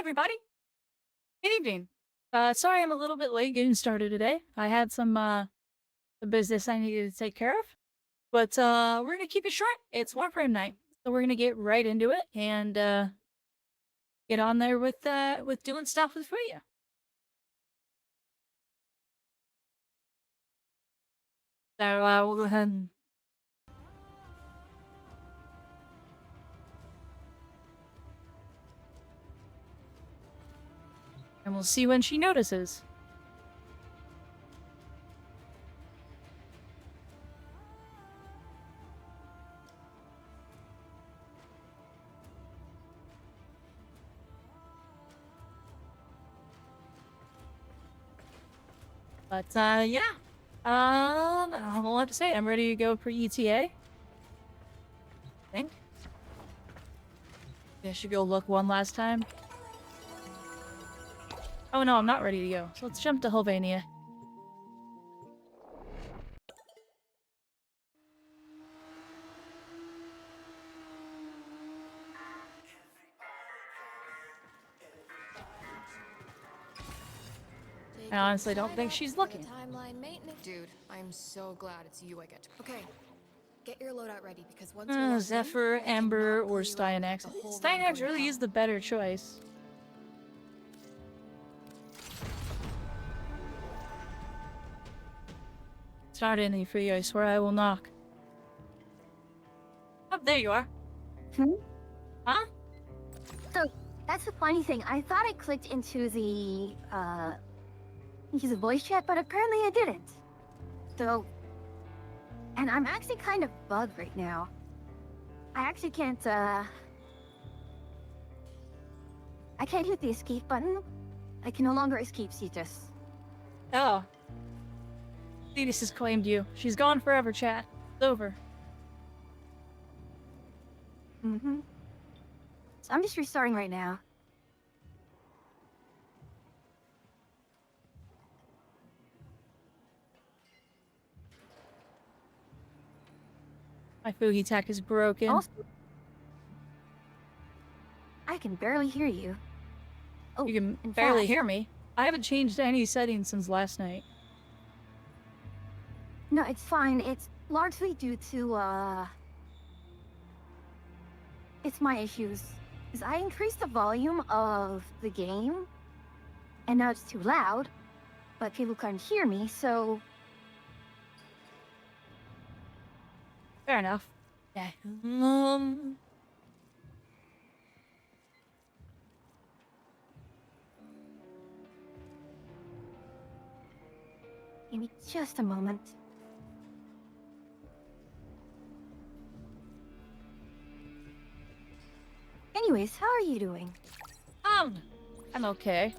everybody. Good evening. Sorry I'm a little bit late getting started today. I had some business I needed to take care of. But we're gonna keep it short. It's Warframe night. So we're gonna get right into it and get on there with doing stuff with for you. So we'll go ahead and we'll see when she notices. But yeah. I don't know what to say. I'm ready to go for ETA. I think. I should go look one last time. Oh no, I'm not ready to go. So let's jump to Helvania. I honestly don't think she's looking. Timeline maintenance. Dude, I'm so glad it's you I get to. Okay, get your loadout ready because once Zephyr, Ember, or Styanax. Styanax really is the better choice. Start any for you, I swear I will knock. Oh, there you are. Huh? So, that's the funny thing. I thought I clicked into the voice chat, but apparently I didn't. So, and I'm actually kind of bugged right now. I actually can't, I can't hit the escape button. I can no longer escape Cetus. Oh. Cetus has claimed you. She's gone forever, chat. It's over. So I'm just restarting right now. My Fugi tech is broken. Also, I can barely hear you. Oh, You can in barely fact- hear me. I haven't changed any settings since last night. No, it's fine. It's largely due to, it's my issues. Is I increased the volume of the game, and now it's too loud, but people can't hear me, so... Fair enough. Yeah. Give me just a moment. Anyways, how are you doing? I'm okay.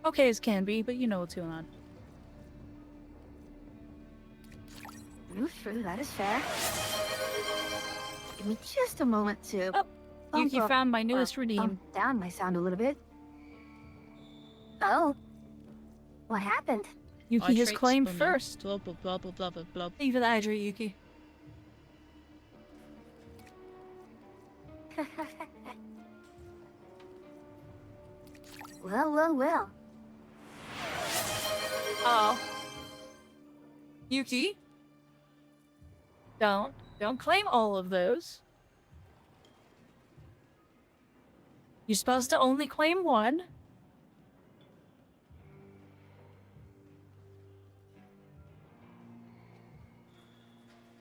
Okay as can be, but you know what's going on. Sure, that is fair. Give me just a moment to... Oh, Yuki found my newest redeem. Down my sound a little bit. Oh. What happened? Yuki has claimed first. Blah, blah, blah, blah, blah, blah, blah. Thank you for the hydrate, Yuki. Well. Oh. Yuki? Don't claim all of those. You're supposed to only claim one.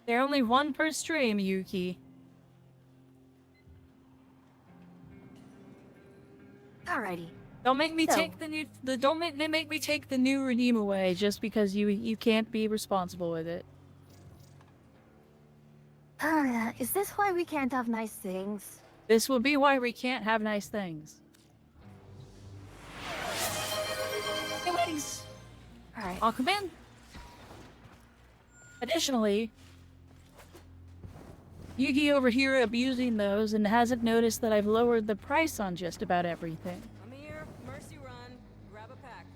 They're only one per stream, Yuki. Alrighty. Don't make me take the new. Don't make me take the new redeem away just because you can't be responsible with it. Is this why we can't have nice things? This will be why we can't have nice things. Anyways, Alright. I'll come in. Additionally, Yuki over here abusing those and hasn't noticed that I've lowered the price on just about everything. I'm here. Mercy run. Grab a pack.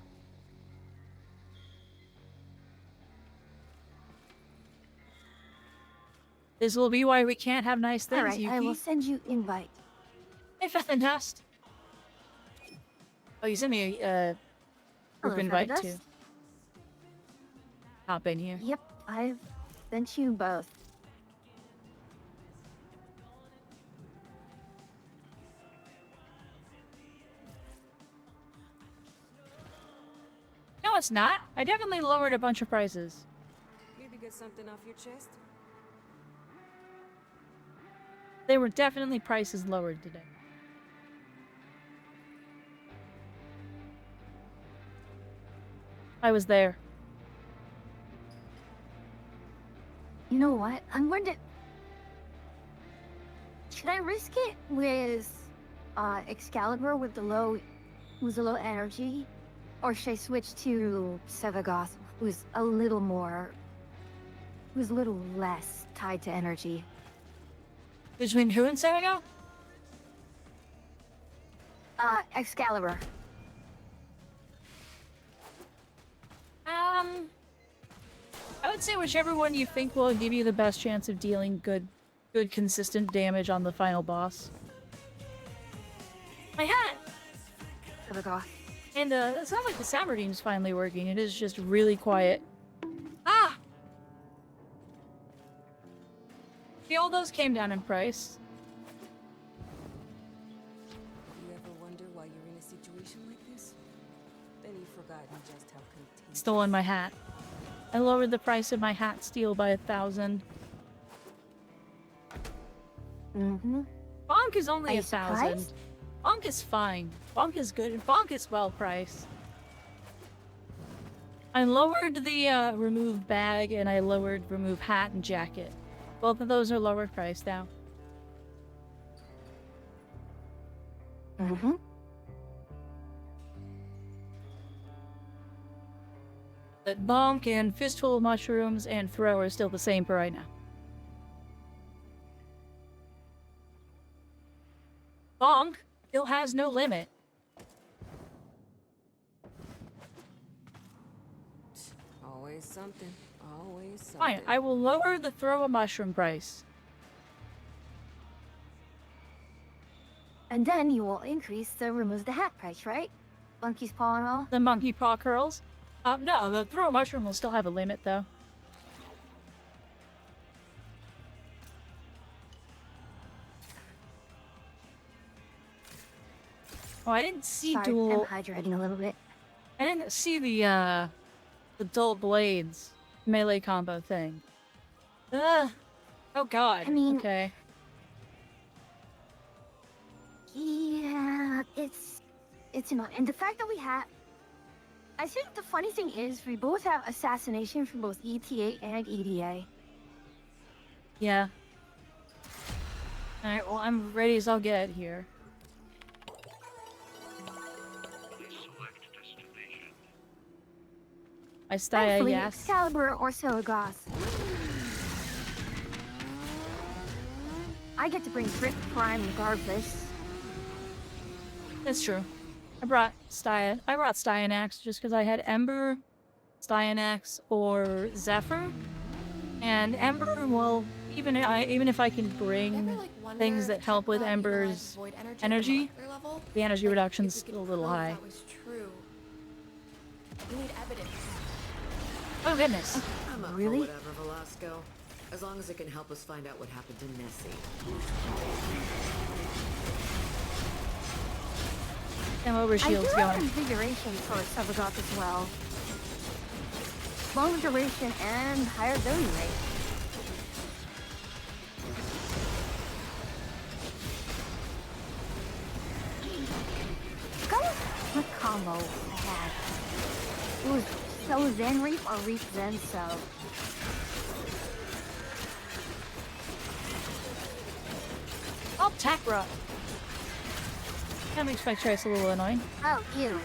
This will be why we can't have nice things, Alright, Yuki. I will send you invite. Fast. Oh, you sent me a group Hello, invite to Featherdust. hop in here. Yep, I've sent you both. No, it's not. I definitely lowered a bunch of prices. Maybe get something off your chest? They were definitely prices lowered today. I was there. You know what? I'm going to. Should I risk it with Excalibur with the low energy? Or should I switch to Sevagoth, who's a little less tied to energy? Between who and Sarago? Excalibur. I would say whichever one you think will give you the best chance of dealing good consistent damage on the final boss. My hat! Sevagoth. And it sounds like the Saberdine's finally working. It is just really quiet. Ah! See, all those came down in price. You ever wonder why you're in a situation like this? Then you've forgotten just how contagious. Stolen my hat. I lowered the price of my hat steal by 1,000. Mm-hmm. Bonk is only Are you 1,000. surprised? Bonk is fine. Bonk is good. And Bonk is well priced. I lowered the remove bag and I lowered remove hat and jacket. Both of those are lower priced now. Mm-hmm. But Bonk and Fistful of Mushrooms and Throw are still the same for right now. Bonk still has no limit. Always something. Always something. Fine, I will lower the Throw a Mushroom price. And then you will increase the remove the hat price, right? Monkey's paw and all? The Monkey Paw Curls. No, the Throw a Mushroom will still have a limit though. Oh, I didn't see Sorry, dual. I'm hydrating a little bit. I didn't see the dual blades melee combo thing. Oh god. I mean- okay. Yeah, it's annoying. And the fact that we have, I think the funny thing is we both have assassination for both ETA and EDA. Yeah. Alright, well I'm ready as I'll get here. I stay, Thankfully, yes. Excalibur or Sevagoth. I get to bring Grip Prime regardless. That's true. I brought Styanax just because I had Ember, Styanax, or Zephyr. And Ember, well, even if I can Ever, bring like, wonder things that if help with Techbot utilized Ember's void energy, energy, at the molecular level? the energy Like, reduction's if we still a could little prove high. That was true. We need evidence. Oh goodness. I'm up Really? for whatever, Velasco. As long as it can help us find out what happened to Nessie. Them over I do shields have going. invigoration for Sevagoth as well. Long duration and higher ability rate. Forgot what combo I had. It was So Zen Reap or Reap Zen So. Oh, Tack Rock. That makes my choice a little annoying. Oh, ew.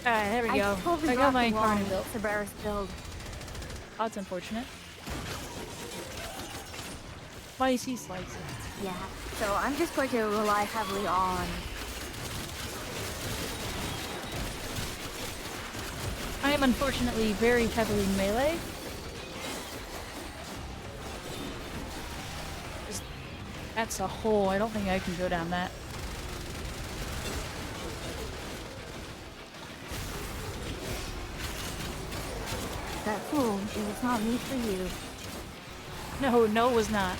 Alright, there we I go. totally I got my the wrong Incarnate built. Cerberus build. Oh, that's unfortunate. Spicy slices. Yeah, so I'm just going to rely heavily on I am unfortunately very heavily melee. That's a hole. I don't think I can go down that. That fool, it was not me for you. No, no, it was not.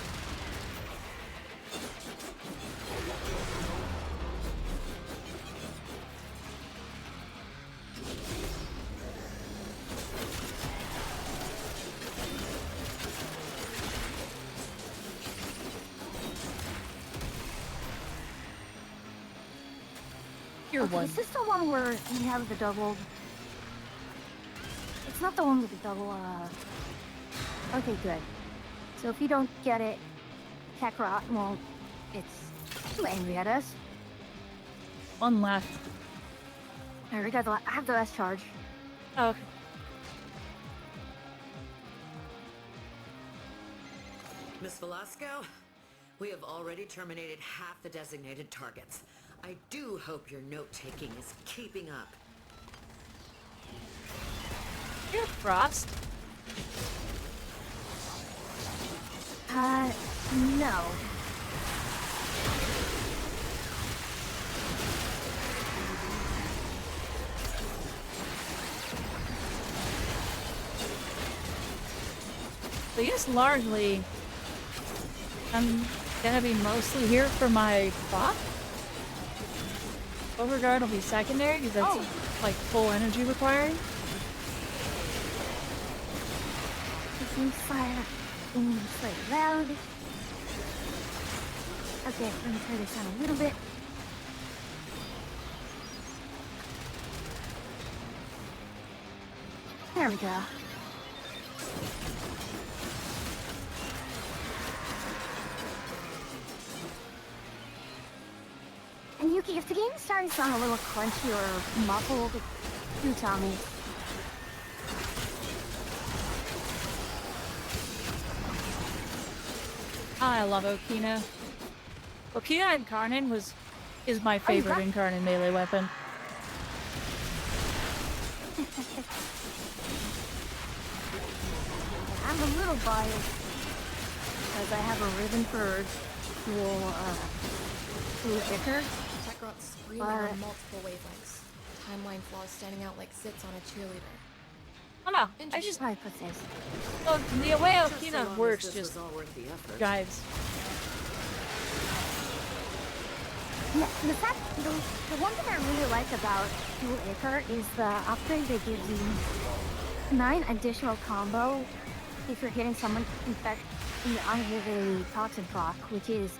You're Okay, one. is this the one where you have the double? It's not the one with the double, Okay, good. So if you don't get it, Kakarot won't... It's too angry at us. One left. Alright, I have the last charge. Oh, okay. Miss Velasco, we have already terminated half the designated targets. I do hope your note-taking is keeping up. You're Frost. No. So I guess largely, I'm gonna be mostly here for my bot. Overguard will be secondary because that's like full energy requiring. Making fire being quite loud. Okay, let me turn this down a little bit. There we go. And Yuki, if the game is starting to sound a little crunchy or muffled, do tell me. I love Okina. Okina Incarnate is my favorite Incarnate melee weapon. I'm a little biased because I have a ribbon for dual kicker. Kakarot's screaming on multiple wavelengths. Timeline flaws standing out like zits on a cheerleader. Oh no, I just How I put this? well, the way Just so Okina long as works this just was all worth the effort. drives. The fact, the one thing I really like about Dual Ichor is the upgrade that gives you 9 additional combo if you're hitting someone infected with a toxin proc, which is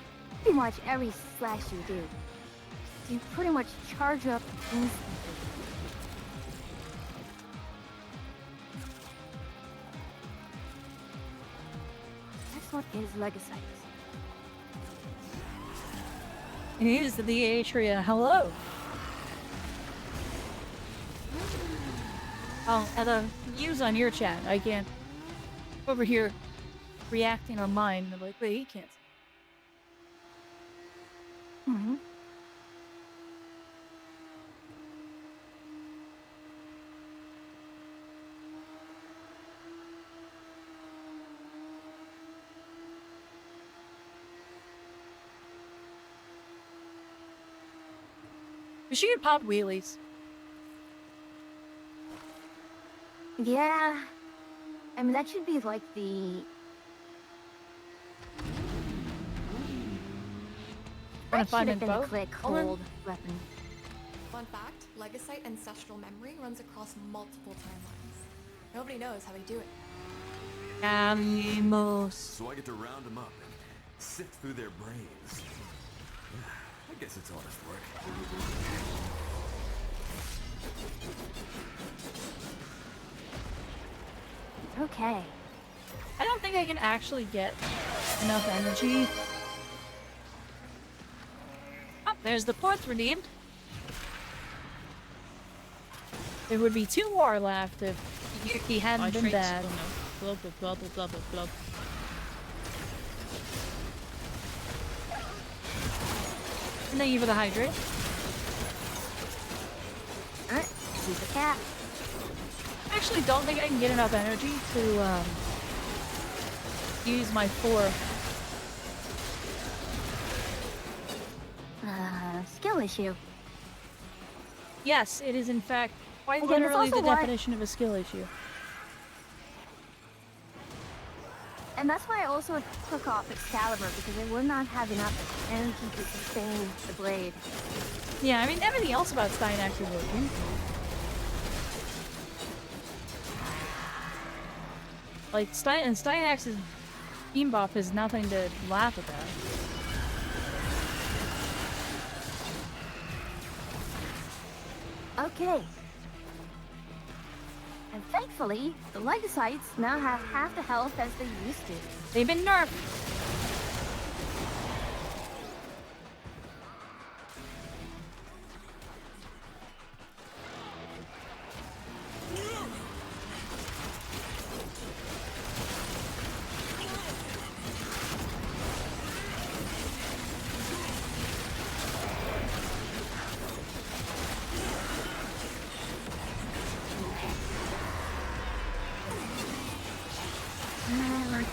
pretty much every slash you do. So you pretty much charge up instantly. Next one is Legacytes. Here's the Atria. Hello. Oh, and the views on your chat. I can't. Over here, reacting on mine. I'm like, wait, he can't. Mm-hmm. But she could pop wheelies. Yeah. I mean, that should be like the... Wanna That find should have been info? a click Hold on. hold weapon. Fun fact, Legacyte ancestral memory runs across multiple timelines. Nobody knows how they do it. Animals. So I get to round them up and sift through their brains. I guess it's honest work. Okay. I don't think I can actually get enough energy. Oh, there's the fourth redeemed. There would be 2 more left if Yuki hadn't been bad. And thank you for the hydrate. Alright, she's a cat. actually don't think I can get enough energy to use my 4. Skill issue. Yes, it is in fact quite Again, that's literally the also why- definition of a skill issue. And that's why I also took off Excalibur, because it would not have enough energy to sustain the blade. Yeah, I mean, everything else about Steinax is working. Like, Steinax's beam buff is nothing to laugh about. Okay. And thankfully, the Legacytes now have half the health as they used to. They've been nerfed.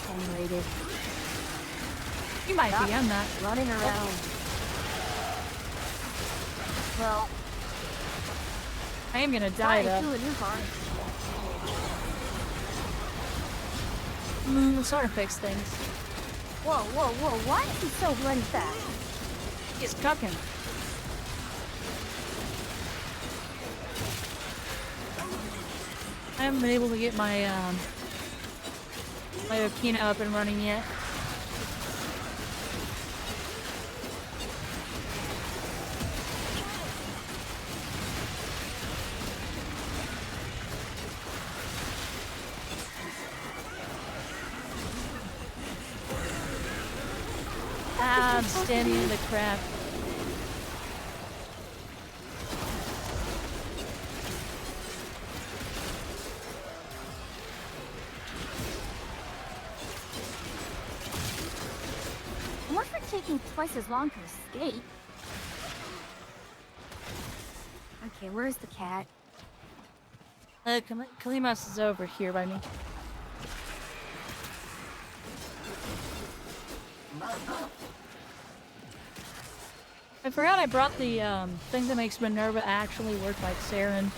Generated. You might be, I'm not. Running around. Well, I am gonna try die to though. a new car. Sort of fix things. Whoa, whoa, whoa, why is he so bloody fast? He's cooking. I haven't been able to get my my Okina up and running yet. Ah, I'm standing in the crap. What's for taking twice as long to escape? Okay, where's the cat? Kalimos is over here by me. I forgot I brought the thing that makes Minerva actually work like Saren.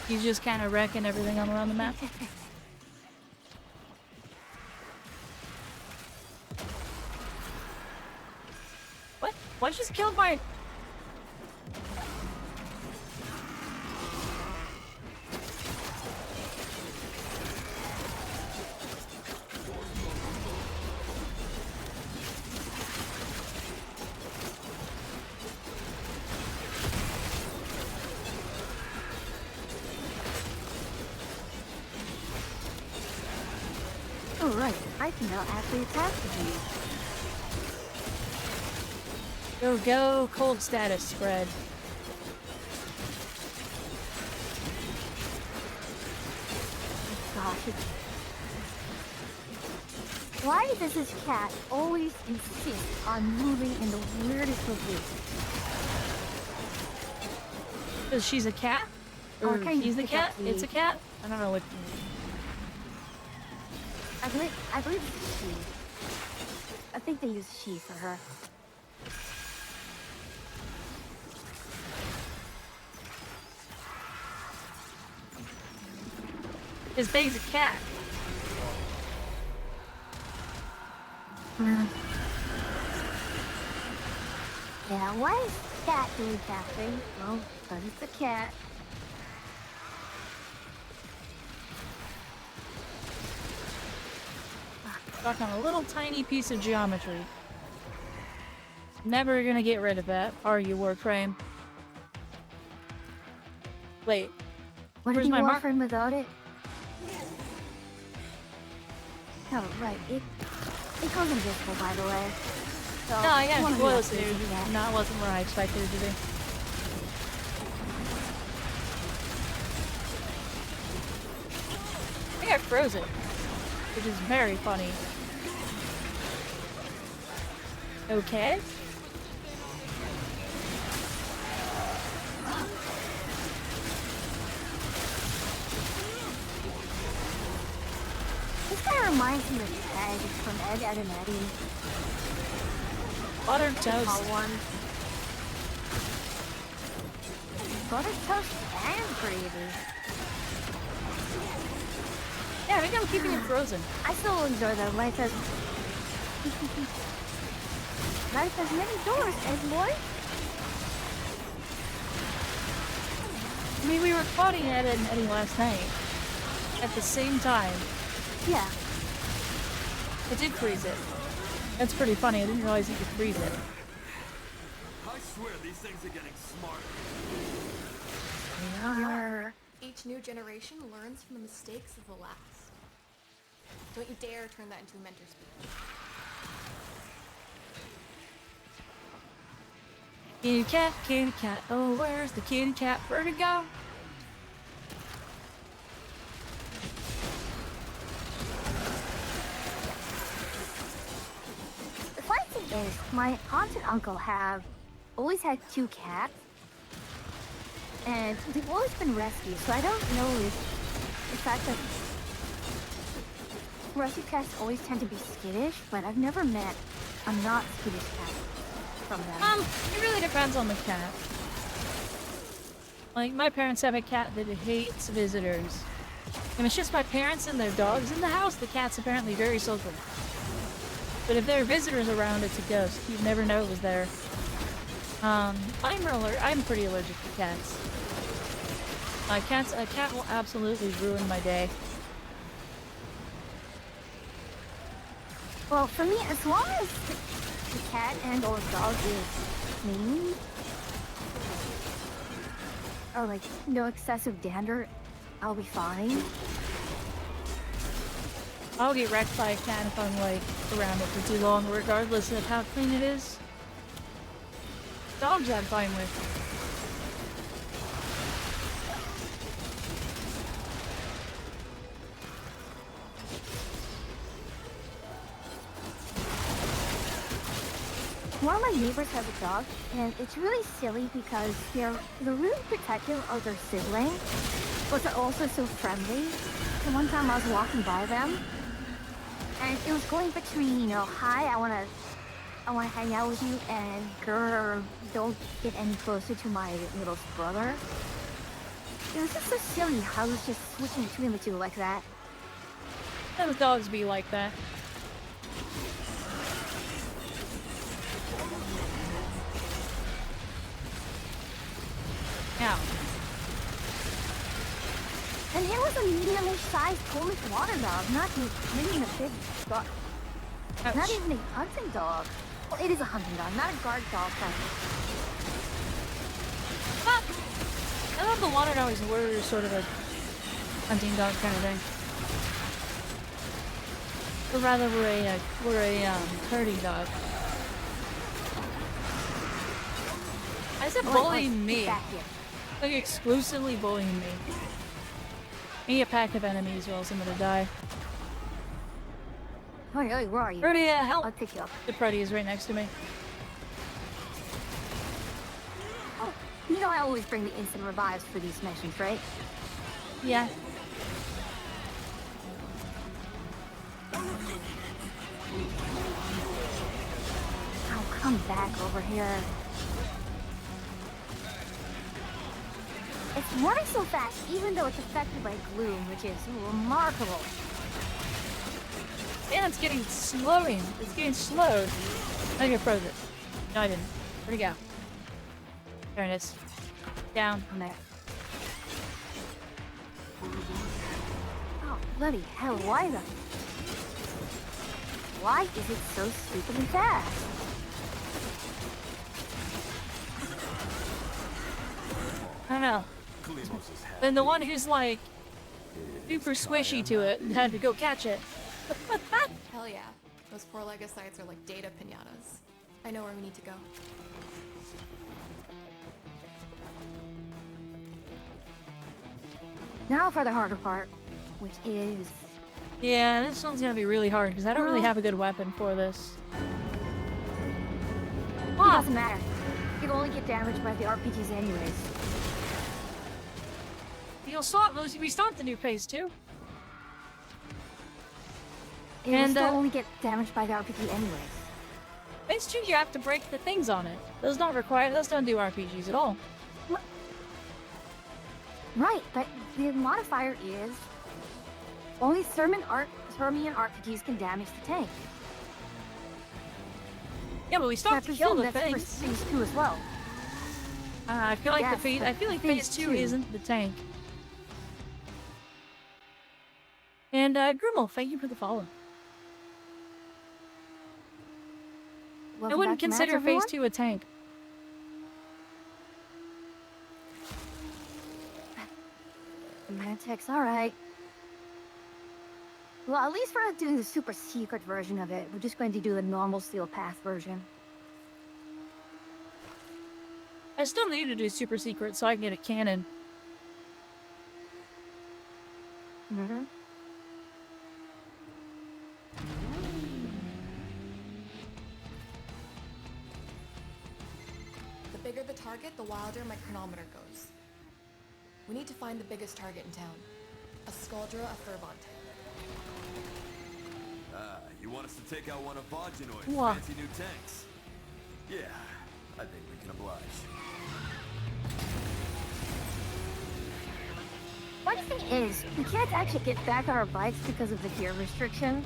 He's just kind of wrecking everything all around the map. What? What just killed my... Oh, right. I can now actually attack the bee. Go, cold status spread. Gosh, it's... Why does this cat always insist on moving in the weirdest locations? Because she's a cat? Oh, Or I can't he's the pick up cat? the- It's a cat? I don't know what... I believe it's she. I think they use she for her. His baby's a cat. Yeah, why is cat doing cat thing? Well, because it's a cat. Stuck on a little tiny piece of geometry. Never gonna get rid of that, are you, Warframe? Wait, What Where's did my you mark? Warframe without it? Oh, right. It goes invisible, by the way. So, no, I got one of the close, upgrades dude. you get. No, it wasn't where I expected it to be. I think I froze it, which is very funny. Okay. kind of reminds me of Ed from Ed, Ed and Eddie. Buttered All toast. one. Buttered toast and gravy. Yeah, I think I'm keeping it frozen. I still enjoy that. Life has life has many doors, Ed boy. I mean, we were fighting Ed and Eddie last night. At the same time. Yeah. I did freeze it. That's pretty funny. I didn't realize you could freeze it. I swear these things are getting smarter. Yarr. Each new generation learns from the mistakes of the last. Don't you dare turn that into a mentor speech. Kitty cat, oh, where's the kitty cat? Where'd it go? The funny thing is, my aunt and uncle have always had 2 cats, and they've always been rescued, so I don't know if the fact that rescue cats always tend to be skittish, but I've never met a not skittish cat from them. It really depends on the cat. Like, my parents have a cat that hates visitors. And it's just my parents and their dogs in the house. The cat's apparently very social. But if there are visitors around, it's a ghost. You'd never know it was there. I'm pretty allergic to cats. A cat will absolutely ruin my day. Well, for me, as long as the cat and or dog is clean, or like no excessive dander, I'll be fine. I'll get wrecked by a cat if I'm like around it for too long, regardless of how clean it is. Dogs I'm fine with. One of my neighbors has a dog, and it's really silly because they're really protective of their sibling, but they're also so friendly. And one time I was walking by them, and it was going between, you know, hi, I wanna hang out with you, and grr, don't get any closer to my little brother. It was just so silly how it was just switching between the two like that. Those dogs be like that. Now, And it was a medium-sized Polish water dog, not even a big dog. Not ouch. even a hunting dog. Well, it is a hunting dog, not a guard dog. Ah! I thought the water dogs were sort of a hunting dog kind of thing. Or rather, we're a herding dog. Why is it bullying me? Back here. Like exclusively bullying me. Me a pack of enemies or else I'm gonna die. Hey, where are you? Rudy, help! I'll pick you up. The Freddy is right next to me. Oh, you know I always bring the instant revives for these missions, right? Yeah. Oh, come back over here. It's running so fast, even though it's affected by gloom, which is remarkable. And it's getting slowing. It's getting slowed. I think I froze it. No, I didn't. Where'd it go? There it is. Down. On there. Oh, bloody hell, why is it so stupidly fast? I don't know. Then the one who's like super squishy to it and had to go catch it. Hell yeah. Those 4 Legocytes are like data pinatas. I know where we need to go. Now for the harder part, which is... Yeah, this one's gonna be really hard because I don't really Well- have a good weapon for this. It Ah, doesn't matter. You only get damaged by the RPGs anyways. we start the new phase too. It will And, still only get damaged by the RPG anyways. phase 2, you have to break the things on it. Those don't do RPGs at all. Right, but the modifier is only Thermian RPGs can damage the tank. Yeah, but we still So I have to kill presume the that's for things. phase 2 as well. I feel like Yes, I feel like phase 2 2. isn't the tank. And Grummel, thank you for the follow. I Welcome wouldn't back to match, consider phase everyone. 2 a tank. Mantic's alright. Well, at least we're not doing the super secret version of it. We're just going to do the normal steel path version. I still need to do super secret so I can get a cannon. Mm-hmm. The bigger the target, the wilder my chronometer goes. We need to find the biggest target in town. A Skuldra of Furbont. You want us to take out one of Vogenoid's Wha- fancy new tanks? Yeah, I think we can oblige. Funny thing is, we can't actually get back on our bikes because of the gear restriction.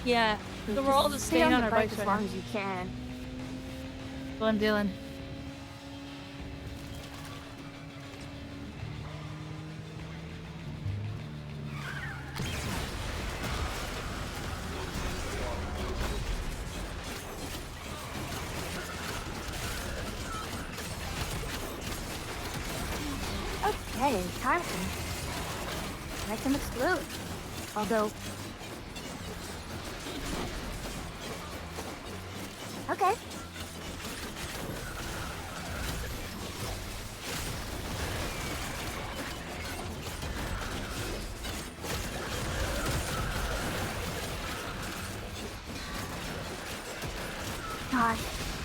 Yeah, so we're all just Stay staying on the our bike bikes as right long now. as you can. What I'm doing. Okay, time to make them explode. Although... Okay. Gosh,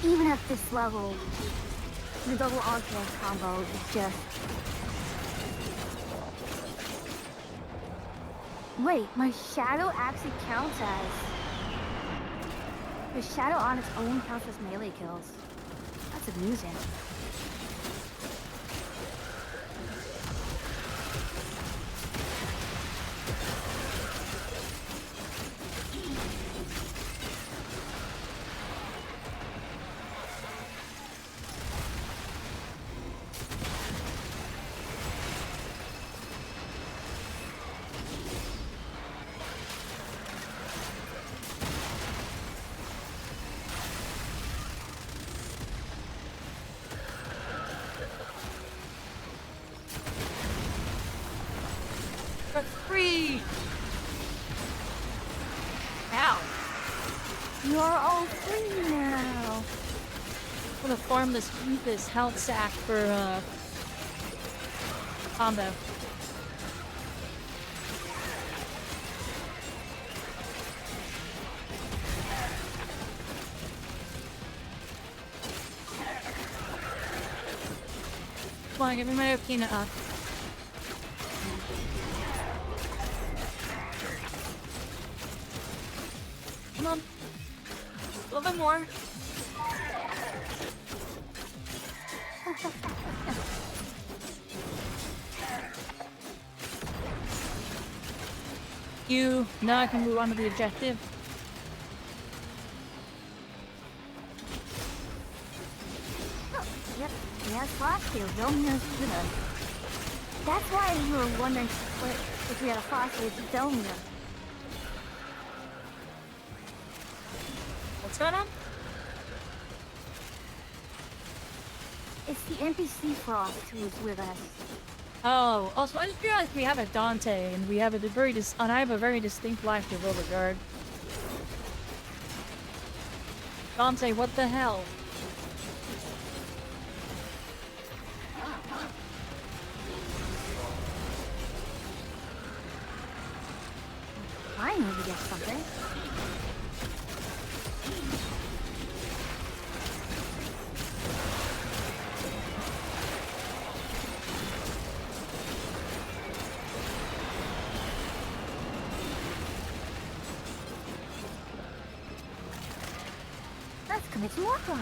even at this level, the double on-kill combo is just... Wait, my shadow actually counts as... The shadow on its own counts as melee kills. That's amusing. For free! Ow! You're all free now. I'm gonna farm this health sack for combo. Come on, give me my peanut up. Come on. A little bit more. Now I can move on to the objective. Yep, yes, last year, Romeo's good. That's why you were wondering if we had a phosphate to Delmia. What's going on? It's the NPC Frost who's with us. Oh, also I just realized we have a Dante and we have and I have a very distinct lack of overguard. Dante, what the hell? I need to get something. it's more prize.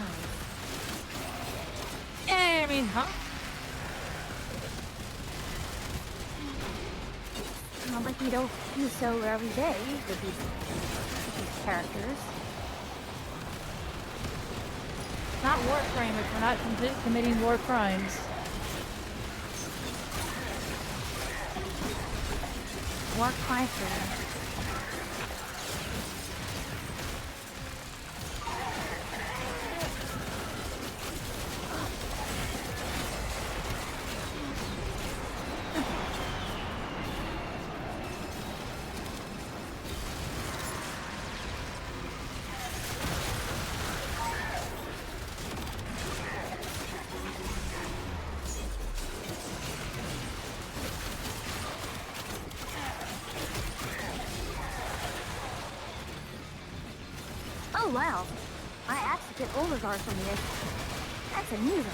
Yeah, I mean, huh? Not like you don't do so every day with these characters. Not Warframe if we're not committing war crimes. War crime for Oh wow, I actually get Oligar from this. That's amusing.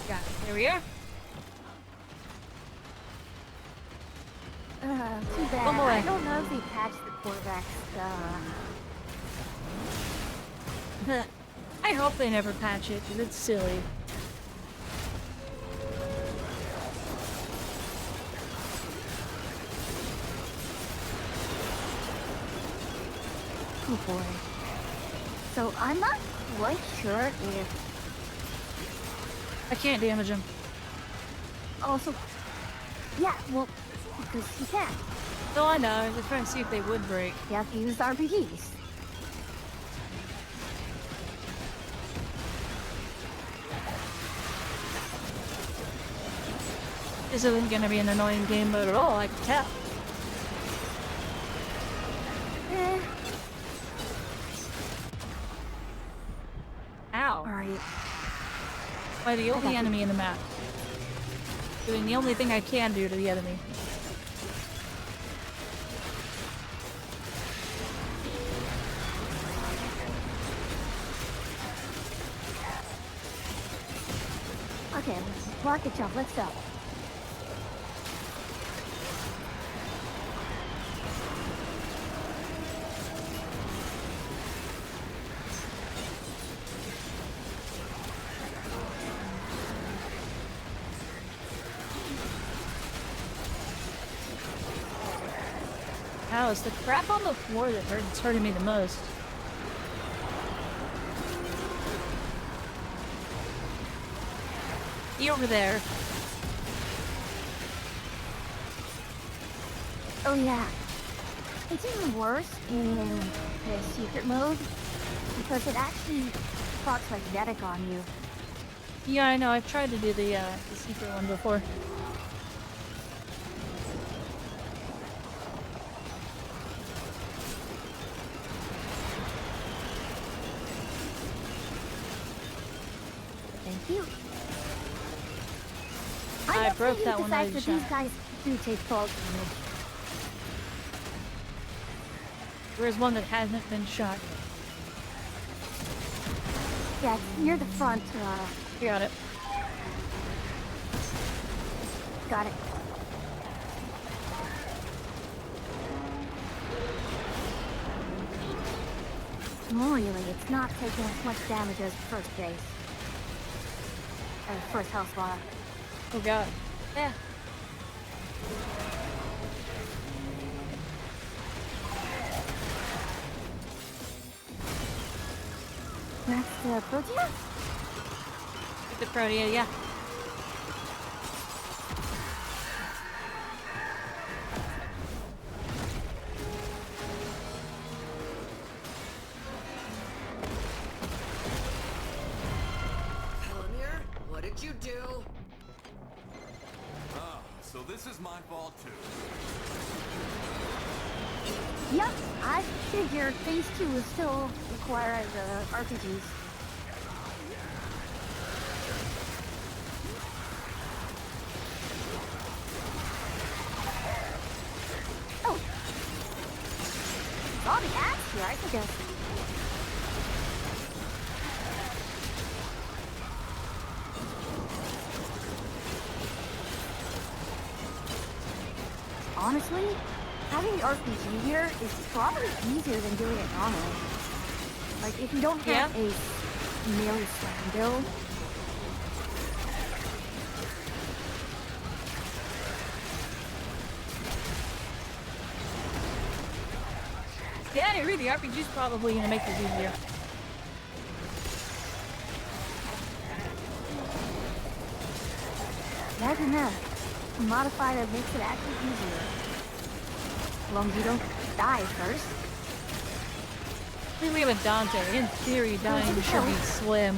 Got it. Here we are. Too bad. Oh boy. I don't know if they patched the quarterback's, I hope they never patch it, because it's silly. Oh boy. So I'm not quite sure if I can't damage him. also, yeah, well, because you can. No, I know. I was trying to see if they would break. You have to use RPGs. This isn't going to be an annoying game mode at all, I can tell. Eh, Ow. alright. By the only got enemy in the map. Doing the only thing I can do to the enemy. Okay, rocket jump, let's go. Ow, it's the crap on the floor that hurts hurting me the most. You over there. Oh yeah. It's even worse in the secret mode because it actually procs magnetic on you. Yeah, I know. I've tried to do the secret one before. Thank you. I love broke seeing that the one fact out of that the these shot. guys do take fall damage. Where's one that hasn't been shot? Yeah, it's near the front. Got it. Got it. Really, it's not taking as much damage as first base. First health spot. Oh god. Yeah. That's the Protea? The Protea, yeah. Pellamir, what did you do? Oh, so this is my fault too. Yep, I figured phase 2 will still require the RPGs. Oh! All the ads here, I think honestly, having the RPG here is probably easier than doing it normally. Like, if you don't have a melee slam build, Yeah, I agree. The RPG's probably gonna make this easier. imagine that. A modifier makes it actually easier. As long as you don't die first. I mean, we have a Dante. In theory, dying should be slim.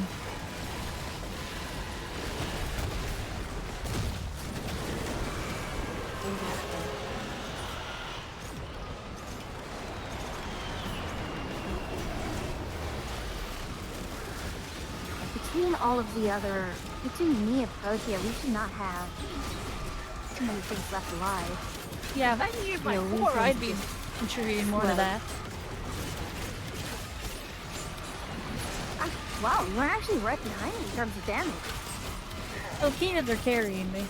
Between all of the other, between me and Protea, we should not have too many things left alive. Yeah, if I could use my Yeah, we core, can I'd be just contributing more to slow. that. Wow, you weren't actually right behind me in terms of damage. So Keenans are carrying me.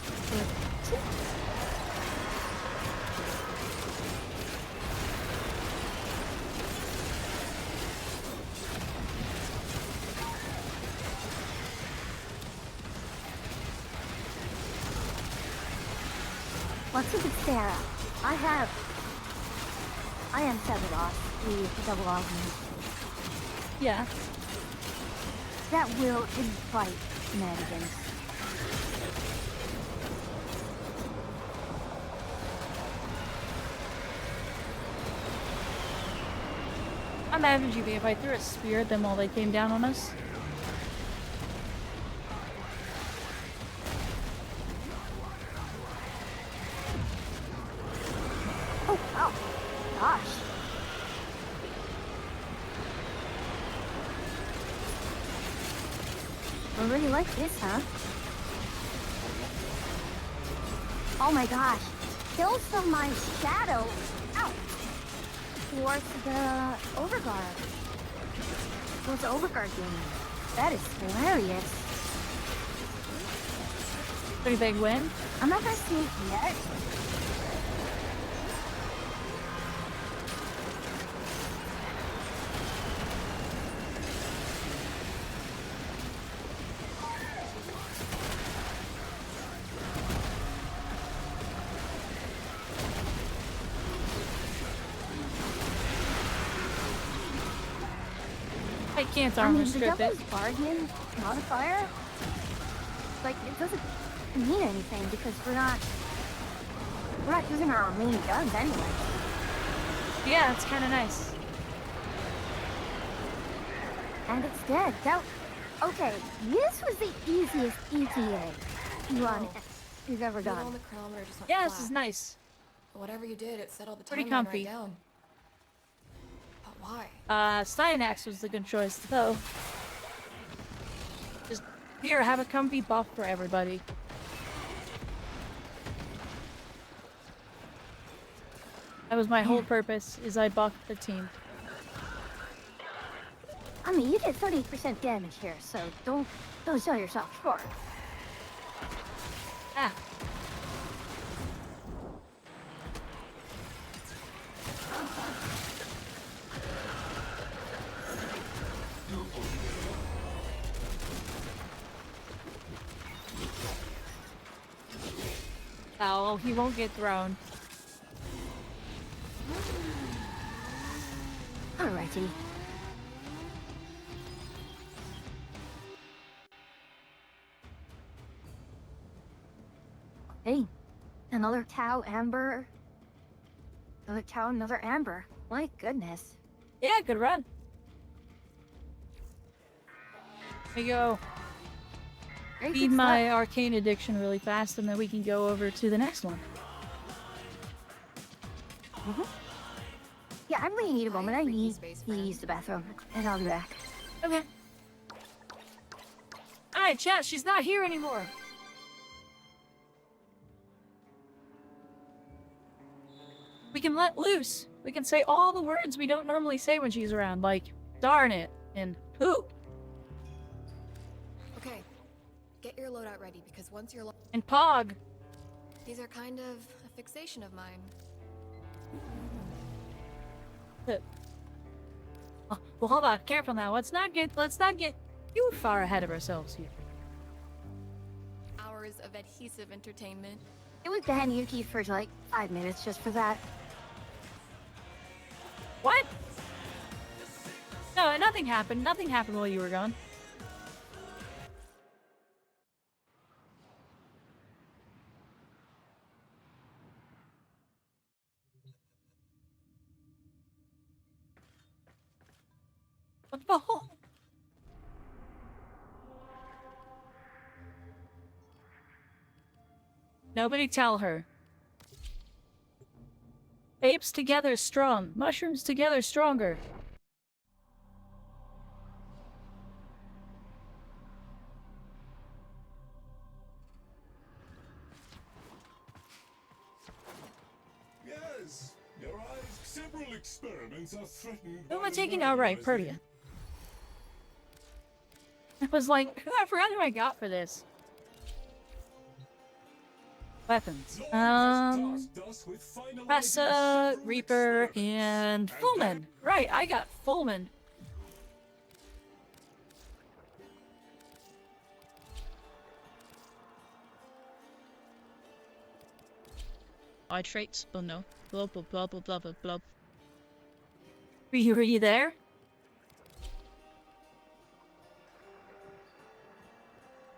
Let's look at Sarah. I am severed off the double augment. Yeah. That will invite shenanigans. I'm mad at you, if I threw a spear at them while they came down on us. Oh, wow. Gosh. I really like this, huh? Oh my gosh. Kills from my shadow. Ow. Towards the overguard. Towards the overguard game. That is hilarious. Pretty big win. I'm not gonna see it yet. I can't I armor mean, the strip it. devil's bargain modifier, like, it doesn't mean anything because we're not using our main guns anyway. Yeah, it's kind of nice. And it's dead. Okay, this was the easiest ETA run you've ever Needle on done. the chronometer just went Yeah, flat. this is nice. Whatever you did, it settled the Pretty timeline comfy. right down. But why? Steinax was the good choice, though. Just, here, have a comfy buff for everybody. That was my whole purpose, is I buffed the team. I mean, you did 38% damage here, so don't sell yourself short. Ah. Oh, he won't get thrown. Alrighty. Hey, another Tau Amber. Another Tau, another Amber. My goodness. Yeah, good run. Here you go. Very Feed good my stuff. arcane addiction really fast, and then we can go over to the next one. Yeah, I'm gonna need a moment. I freaky need space to friend. use the bathroom, and I'll be back. Okay. Alright, chat, she's not here anymore. We can let loose. We can say all the words we don't normally say when she's around, like, darn it, and poop, Okay, get your loadout ready because once you're and pog. these are kind of a fixation of mine. Oh, well, hold on. Careful now. Let's not get too far ahead of ourselves here. Hours of adhesive entertainment. It was behind Yuki for like 5 minutes just for that. What? No, nothing happened. Nothing happened while you were gone. What the hell? Nobody tell her. Apes together strong. Mushrooms together stronger. Yes, there are several experiments are threatened. Who am by I taking? the Oh, right, murderers. Perdia. I was like, I forgot who I got for this. Weapons. Lord has tasked us with finalizing Pressa, several Reaper, experiments, and Fullman. Right, I got Fullman. I traits, oh no. Blah blah blah blah blah blah blah. Were you there?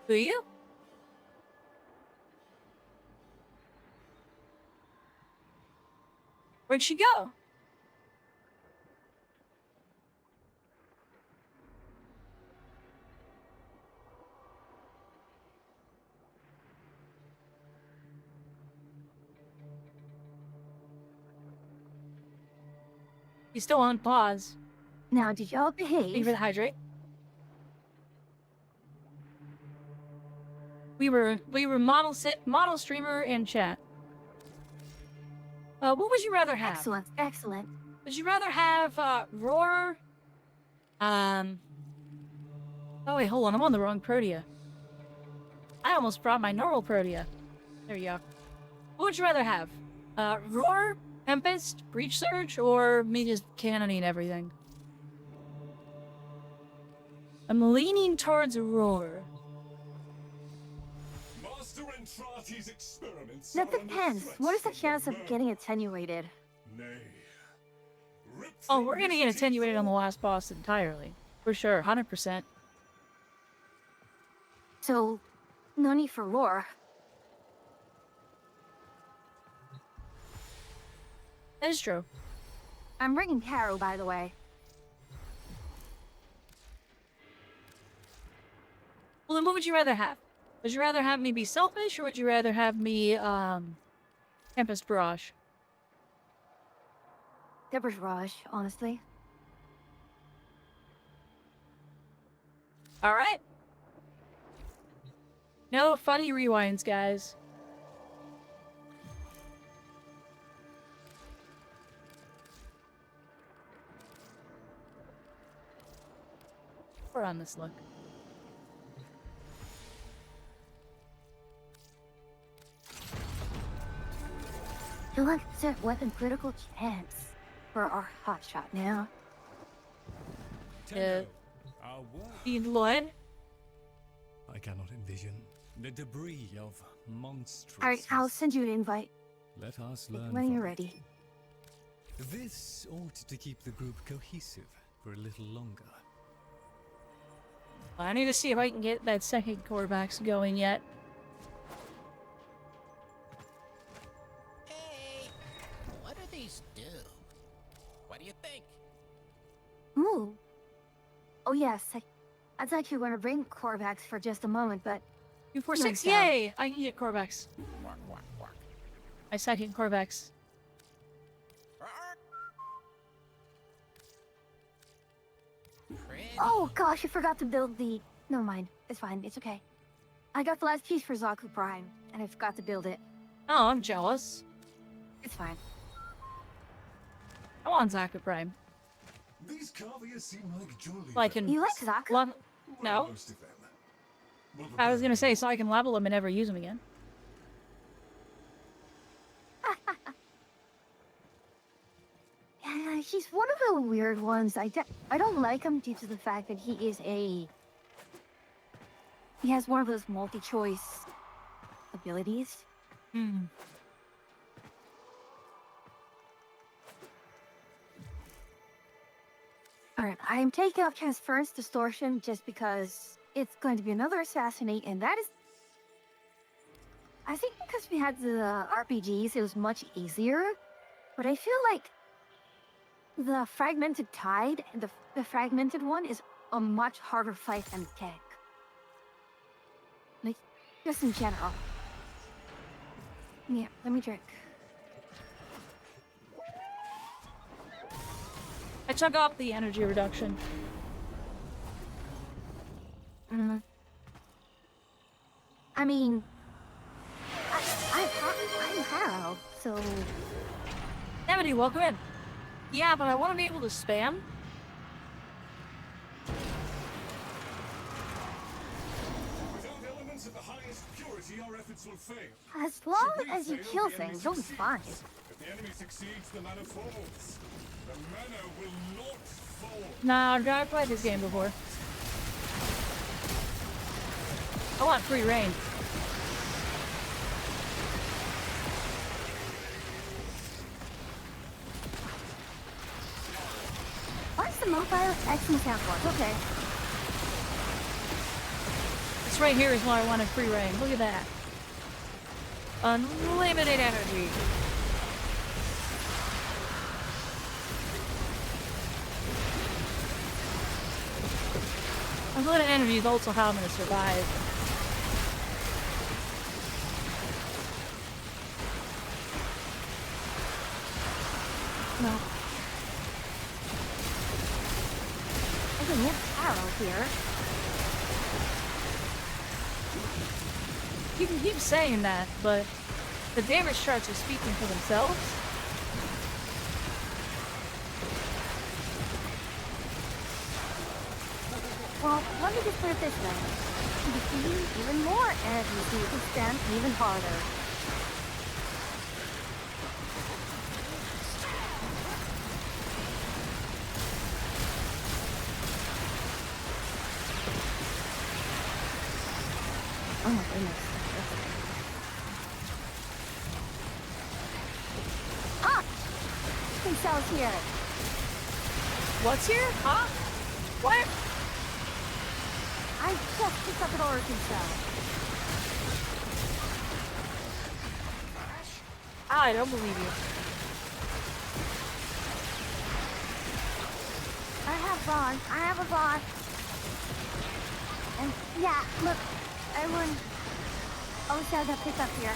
Were you? Where'd she go? He's still on pause. Now, did y'all Thank you for behave? the hydrate. We were model streamer and chat. What would you rather have? Excellent, excellent. Would you rather have Roar? Oh wait, hold on, I'm on the wrong Protea. I almost brought my normal Protea. There you go. What would you rather have? Roar, Tempest, Breach Surge, or me just cannoning everything? I'm leaning towards Roar. Master Entrati's experiments That are under depends. threat What is the from chance of murder. getting attenuated? Nay. Rip Oh, from we're gonna his get teeth attenuated on the all- last boss entirely. For sure, 100%. So, no need for roar. That is true. I'm bringing Caro, by the way. Well, then what would you rather have? Would you rather have me be selfish, or would you rather have me, Tempest Barrage? Deborah's Raj, honestly. Alright. No funny rewinds, guys. We're on this look. You like set weapon critical chance for our hotshot now. Uh, Our work. Lloyd? I cannot envision the debris of monstrous. Alright, I'll send you an invite Let us learn when you're from it. ready. This ought to keep the group cohesive for a little longer. I need to see if I can get that second Corvax going yet. Hey, what do these do? What do you think? Ooh. Oh yes, I thought you were gonna bring Corvax for just a moment, but 246, No doubt. yay! I can get Corvax. Walk, walk, walk. My second Corvax. Pretty. oh gosh, I forgot to build the. Never mind, it's fine, it's okay. I got the last piece for Zaku Prime, and I forgot to build it. Oh, I'm jealous. It's fine. I want Zaku Prime. These caviar seem like jolly. So I can You like Zaku? level. No, Most of them. We'll I was prepare gonna say so I can level them and never use them again. Yeah, she's one of the weird ones. I don't like him due to the fact that he has one of those multi-choice abilities. Hmm. Alright, I am taking off Transference Distortion just because it's going to be another assassinate, and that is... I think because we had the RPGs, it was much easier, but I feel like the Fragmented Tide, the Fragmented one, is a much harder fight than Tank. Like, just in general. Yeah, let me drink. I took off the energy reduction. I mean, I'm Harrow, so... Amity, welcome in. Yeah, but I want to be able to spam. Without elements of the highest purity, our efforts will fail. As long Should we as you fail, kill the enemy things, you'll be succeeds. fine. If the enemy succeeds, the mana falls. The mana will not fall. Nah, I've never played this game before. I want free reign. What's the mobile action sound for? Okay. This right here is why I wanted free reign. Look at that. Unlimited energy. Unlimited energy is also how I'm gonna survive. No. I can hit Harrow here. You can keep saying that, but the damage charts are speaking for themselves. Well, let me just put it this way. You need even more energy so you can stand even harder. Oh my goodness. Ah! Pink Cell's here. What's here? Huh? What? I just picked up an origin cell. I don't believe you. I have Vaughn. I have a Vaughn. And yeah, look, everyone always has that pick up here.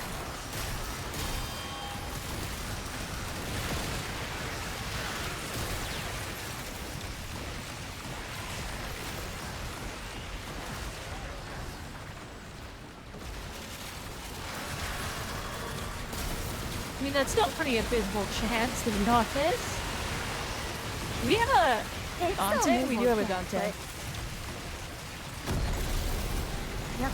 I mean, that's still a pretty abysmal chance, to be honest. We have a It's still Dante? We do have a chance, Dante. but- Yep.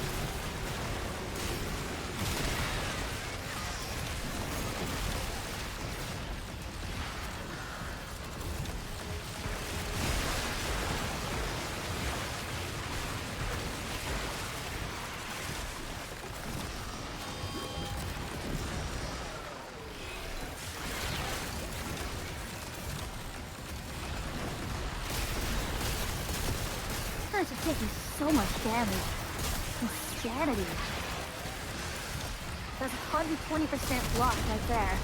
Turrets are taking so much damage. Insanity. That's 120% block right there.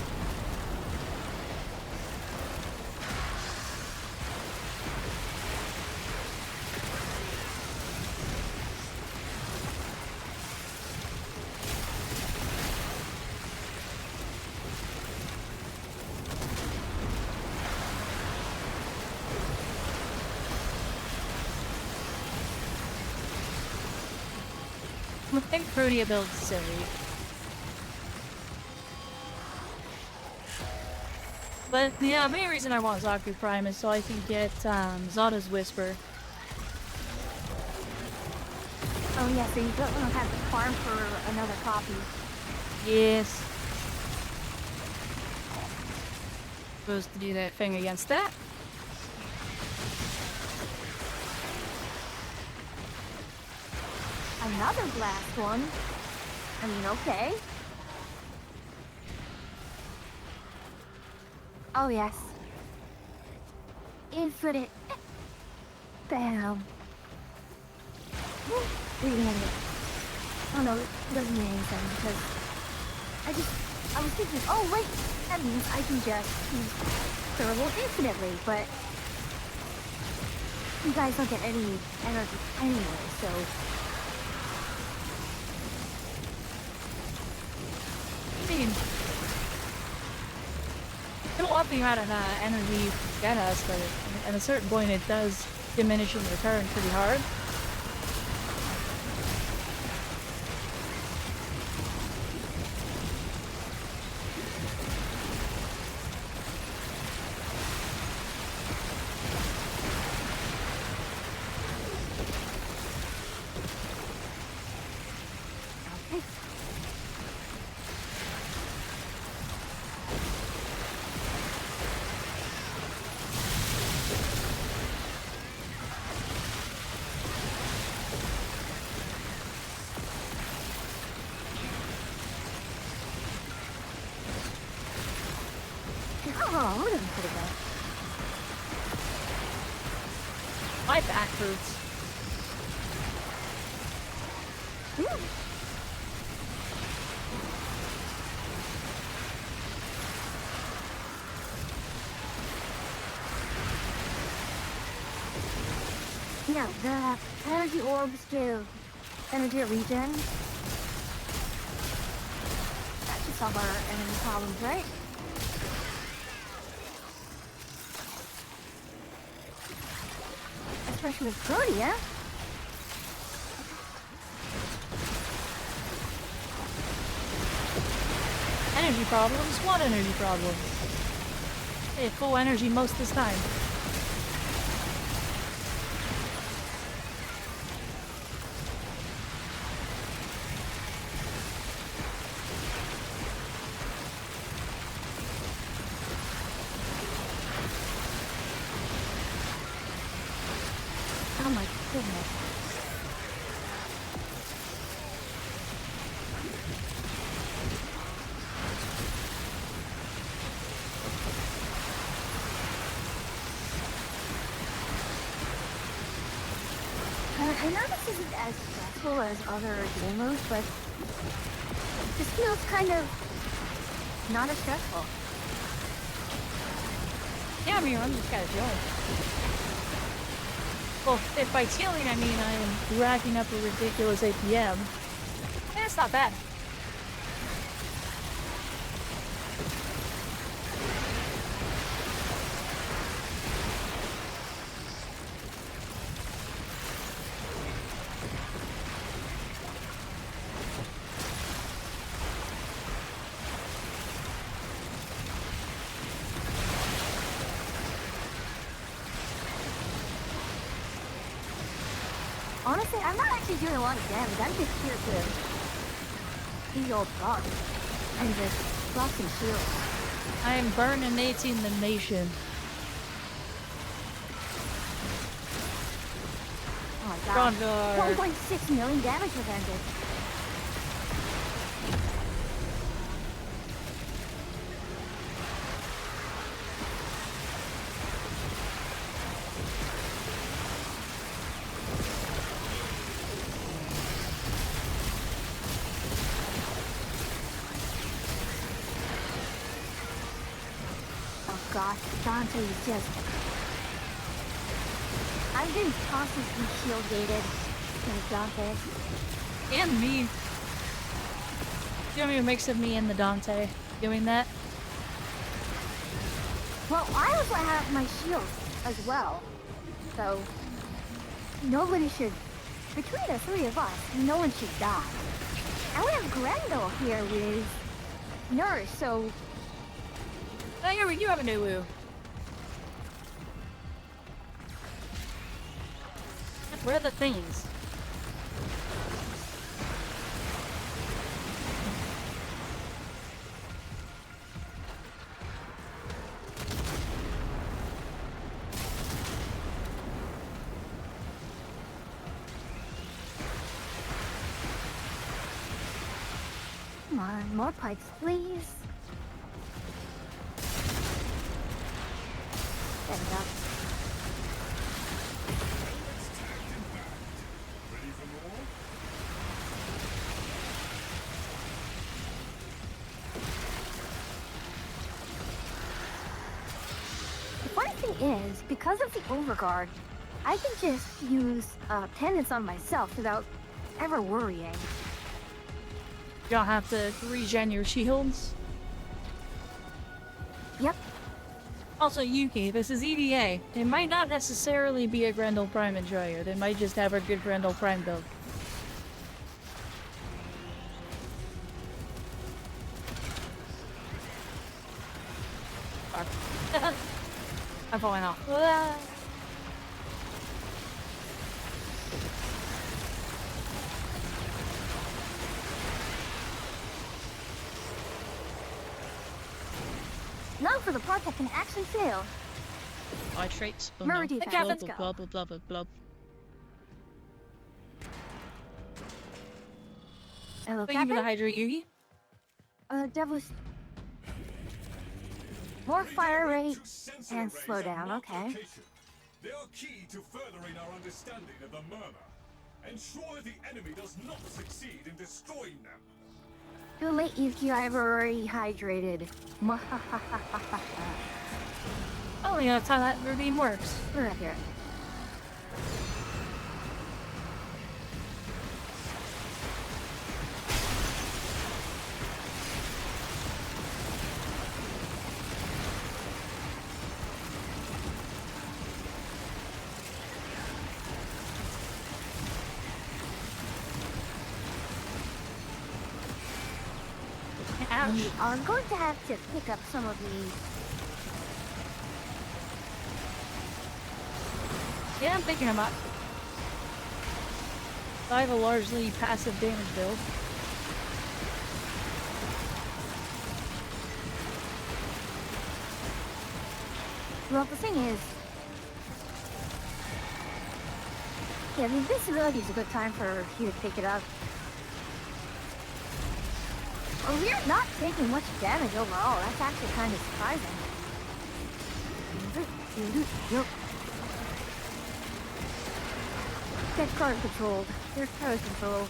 I think Protea build's silly. But yeah, the main reason I want Zaku Prime is so I can get Zada's Whisper. Oh yeah, so you don't have to farm for another copy. Yes. Supposed to do that thing against that. Another blast one. I mean, okay. Oh, yes. Infinite. Bam. Reading it. Oh no, it doesn't mean anything because I was thinking, oh wait, that means I can just use thermal infinitely, but you guys don't get any energy anyway, so. I mean, it'll up the amount of energy you get us, but at a certain point it does diminish in return pretty hard. Oh, we're doing pretty good. My back hurts. Yeah, the energy orbs give energy regen. That should solve our enemy problems, right? Especially with Protea. Energy problems? What energy problems? Hey, full energy most of this time. Oh my goodness. I know this isn't as stressful as other game modes, but this feels kind of not as stressful. Yeah, I mean, I'm just kind of chilling. Well, if by chilling I mean I am racking up a ridiculous APM, it's not bad. Honestly, I'm not actually doing a lot of damage. I'm just here to eat old bugs and just block some shields. I am burninating the nation. Oh my god. Grandar. 1.6 million damage prevented. God, Dante is just... I've been constantly shield gated since Dante. And me. You know what I mean? A mix of me and the Dante doing that. Well, I also have my shield as well. So, nobody should... Between the three of us, no one should die. And we have Grendel here with Nurse, so... Oh, you have a new woo. Where are the things? Come on, more pipes, please. There we go. Ready for more? The funny thing is, because of the overguard, I can just use tendons on myself without ever worrying. You don't have to regen your shields. Yep. Also, Yuki, this is EDA. It might not necessarily be a Grendel Prime enjoyer. They might just have a good Grendel Prime build. Fuck. I'm falling off. Now for the part that can actually fail. I traits will Murray know. defense, Blah let's blah go. blah blah blah blah blah. Hello, Thank you for the Captain. hydrate, Yuki. Devil's... More fire rate Sensor and arrays slow at down, marked okay. location. They are key to furthering our understanding of the murmur. Ensure the enemy does not succeed in destroying them. Too late, Yuki, I've already hydrated. Oh, yeah, that's how that routine works. We're right here. Ouch. We are going to have to pick up some of these. Yeah, I'm picking them up. I have a largely passive damage build. Well, the thing is... Yeah, the invincibility is a good time for you to pick it up. Oh, we're not taking much damage overall. That's actually kind of surprising. Yep. Get card controlled. There's card control.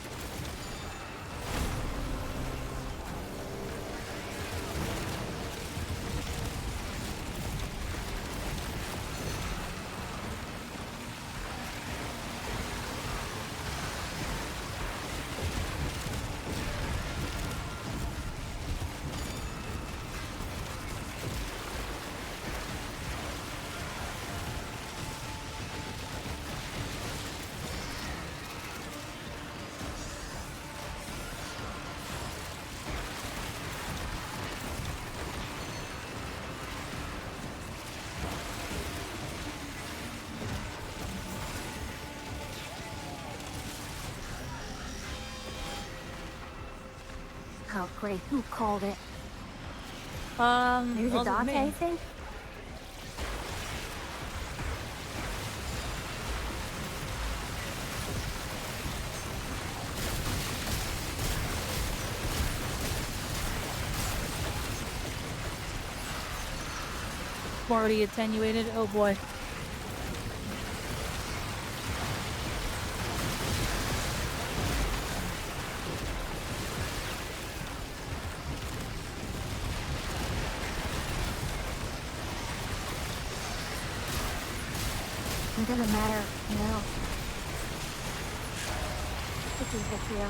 Oh, great. Who called it? Maybe the wasn't Dante, I me. think? Already attenuated. Oh boy. It doesn't matter, you know. This is the trio.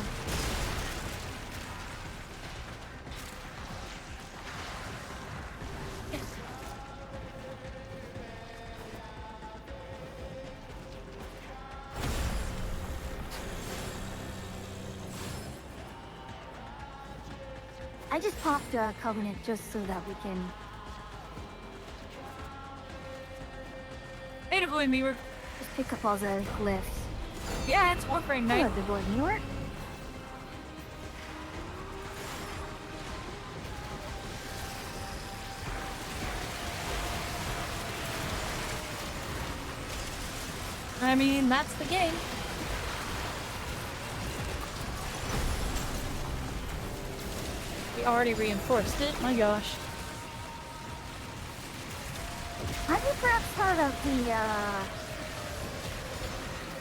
I just popped Covenant just so that we can... Hey, Deploy Mirror. just pick up all the glyphs. Yeah, it's Warframe night. Hello, Devoid Newer. I mean, that's the game. We already reinforced it. My gosh. Are you perhaps part of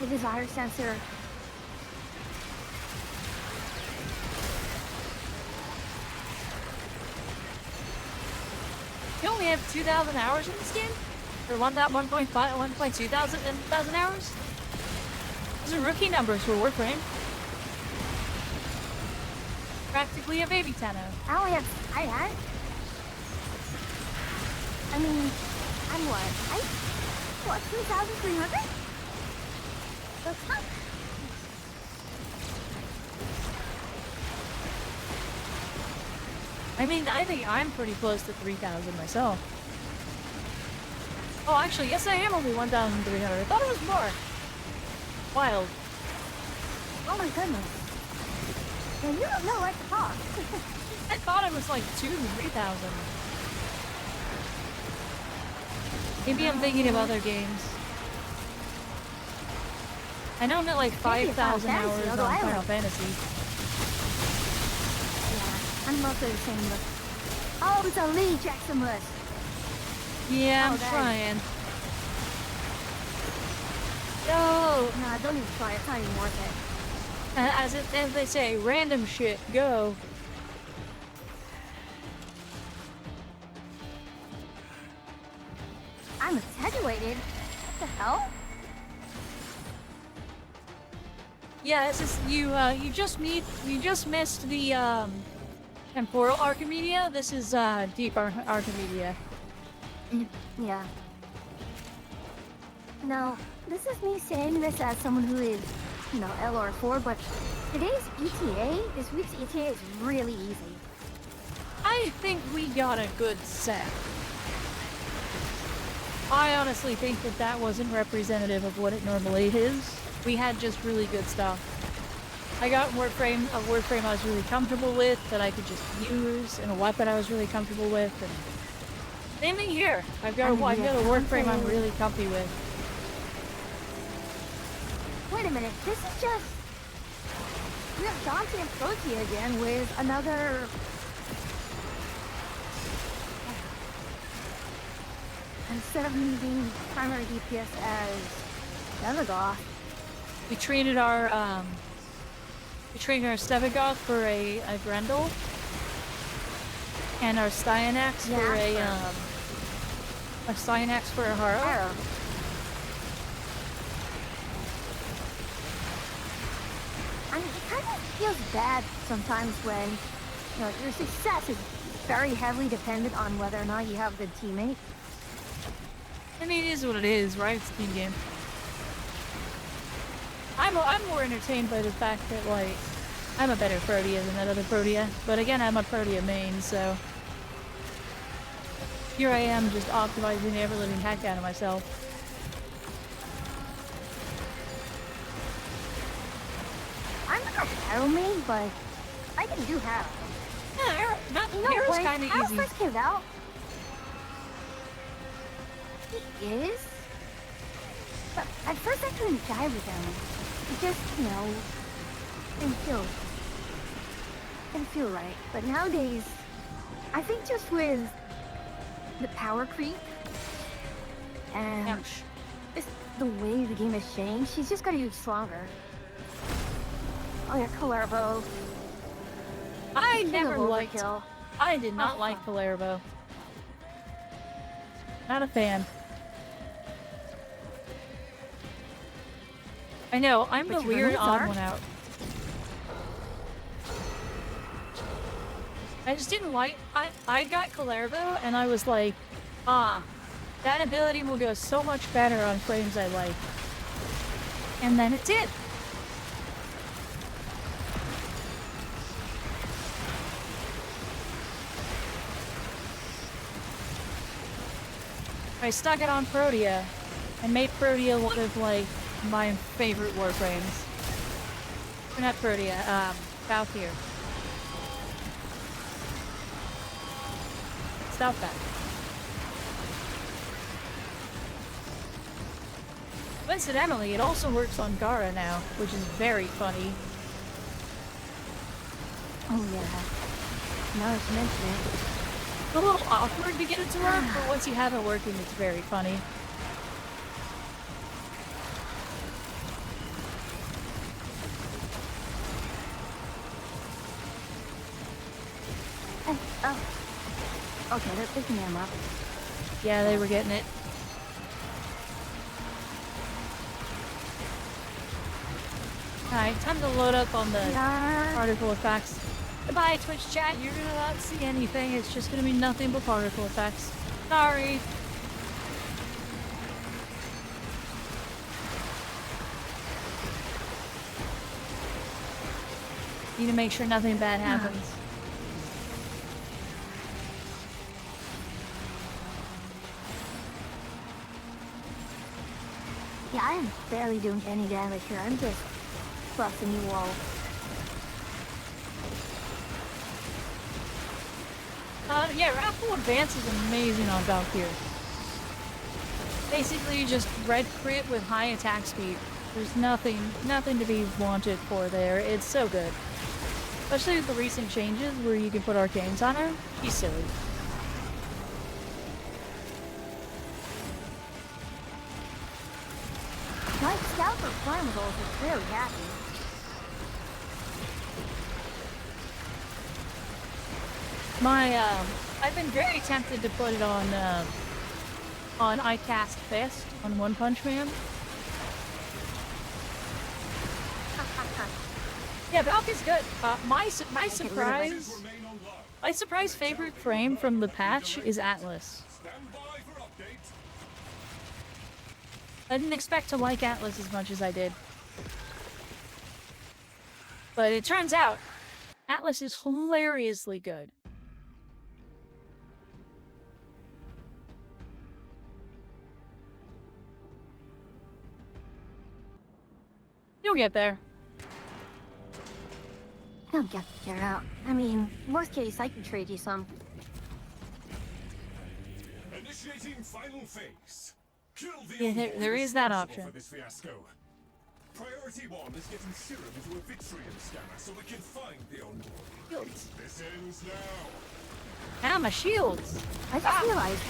the desire sensor? You only have 2,000 hours in this game? Or 1.5, 1,200 hours? Those are rookie numbers for Warframe. Practically a baby Tenno. I only have, I mean, I'm what, 2,300? That's not... I mean, I think I'm pretty close to 3,000 myself. Oh, actually, yes, I am only 1,300. I thought it was more. Wild. Oh my goodness. Yeah, you don't know what to talk. I thought it was like 2,000 to 3,000. Maybe I'm thinking of other games. I know I'm at like 5,000 hours on Final Fantasy. Yeah, I'm mostly the same look. Oh, it's a Lee Jackson list. Yeah, I'm trying. Go! Nah, don't even try. It's not even worth it. As they say, random shit, go. I'm attenuated. What the hell? Yeah, it's just you just missed the temporal Archimedia. This is deep Archimedia. Yeah. No, this is me saying this as someone who is, you know, LR4, but today's ETA, this week's ETA is really easy. I think we got a good set. I honestly think that that wasn't representative of what it normally is. We had just really good stuff. I got a Warframe I was really comfortable with that I could just use, and a weapon I was really comfortable with, and same thing here. I've got a Warframe I'm really comfy with. Wait a minute, this is just... We have Dante and Protea again with another... Instead of me being primary DPS as Stevagoth, we traded our Stevagoth for a Grendel, and our Styanax for a Styanax for a Haro. I mean, it kind of feels bad sometimes when, you know, your success is very heavily dependent on whether or not you have good teammates. I mean, it is what it is, right? It's a team game. I'm more entertained by the fact that, like, I'm a better Protea than that other Protea. But again, I'm a Protea main, so... Here I am just optimizing the ever-living heck out of myself. I'm not a Haro main, but I can do Haro. Yeah, Haro's kind of easy. Haro first came out. He is? But at first I couldn't die with him. It just, you know, didn't feel right. But nowadays, I think just with the power creep and just the way the game has changed, she's just gotta get stronger. Oh yeah, Calervo. I did not like Calervo. Not a fan. I know, I'm the weird odd one out. I just didn't like... I got Calervo, and I was like, that ability will go so much better on frames I like. And then it did. I stuck it on Protea, and made Protea one of, like, my favorite Warframes. Or not Protea, Valkyr. Stop that. Coincidentally, it also works on Gara now, which is very funny. Oh yeah. now that you mention it. It's a little awkward to get it to work, but once you have it working, it's very funny. Oh. Okay, they're picking them up. Yeah, they were getting it. Alright, time to load up on the particle effects. Goodbye, Twitch chat. You're gonna not see anything. It's just gonna be nothing but particle effects. Sorry. Need to make sure nothing bad happens. Yeah, I am barely doing any damage here. I'm just busting you all. Yeah, Raffle Advance is amazing on Valkyrie. Basically, just red crit with high attack speed. There's nothing to be wanted for there. It's so good. Especially with the recent changes where you can put arcanes on her. She's silly. My scout for Flammables is very happy. I've been very tempted to put it on I Cast Fist on One Punch Man. Yeah, Valk is good. My surprise favorite frame from the patch is Atlas. I didn't expect to like Atlas as much as I did. But it turns out, Atlas is hilariously good. You'll get there. I'll get out. I mean, worst case, I can trade you some. Initiating final phase. Kill the Yeah, there is that option. for this fiasco. Priority 1 is getting serum into a Vitrium scanner so we can find the envoy. Shields. This ends now. Ah, my shields. I just realized.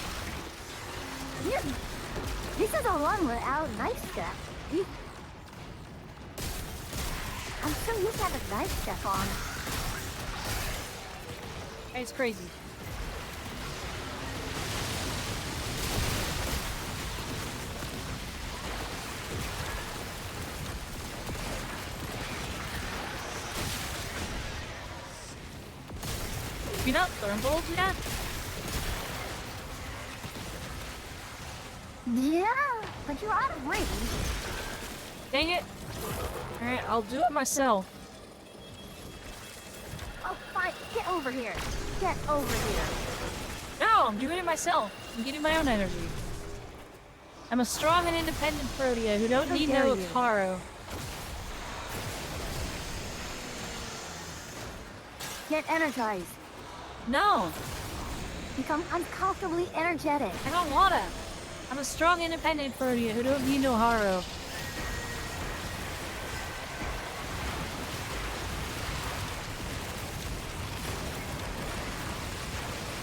This is a run without knife step. I'm so used to having knife step on. It's crazy. You not thermal yet? Yeah, but you're out of range. Dang it. Alright, I'll do it myself. Oh, fine. Get over here. Get over here. No, I'm doing it myself. I'm getting my own energy. I'm a strong and independent Protea who don't need no Taro. Get energized. No, Become uncomfortably energetic. I don't wanna. I'm a strong, independent Protea who don't need no Haro.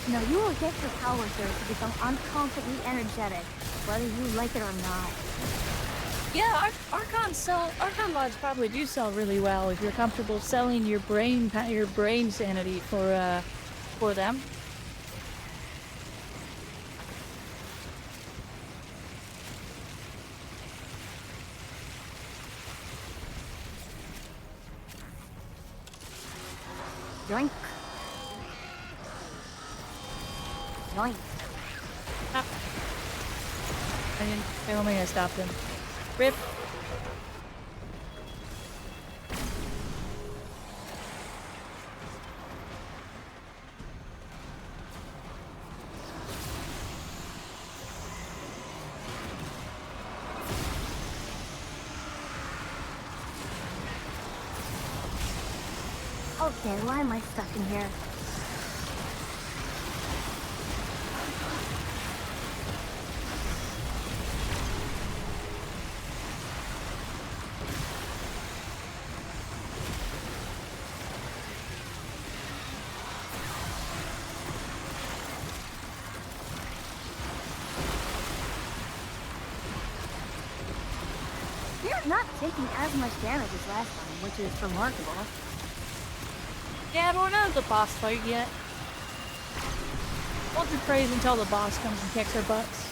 No, you will get your power surge to become uncomfortably energetic, whether you like it or not. Yeah, Archon mods probably do sell really well if you're comfortable selling your brain sanity for them. Yoink. Yoink. Ah. I don't think I stopped him. Rip. Okay, why am I stuck in here? not taking as much damage as last time, which is remarkable. Yeah, but we're not at the boss fight yet. Won't do praise until the boss comes and kicks our butts.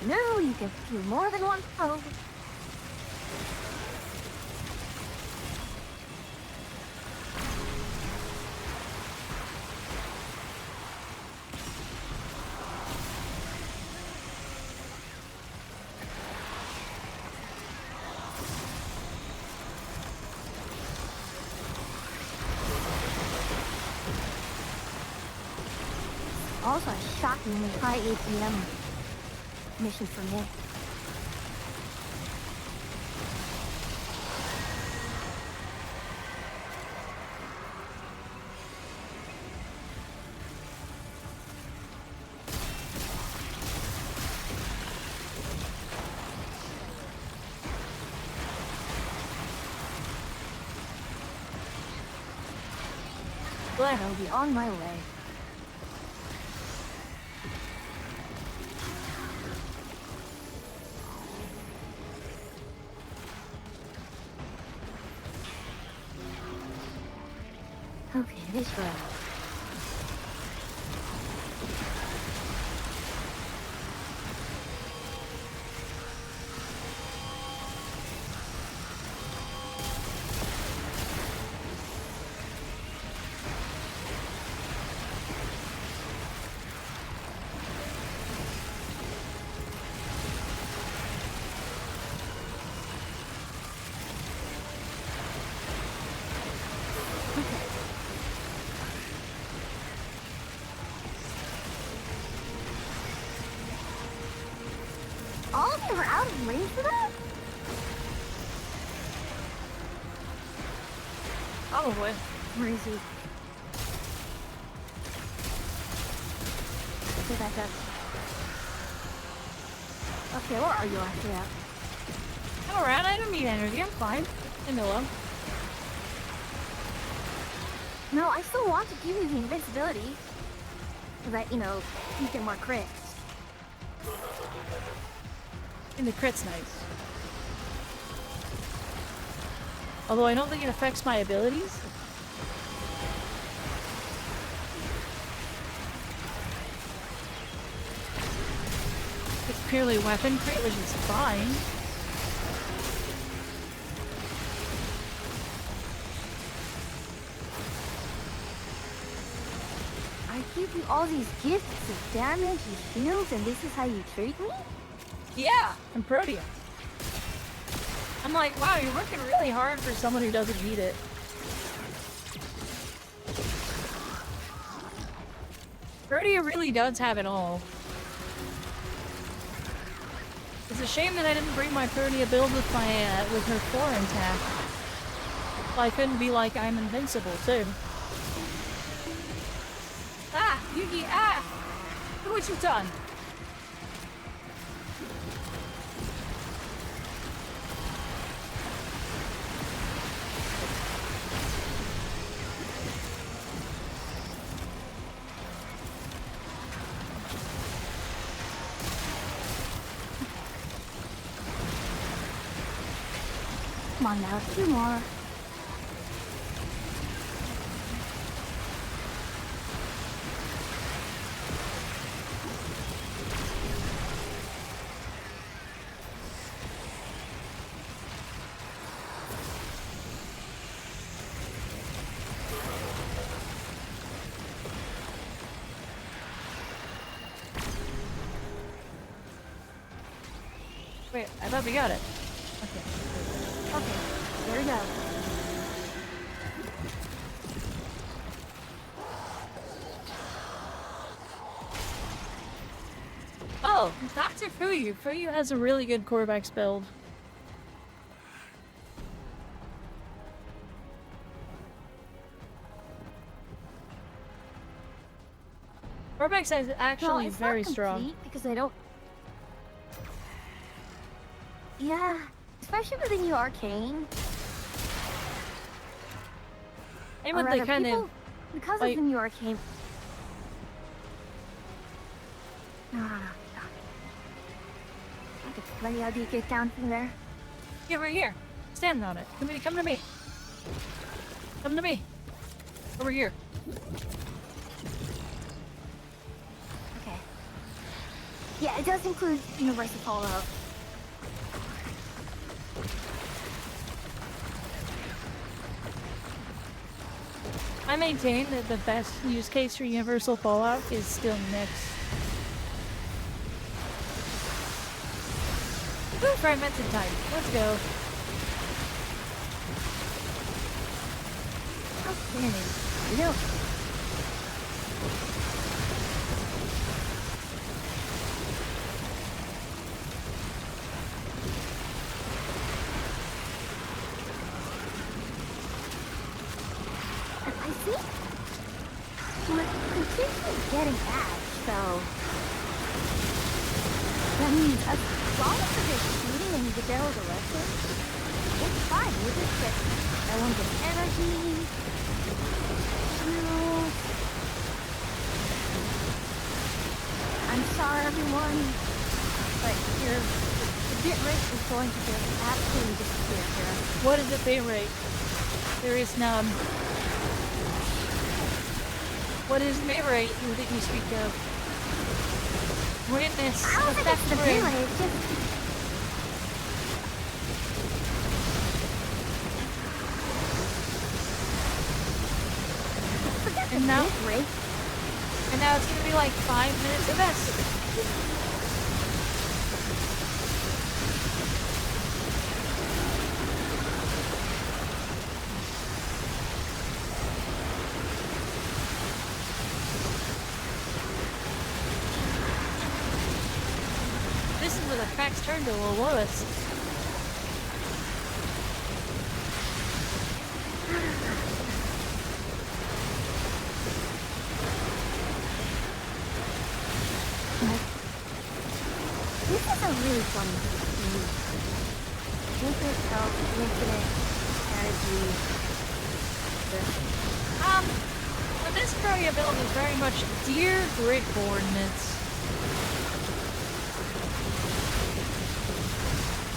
No, you can do more than one throw. Also a shockingly high APM mission for me. Glad I'll be on my way. Okay, this road. All of them are out of range for that? Probably. Where is he? Okay, back up. Okay, where are you after that? I'm around, I don't need energy, I'm fine. And hello. No, I still want to give you the invincibility. So that, you know, you get more crits. And the crit's nice. Although I don't think it affects my abilities. It's purely weapon crit, which is fine. I give you all these gifts of damage and shields, and this is how you treat me? Yeah, I'm proud of you. I'm like, wow, you're working really hard for someone who doesn't need it. Protea really does have it all. It's a shame that I didn't bring my Protea build with my with her core intact. So I couldn't be like, I'm invincible too. Ah, Yugi, ah! Look what you've done. Come on now, 2 more. Wait, I thought we got it. Okay, there we go. Oh, Dr. Fuyu. Fuyu has a really good Corvex build. Corvex is actually it's very not strong. complete because I don't... Yeah, especially with the new arcane. And Or what they rather, kind people, of because like, of the New York came. Ah, let me help you get down from there. yeah, right here. Stand on it. Come to me. Come to me. Over here. Okay. Yeah, it does include universal fallout. I maintain that the best use case for universal fallout is still next. Ooh, fragmented type. Let's go. Okay. No. I see. We're completely getting back, so that means as long as they're shooting and you get there with the weapon, it's fine. We'll just get everyone gets energy. I'm sorry, everyone, but the bit rate is going to just absolutely disappear here. What is the bit rate? There is none. What is bit rate that you speak of? Witness. I don't think it's the bit rate. It's just forget the bit rate. And now it's gonna be like 5 minutes of this. This is where the tracks turn to the lowest. This is a really fun game. Infinite health, infinite energy. But this area build is very much dear grid coordinates.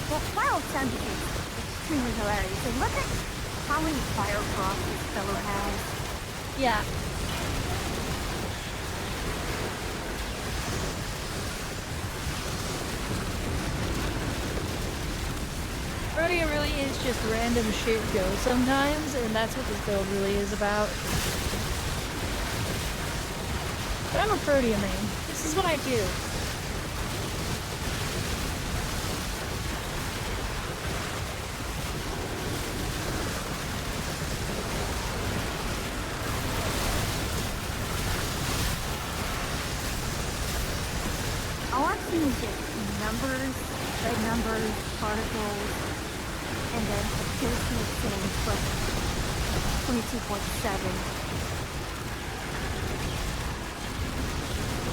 Well, Final Fantasy is extremely hilarious. And look at how many fire crops this fellow has. Yeah. Protea really is just random shit go sometimes, and that's what this build really is about. But I'm a Protea main. This is what I do. All I'm seeing is just numbers, red numbers, particles, and then accuracy of things plus 22.7.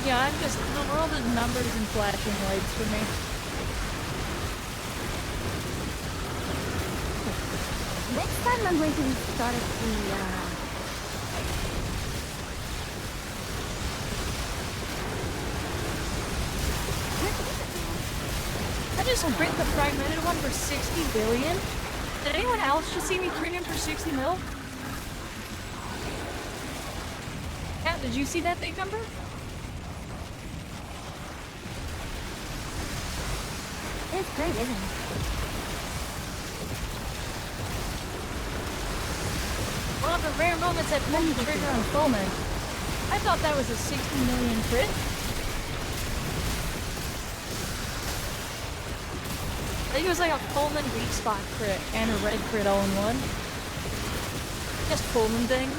Yeah, I'm just, the world is numbers and flashing lights for me. Next time I'm going to start at the, I just print the fragmented one for 60 billion. Did anyone else just see me print it for 60 mil? Cat, did you see that big number? It's great, isn't it? One of the rare moments I pulled the trigger on Fullman. I thought that was a 60 million crit. I think it was like a Pullman weak spot crit and a red crit all in one. Just Pullman things.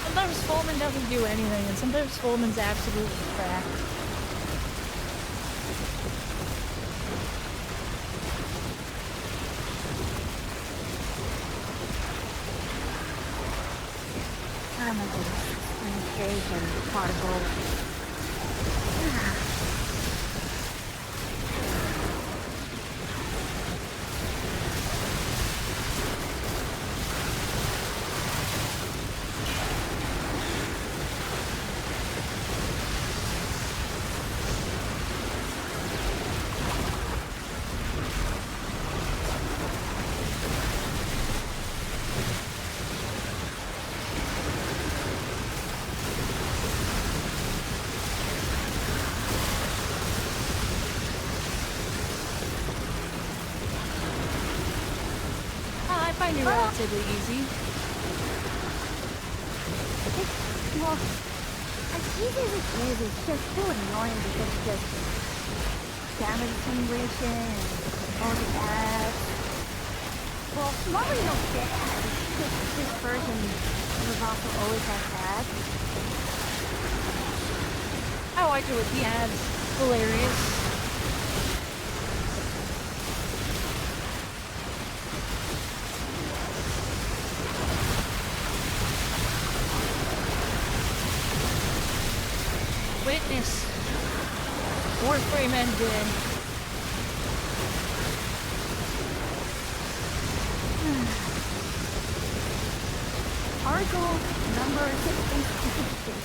Sometimes Pullman doesn't do anything, and sometimes Pullman's absolutely crap. Oh my goodness. And particles. be relatively easy. Well, as easy as it is, it's just so annoying because it's just damage accumulation and all the ads. Well, normally you don't get ads. This version was also always has ads. I like it with the ads. Hilarious. Witness. Warframe ended. Article number 666.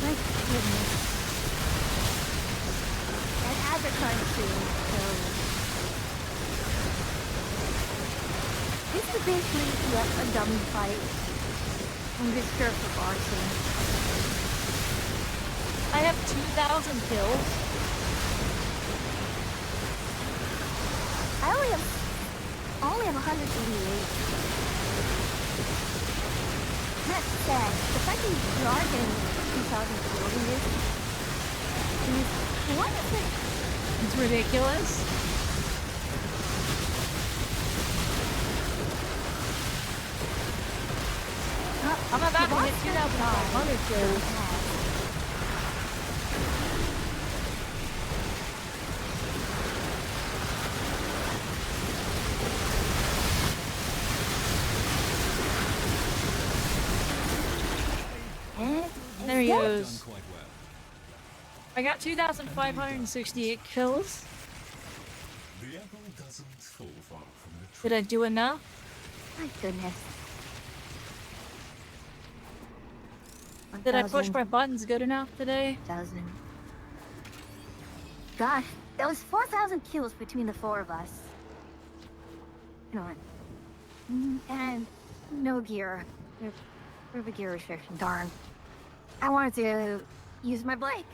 My goodness. And ads are coming soon, so this is basically just a dummy fight. I'm just scared for arson. I have 2,000 kills. I only have 188. That's sad. The fact that you are getting 2,000 kills in this is, what is it? It's ridiculous. I'm about to hit 2,500 kills. There he goes. I got 2,568 kills. The apple doesn't fall far from the tree. Did I do enough? My goodness. Did I push my buttons good enough today? 1,000. Gosh, that was 4,000 kills between the four of us. You know what? And no gear. There's a gear restriction, darn. I wanted to use my Blake.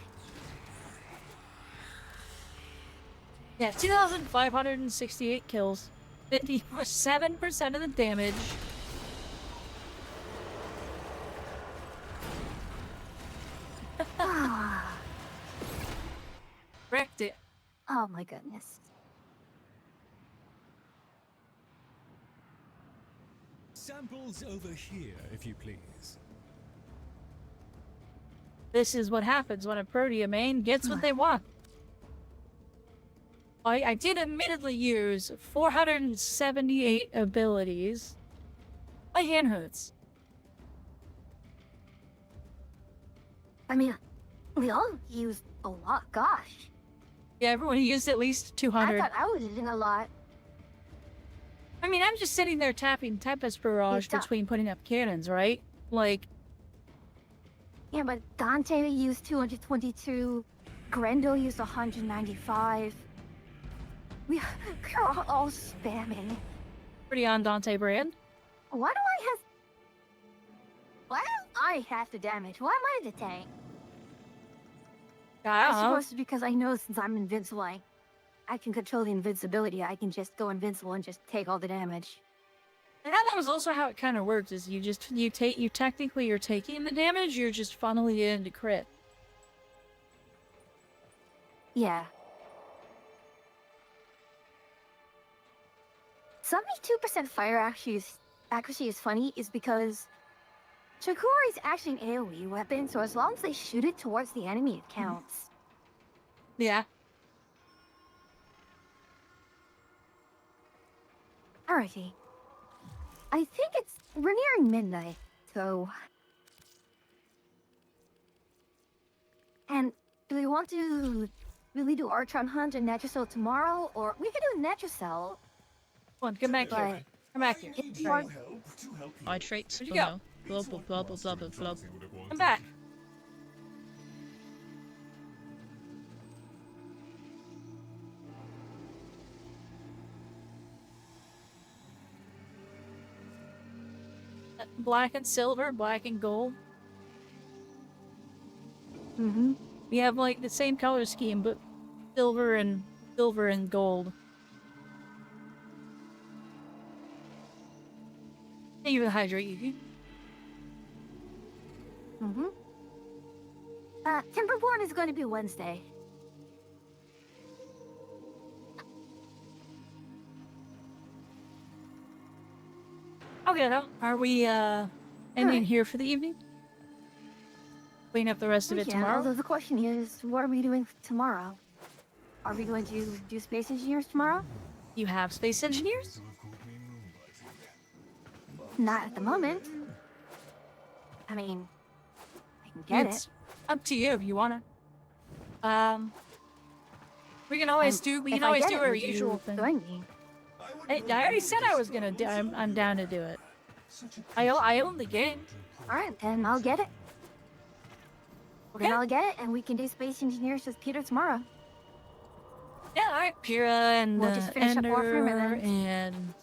Yeah, 2,568 kills. 57% of the damage. Wrecked it. Oh my goodness. Samples over here, if you please. This is what happens when a Protea main gets what they want. I did admittedly use 478 abilities. My hand hurts. I mean, we all used a lot, gosh. Yeah, everyone used at least 200. I thought I was using a lot. I mean, I'm just sitting there tapping Tempest Barrage between putting up cannons, right? Like... Yeah, but Dante used 222. Grendel used 195. We're all spamming. Pretty on Dante brand. Why do I have the damage? Why am I the tank? I suppose it's because I know since I'm invincible, I can control the invincibility. I can just go invincible and just take all the damage. And that was also how it kind of works, is you technically you're taking the damage, you're just funneling it into crit. Yeah. 72% fire accuracy is funny is because Chikori is actually an AoE weapon, so as long as they shoot it towards the enemy, it counts. Yeah. Alrighty. I think we're nearing midnight, so... And do we want to really do Archon Hunt and Netracell tomorrow, or we could do Netracell? Come on, come back here. Come back here. I traits. Where'd you go? Blah blah blah blah blah blah blah. Come back. Black and silver, black and gold. Mm-hmm. We have like the same color scheme, but silver and gold. Thank you for the hydrate, Yuki. Mm-hmm. Timberborn is going to be Wednesday. Okay, now, are we, ending Alright. here for the evening? Clean up the rest of it Yeah, tomorrow? although the question is, what are we doing tomorrow? Are we going to do Space Engineers tomorrow? You have space engineers? Not at the moment. I mean, I can get It's it. up to you if you wanna. We can always we can always do our usual thing. Join me. I already said I was gonna do. I'm down to do it. I own the game. All right, then I'll get it. Okay. Then I'll get it, and we can do Space Engineers with Peter tomorrow. Yeah, all right. Pyrrha and We'll just finish up Warframe Ender and then- and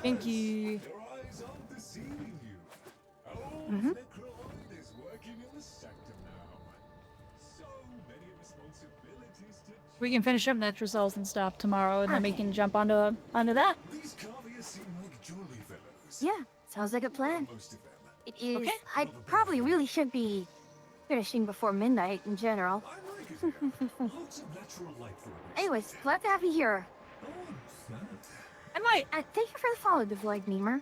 Pinky. Your eyes aren't deceiving you. Mhm. Necrolord is working in the sector now. So many responsibilities to We can finish up net results and stuff tomorrow, and then we Okay. can jump onto that. These carviers seem like jewelry fellows. Yeah, sounds like a plan. Most of them. It is. Okay. I probably really should be finishing before midnight in general. I like it here. Lots of natural light for a Anyways, glad to have you here. Oh, that. I might Thank you for the follow, Devoid Memer.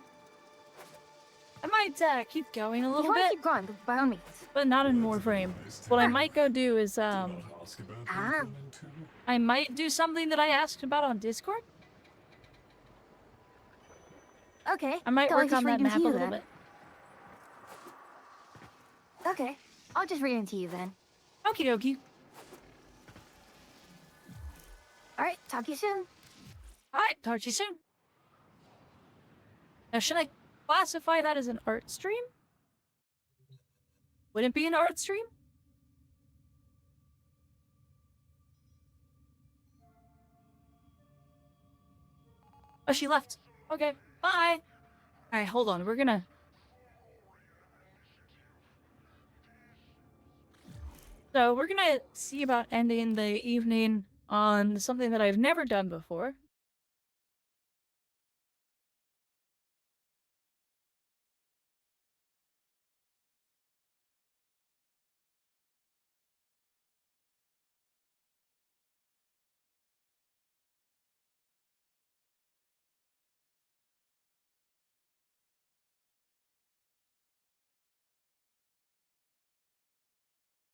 keep going a If little you want to bit, keep going, by all means. but not in Warframe. What I might go do is Ask about Ah. them too. I might do something that I asked about on Discord. Okay. I might so I'll work just on read that them map to a you little then. bit. Okay. I'll just read them to you then. Okie dokie. All right. Talk to you soon. Alright, talk to you soon. Now, should I classify that as an art stream? Would it be an art stream? Oh, she left. Okay, bye. Alright, hold on. We're gonna... So, we're gonna see about ending the evening on something that I've never done before.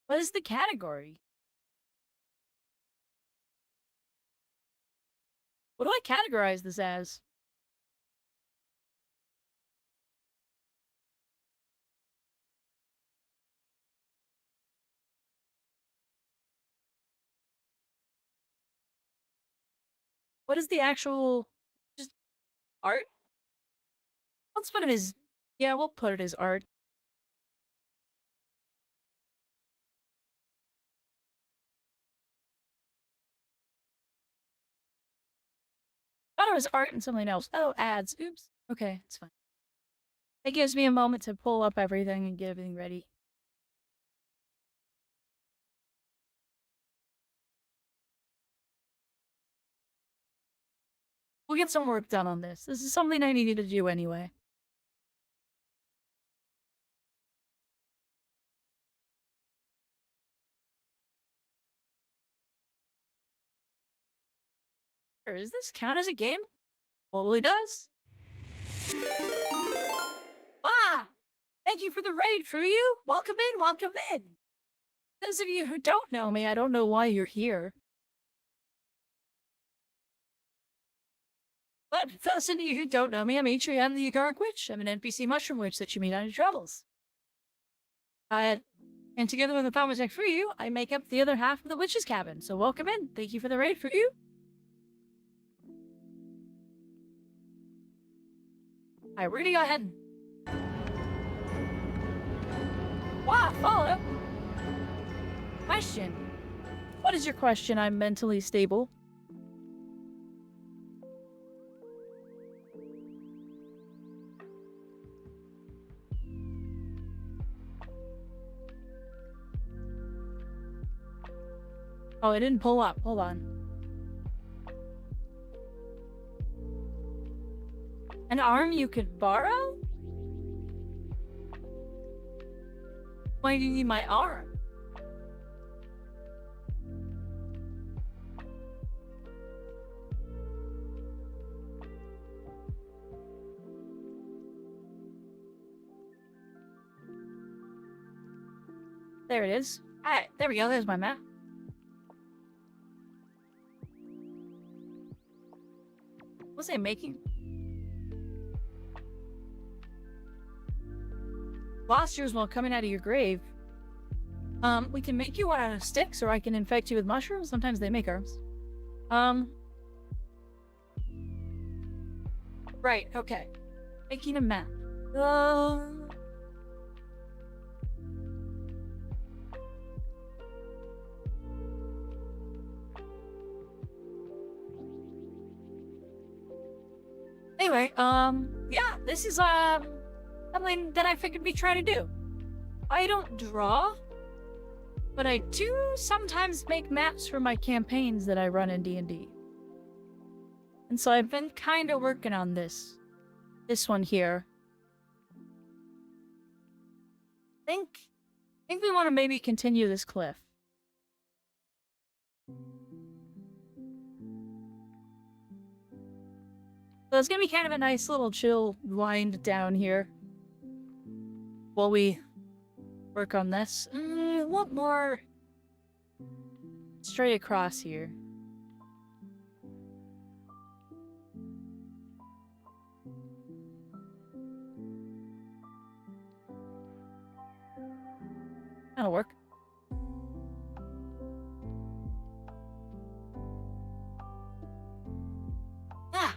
What is the category? What do I categorize this as? What is the actual... just art? Let's put it as... yeah, we'll put it as art. Thought it was art and something else. Oh, ads. Oops. Okay, it's fine. It gives me a moment to pull up everything and get everything ready. We'll get some work done on this. This is something I needed to do anyway. Or does this count as a game? Probably does. Ah! Thank you for the raid, for you. Welcome in, welcome in. Those of you who don't know me, I don't know why you're here. But for those of you who don't know me, I'm Atria, the Agaric Witch. I'm an NPC mushroom witch that you meet on your travels. And together with a Thaumatek for you, I make up the other half of the witch's cabin. So welcome in. Thank you for the raid, for you. Alright, we're gonna go ahead and... wow, follow! Question. What is your question? I'm mentally stable. Oh, it didn't pull up. Hold on. An arm you could borrow? my arm. There it is. Alright, there we go. There's my map. Was I making? Monsters while coming out of your grave. We can make you one out of sticks, or I can infect you with mushrooms. Sometimes they make herbs. Right, okay. Making a map. Anyway, yeah, this is, something that I figured we'd try to do. I don't draw, but I do sometimes make maps for my campaigns that I run in D&D. And so I've been kind of working on this one here. I think we want to maybe continue this cliff. So it's gonna be kind of a nice little chill wind down here while we work on this. What more straight across here? That'll work. Ah!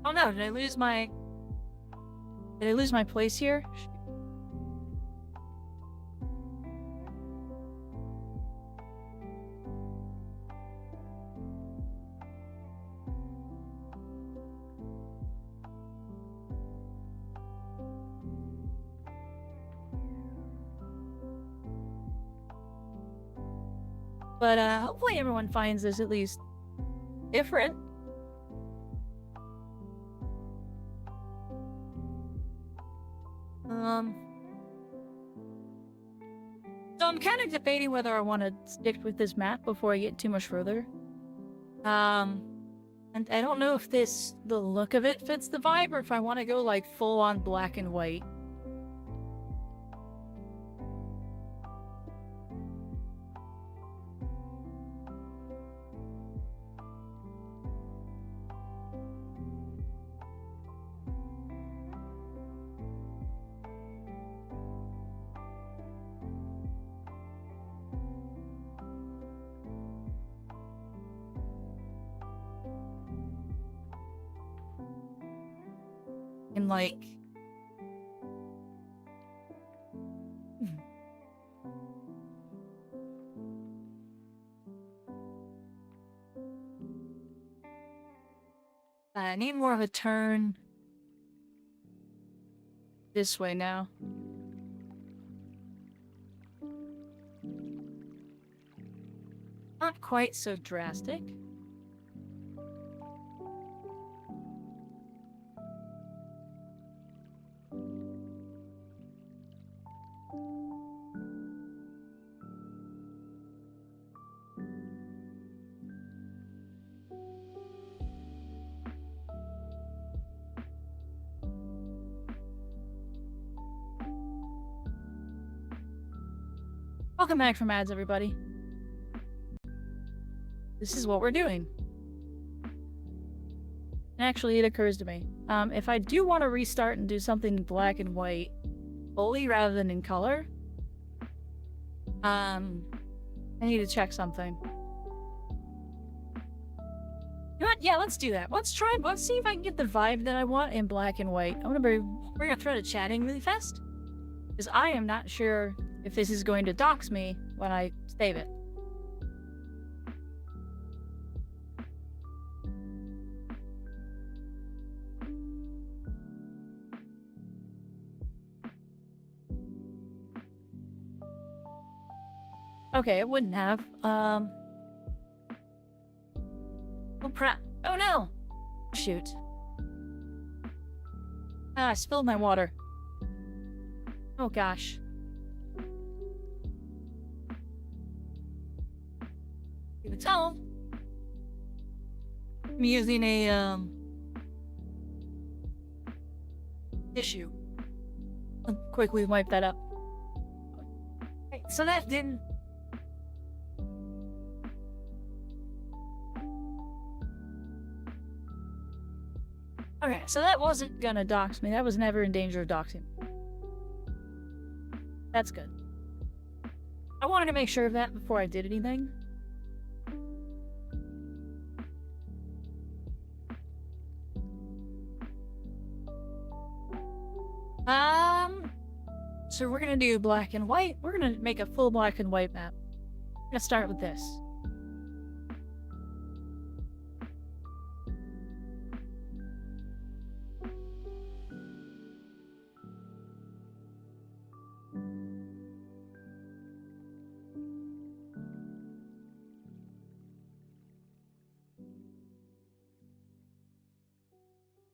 Oh no, did I lose my place here? Shoot. But hopefully everyone finds this at least different. So I'm kind of debating whether I want to stick with this map before I get too much further. And I don't know if the look of it fits the vibe, or if I want to go like full on black and white. And like I need more of a turn this way now. Not quite so drastic. Welcome back from ads, everybody. This is what we're doing. And actually, it occurs to me. If I do want to restart and do something in black and white, fully rather than in color, I need to check something. You know what? Yeah, let's do that. Let's see if I can get the vibe that I want in black and white. We're gonna throw to chatting really fast, because I am not sure if this is going to dox me when I save it. Okay, it wouldn't have. Oh no! Shoot. Ah, I spilled my water. Oh gosh. can tell, I'm using a tissue. I'll quickly wipe that up. Okay, so that didn't. Okay, so that wasn't gonna dox me. That was never in danger of doxing. That's good. I wanted to make sure of that before I did anything. So we're gonna do black and white. We're gonna make a full black and white map. We're gonna start with this.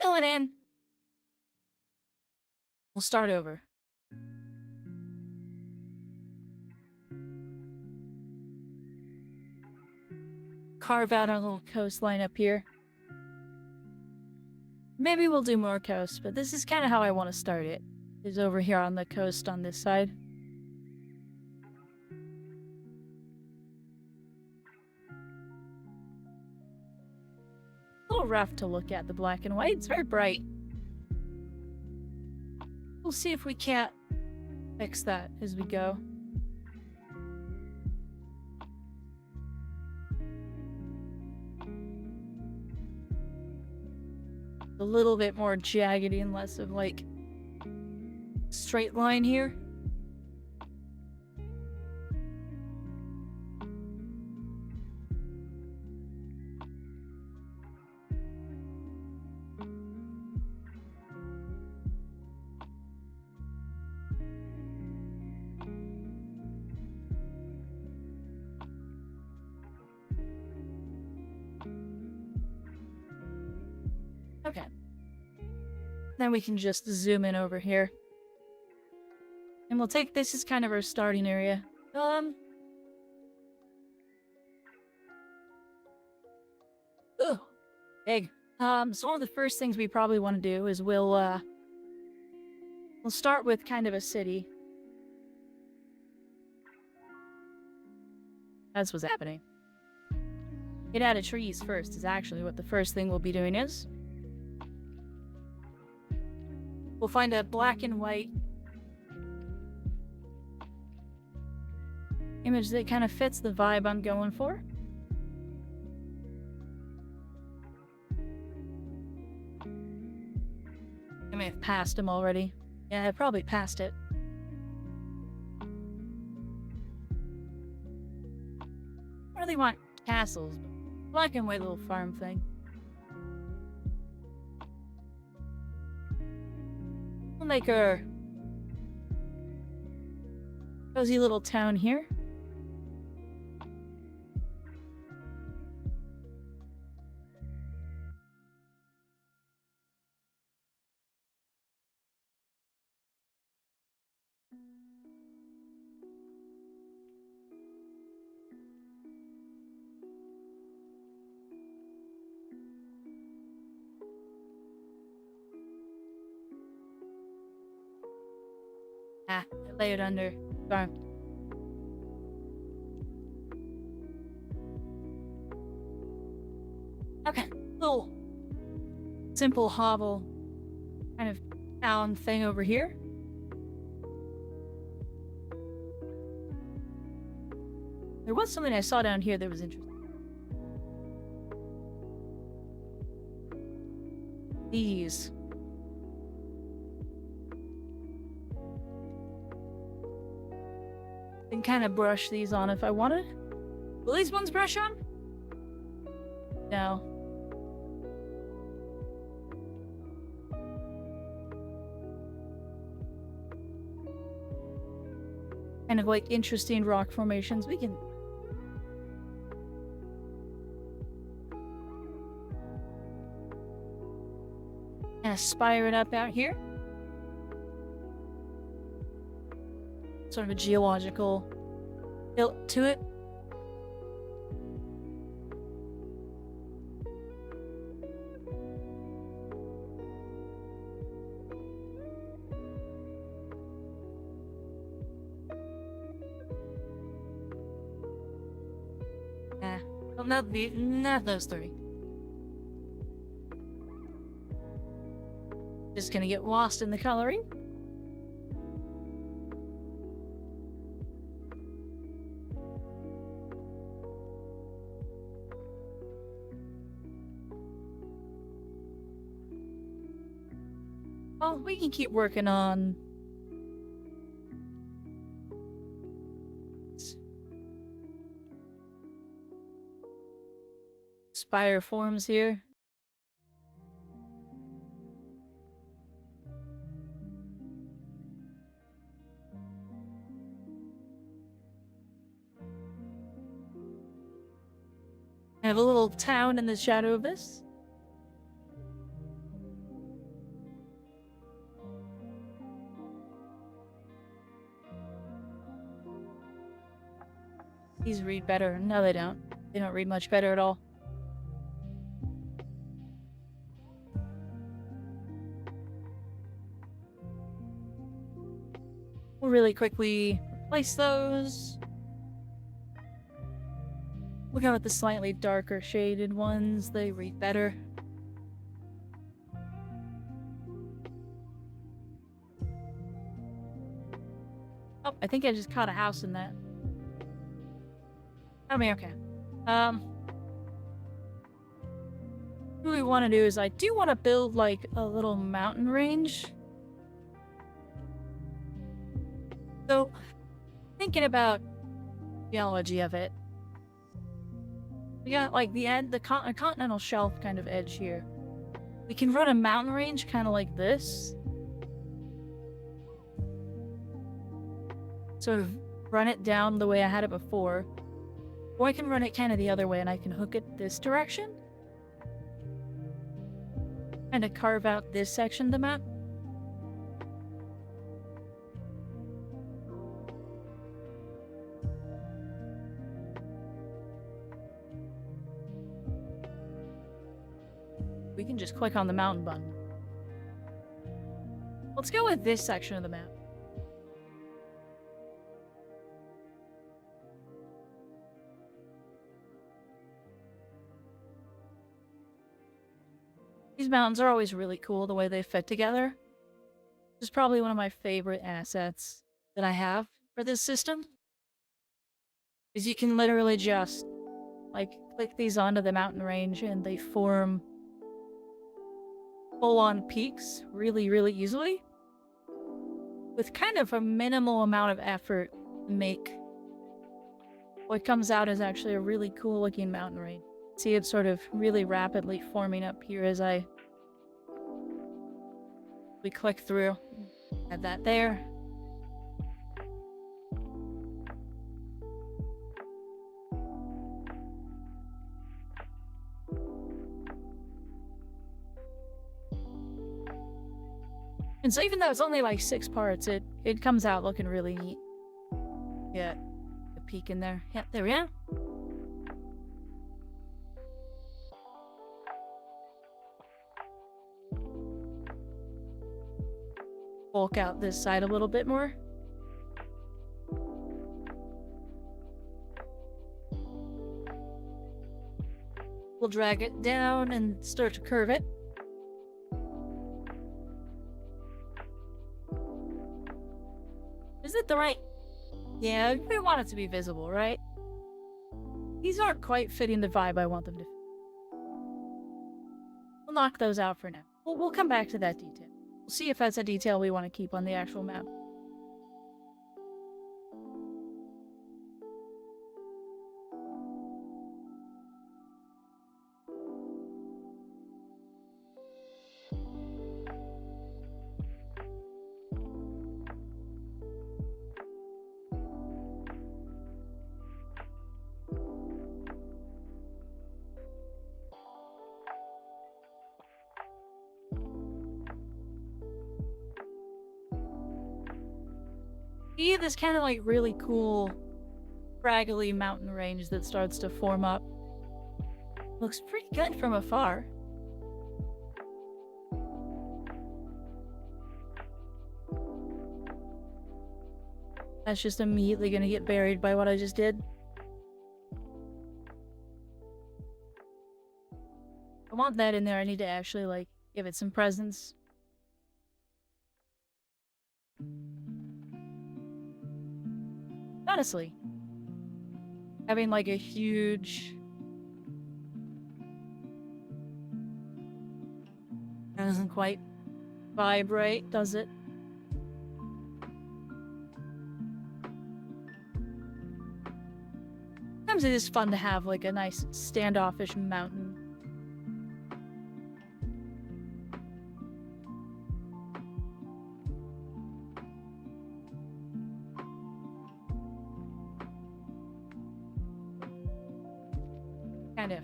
Fill it in. We'll start over. Carve out our little coastline up here. Maybe we'll do more coast, but this is kind of how I want to start it. Is over here on the coast on this side. A little rough to look at, the black and white. It's very bright. We'll see if we can't fix that as we go. A little bit more jaggedy and less of like straight line here. Okay. Then we can just zoom in over here. And we'll take this as kind of our starting area. Ugh. Big. So one of the first things we probably want to do is we'll start with kind of a city. That's what's happening. Get out of trees first is actually what the first thing we'll be doing is. We'll find a black and white image that kind of fits the vibe I'm going for. I may have passed him already. Yeah, I probably passed it. I really want castles, but black and white little farm thing. We'll make our cozy little town here. Ah, I lay it under. Sorry. Okay, little simple hovel kind of town thing over here. There was something I saw down here that was interesting. These. I can kind of brush these on if I wanted. Will these ones brush on? No. Kind of like interesting rock formations. We can kind of spire it up out here. Sort of a geological tilt to it. Well, not those three. Just gonna get lost in the coloring. Well, we can keep working on spire forms here. I have a little town in the shadow of this. These read better. No, they don't. They don't read much better at all. We'll really quickly replace those. We'll go with the slightly darker shaded ones. They read better. Oh, I think I just caught a house in that. I mean, okay. What we want to do is I do want to build like a little mountain range. So, thinking about geology of it, we got like the continental shelf kind of edge here. We can run a mountain range kind of like this. Sort of run it down the way I had it before. Or I can run it kind of the other way and I can hook it this direction. And to carve out this section of the map. We can just click on the mountain button. Let's go with this section of the map. These mountains are always really cool the way they fit together. This is probably one of my favorite assets that I have for this system. Is you can literally just like click these onto the mountain range and they form full-on peaks really, really easily. With kind of a minimal amount of effort to make what comes out as actually a really cool looking mountain range. See it sort of really rapidly forming up here as we click through. Add that there. And so even though it's only like 6 parts, it comes out looking really neat. Yeah, a peek in there. Yeah, there we go. Bulk out this side a little bit more. We'll drag it down and start to curve it. Is it the right? Yeah, we want it to be visible, right? These aren't quite fitting the vibe I want them to fit. We'll knock those out for now. We'll come back to that detail. We'll see if that's a detail we want to keep on the actual map. See this kind of like really cool, scraggly mountain range that starts to form up. Looks pretty good from afar. That's just immediately gonna get buried by what I just did. want that in there, I need to actually, like, give it some presence. Honestly. Having, like, a huge... That doesn't quite vibe right, does it? Sometimes it is fun to have, like, a nice standoffish mountain. Kind of.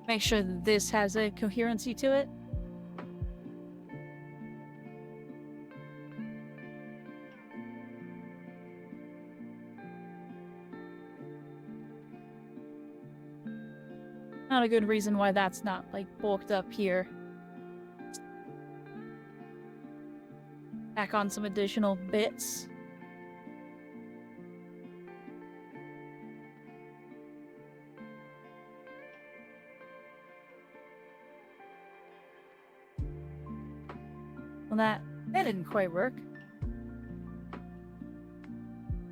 Make sure that this has a coherency to it. Not a good reason why that's not, like, bulked up here. Back on some additional bits. Well, that didn't quite work.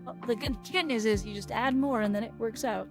Well, the good news is you just add more and then it works out.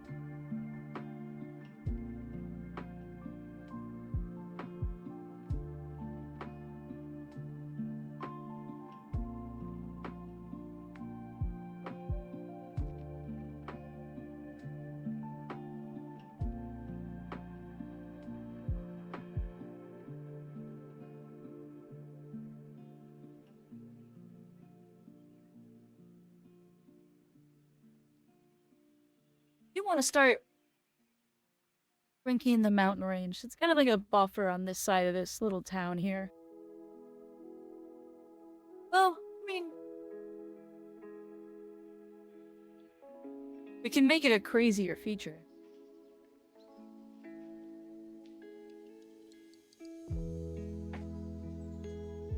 You want to start shrinking the mountain range. It's kind of like a buffer on this side of this little town here. Well, I mean, we can make it a crazier feature.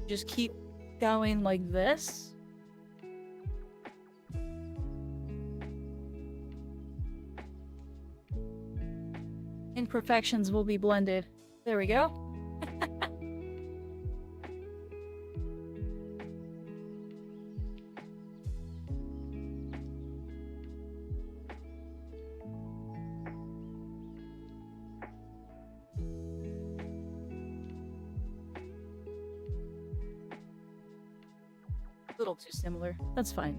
Just keep going like this. Imperfections will be blended. There we go. A little too similar. That's fine.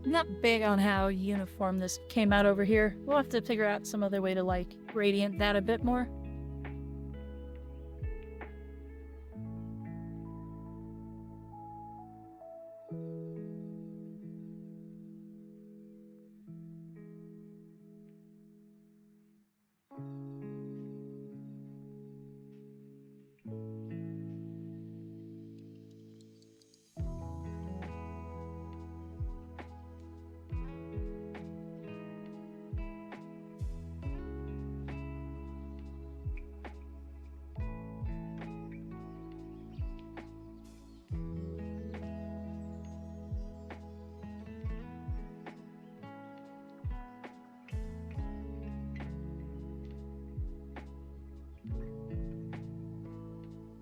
I'm not big on how uniform this came out over here. We'll have to figure out some other way to, like, gradient that a bit more.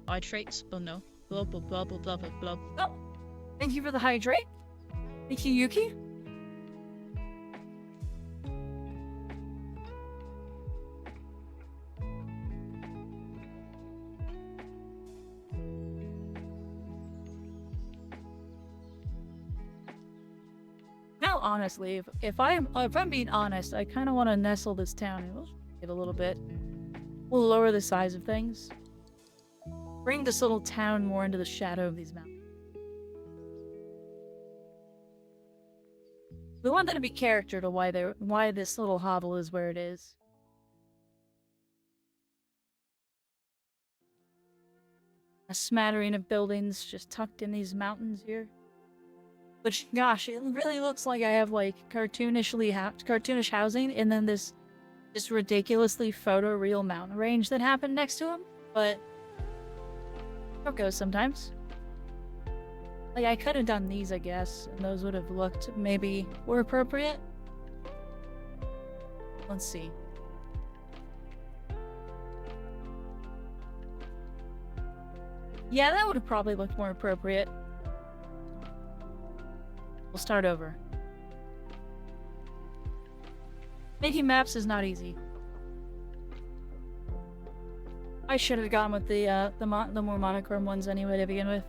Hydrates, but no. Blah blah blah blah blah blah blah. Oh, thank you for the hydrate. Thank you, Yuki. Now, honestly, if I'm being honest, I kind of want to nestle this town and we'll get a little bit. We'll lower the size of things. Bring this little town more into the shadow of these mountains. We want there to be character to why this little hovel is where it is. A smattering of buildings just tucked in these mountains here. Which, gosh, it really looks like I have, like, cartoonish housing and then this ridiculously photoreal mountain range that happened next to them. But... how it goes sometimes. Like, I could have done these, I guess, and those would have looked maybe more appropriate. Let's see. Yeah, that would have probably looked more appropriate. We'll start over. Making maps is not easy. I should have gone with the more monochrome ones anyway to begin with.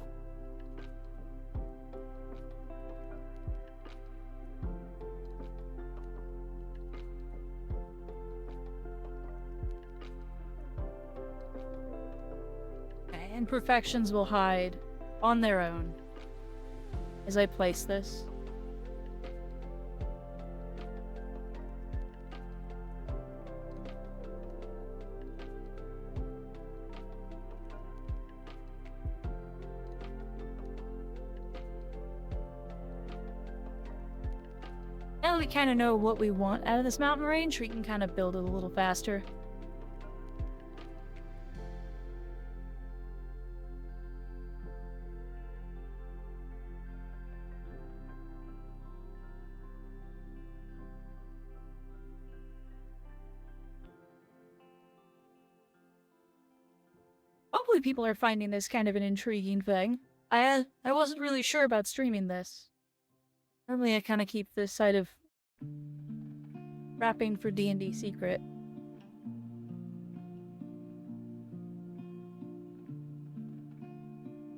Okay, imperfections will hide on their own as I place this. Now that we kind of know what we want out of this mountain range, we can kind of build it a little faster. Hopefully people are finding this kind of an intriguing thing. I wasn't really sure about streaming this. Normally I kind of keep this side of wrapping for D&D secret.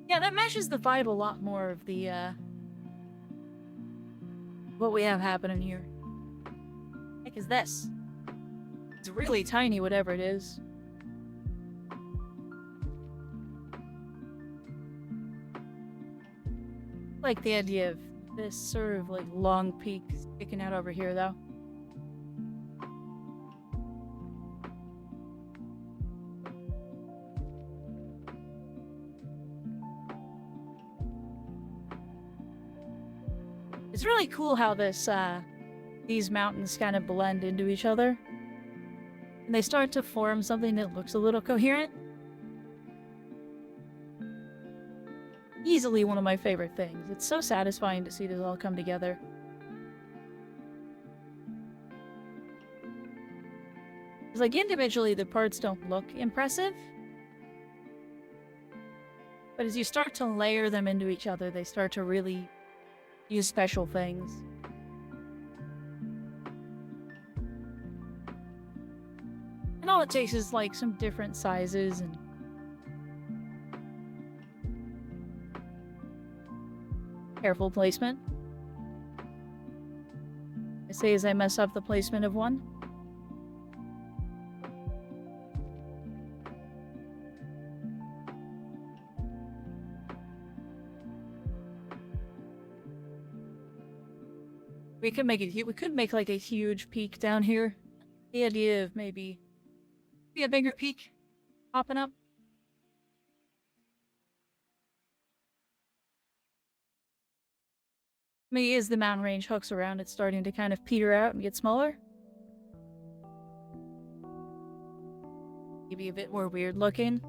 Yeah, that matches the vibe a lot more of the, what we have happening here. What the heck is this? It's really tiny, whatever it is. Like the idea of this sort of like long peak sticking out over here, though. It's really cool how these mountains kind of blend into each other. And they start to form something that looks a little coherent. Easily one of my favorite things. It's so satisfying to see this all come together. It's like individually the parts don't look impressive. But as you start to layer them into each other, they start to really use special things. And all it takes is like some different sizes and careful placement. I say as I mess up the placement of one. We could make it. We could make like a huge peak down here. The idea of maybe a bigger peak popping up. Maybe as the mountain range hooks around, it's starting to kind of peter out and get smaller. Maybe a bit more weird looking.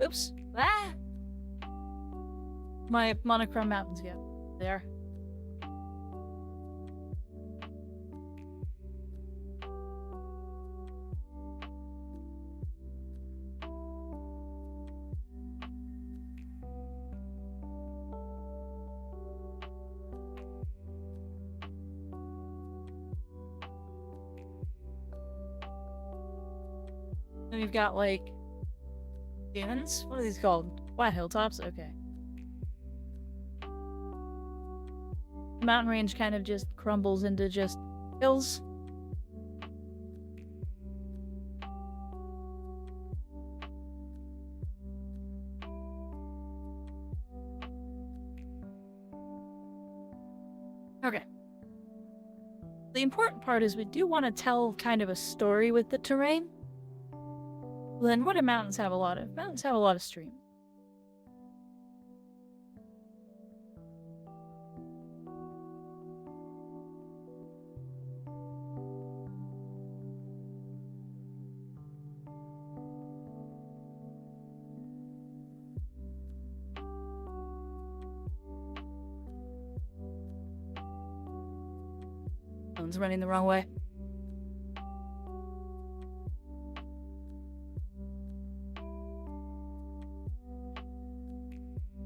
Oops. Ah! My monochrome mountains go. There. Then we've got like dunes? What are these called? Flat hilltops? Okay. The mountain range kind of just crumbles into just hills. Okay. The important part is we do want to tell kind of a story with the terrain. Then what do mountains have a lot of? Mountains have a lot of streams. Someone's running the wrong way.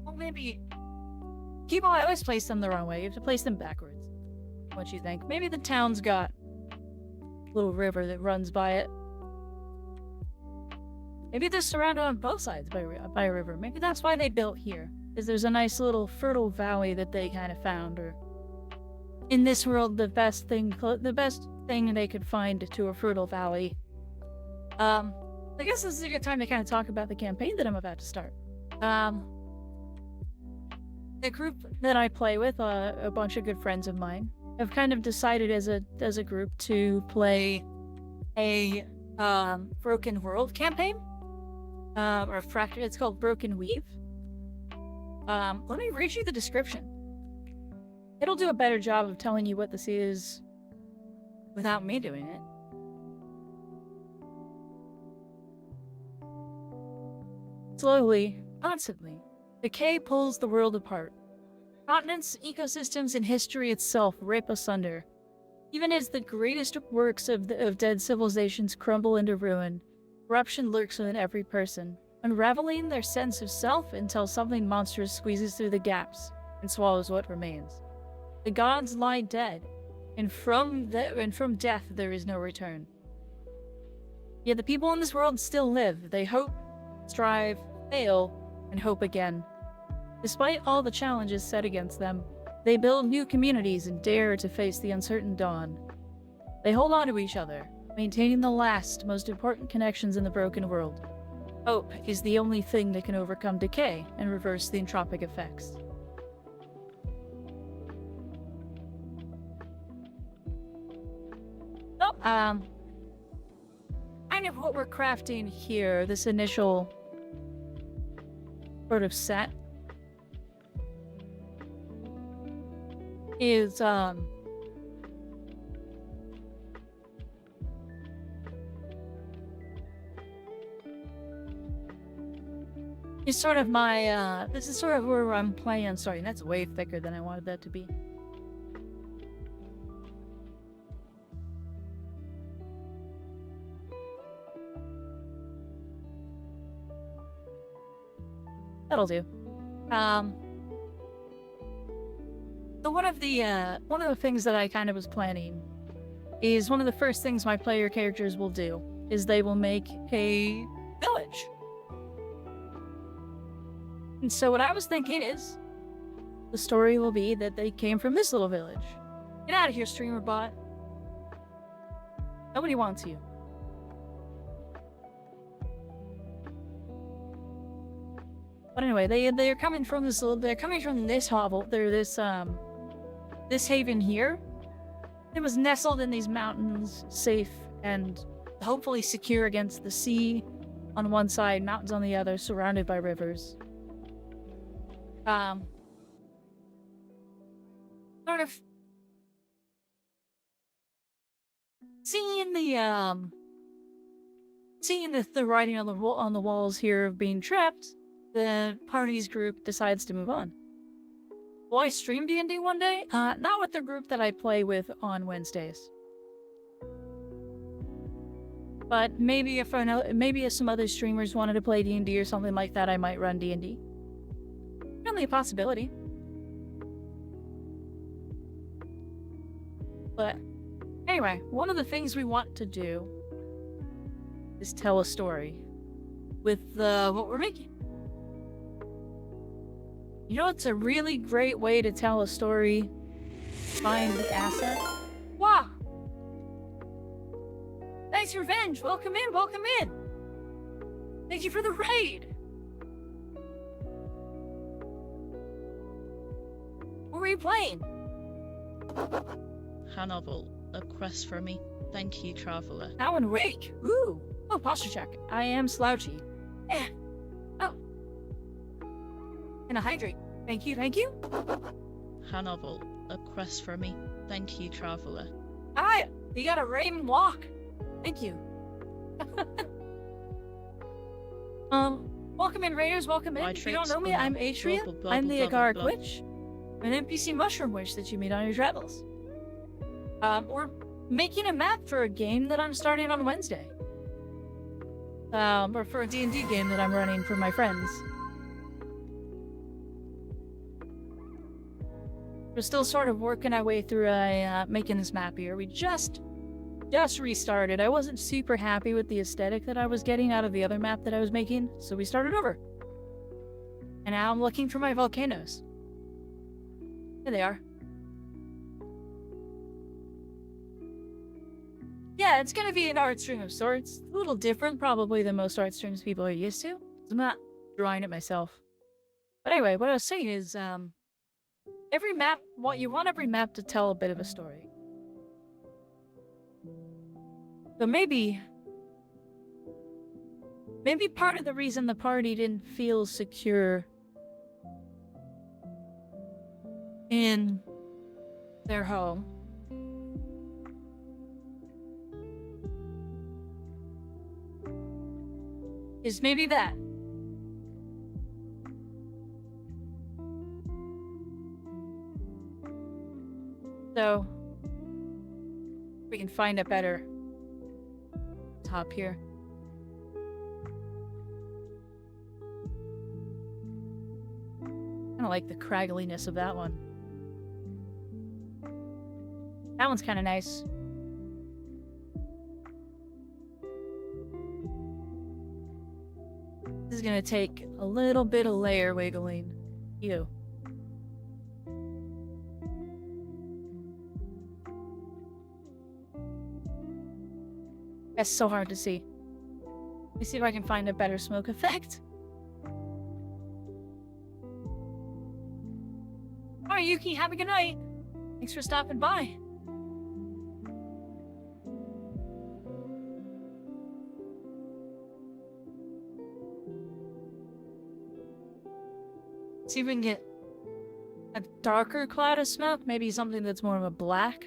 Well, maybe... I always place them the wrong way. You have to place them backwards. What you think? Maybe the town's got a little river that runs by it. Maybe they're surrounded on both sides by a river. Maybe that's why they built here. Because there's a nice little fertile valley that they kind of found, or... In this world, the best thing they could find to a fertile valley. I guess this is a good time to kind of talk about the campaign that I'm about to start. The group that I play with, a bunch of good friends of mine, have kind of decided as a group to play a Broken World campaign, or fractured. It's called Broken Weave. Let me read you the description. It'll do a better job of telling you what this is without me doing it. Slowly, constantly, decay pulls the world apart. Continents, ecosystems, and history itself rip asunder. Even as the greatest works of dead civilizations crumble into ruin, corruption lurks within every person, unraveling their sense of self until something monstrous squeezes through the gaps and swallows what remains. The gods lie dead, and from death there is no return. Yet the people in this world still live. They hope, strive, fail, and hope again. Despite all the challenges set against them, they build new communities and dare to face the uncertain dawn. They hold on to each other, maintaining the last, most important connections in the broken world. Hope is the only thing that can overcome decay and reverse the entropic effects. Kind of what we're crafting here, this initial sort of set, is, is sort of my, this is sort of where I'm playing. Sorry, that's way thicker than I wanted that to be. That'll do. So one of the things that I kind of was planning is one of the first things my player characters will do is they will make a village. And so what I was thinking is the story will be that they came from this little village. Get out of here, streamer bot. Nobody wants you. But anyway, they're coming from this hovel. They're this haven here. It was nestled in these mountains, safe and hopefully secure against the sea on one side, mountains on the other, surrounded by rivers. Sort of seeing the writing on the walls here of being trapped. The party's group decides to move on. Will I stream D&D one day? Not with the group that I play with on Wednesdays. But maybe if some other streamers wanted to play D&D or something like that, I might run D&D. Only a possibility. But anyway, one of the things we want to do is tell a story with what we're making. You know what's a really great way to tell a story? Find the asset. Wow! Thanks, Revenge! Welcome in, welcome in! Thank you for the raid! What were you playing? Hannibal, a quest for me. Thank you, Traveler. Alan Wake! Ooh! Oh, posture check. I am slouchy. Eh. Oh. And a hydrate. Thank you, thank you. Hanovel, a quest for me. Thank you, traveler. Hi, you got a raven walk. Thank you. Welcome in, raiders. Welcome in. If you don't know me, I'm Atria. I'm the Agaric Witch, an NPC mushroom witch that you meet on your travels. We're making a map for a game that I'm starting on Wednesday. Or for a D&D game that I'm running for my friends. We're still sort of working our way through making this map here. We just restarted. I wasn't super happy with the aesthetic that I was getting out of the other map that I was making, so we started over. And now I'm looking for my volcanoes. There they are. Yeah, it's gonna be an art stream of sorts. A little different, probably, than most art streams people are used to. I'm not drawing it myself. But anyway, what I was saying is, every map, you want every map to tell a bit of a story. So maybe part of the reason the party didn't feel secure in their home is maybe that. So we can find a better top here. Kind of like the craggliness of that one. That one's kind of nice. This is gonna take a little bit of layer wiggling. Ew. That's so hard to see. Let me see if I can find a better smoke effect. Alright, Yuki, have a good night. Thanks for stopping by. See if we can get a darker cloud of smoke, maybe something that's more of a black.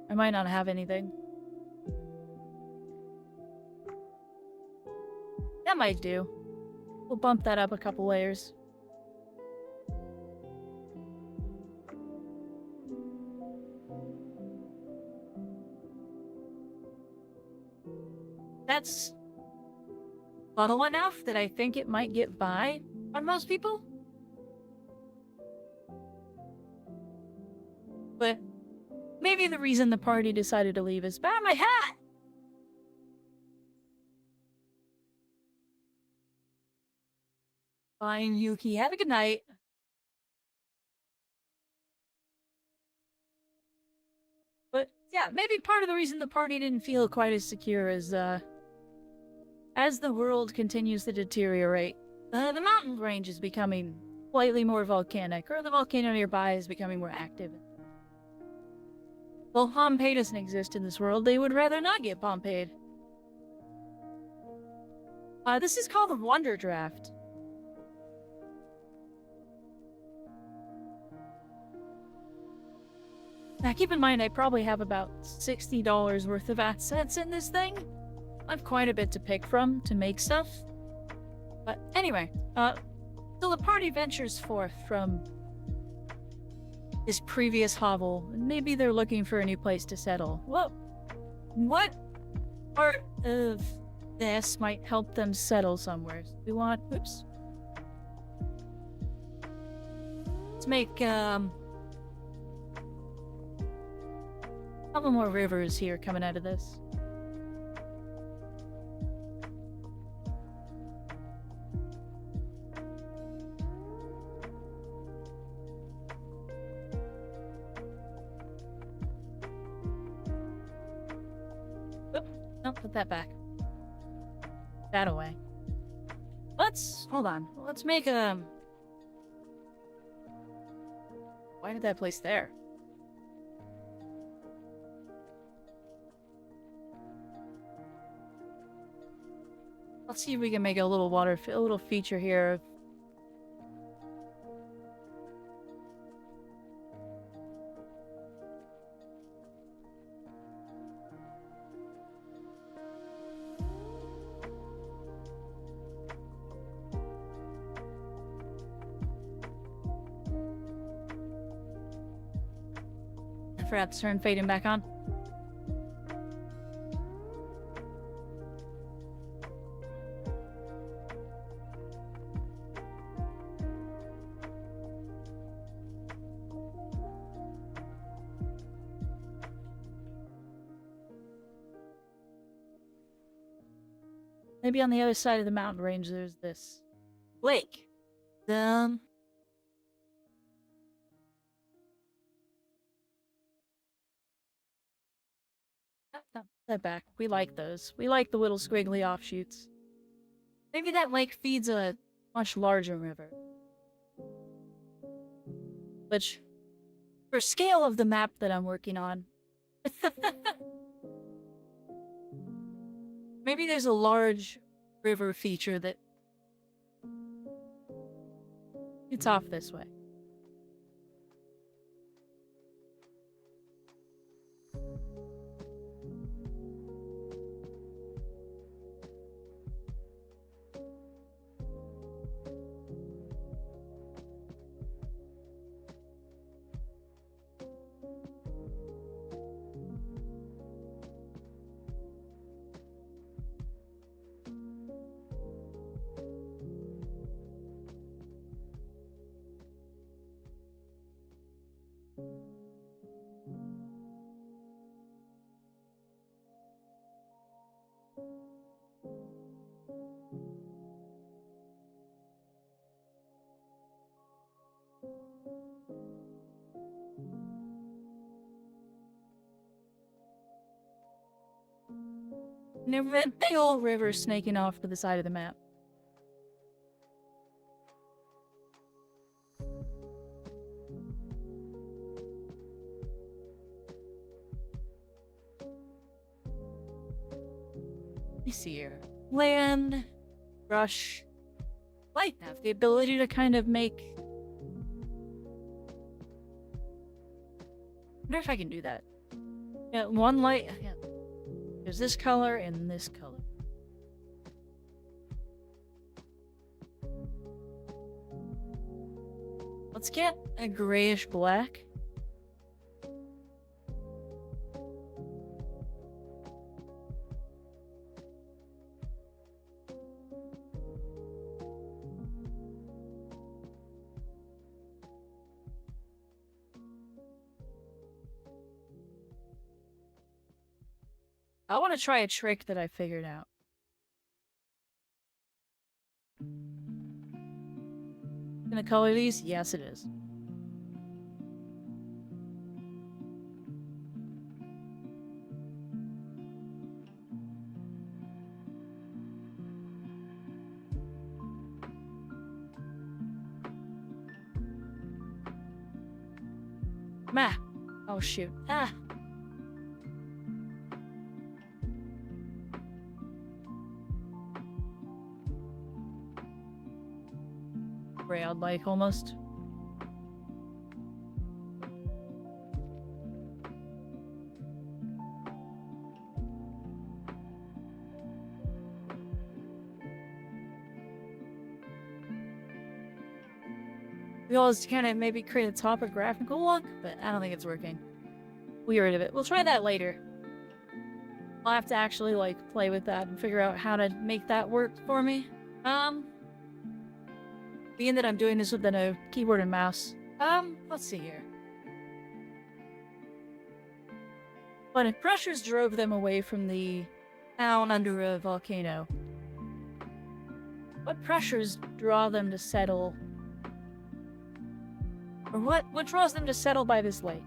I might not have anything. That might do. We'll bump that up a couple layers. That's subtle enough that I think it might get by on most people. But maybe the reason the party decided to leave is, my hat! Fine, Yuki. Have a good night. But yeah, maybe part of the reason the party didn't feel quite as secure is, as the world continues to deteriorate, the mountain range is becoming slightly more volcanic, or the volcano nearby is becoming more active. Well, Pompeii doesn't exist in this world. They would rather not get Pompeii. This is called a Wonder Draft. Now, keep in mind, I probably have about $60 worth of assets in this thing. I have quite a bit to pick from to make stuff. But anyway, so the party ventures forth from this previous hovel, and maybe they're looking for a new place to settle. Whoa. What part of this might help them settle somewhere? We want, oops. Let's make, couple more rivers here coming out of this. No, put that back. That away. Hold on. Let's make a... Why did that place there? Let's see if we can make a little a little feature here. I forgot to turn fading back on. Maybe on the other side of the mountain range there's this lake. Yep, that back. We like those. We like the little squiggly offshoots. Maybe that lake feeds a much larger river. Which, for scale of the map that I'm working on, maybe there's a large river feature that it's off this way. And a big old river snaking off to the side of the map. Let me see here. Land, brush. Light have the ability to kind of make. I wonder if I can do that. Yeah, one light. Yeah. There's this color and this color. Let's get a grayish black. I want to try a trick that I figured out. Gonna color these? Yes, it is. Meh. Oh, shoot. Ah. Railed-like, almost. We always kind of maybe create a topographical look, but I don't think it's working. We'll get rid of it. We'll try that later. I'll have to actually, like, play with that and figure out how to make that work for me. Being that I'm doing this with a keyboard and mouse. Let's see here. But if pressures drove them away from the town under a volcano, what pressures draw them to settle? Or what draws them to settle by this lake?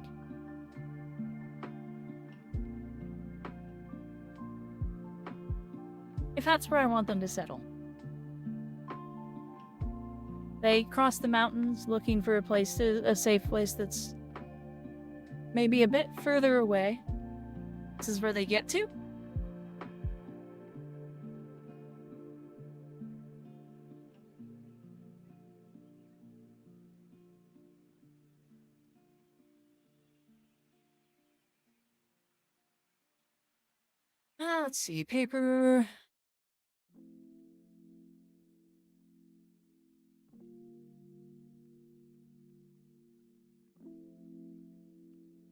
If that's where I want them to settle. They cross the mountains looking for a safe place that's maybe a bit further away. This is where they get to. Let's see, paper.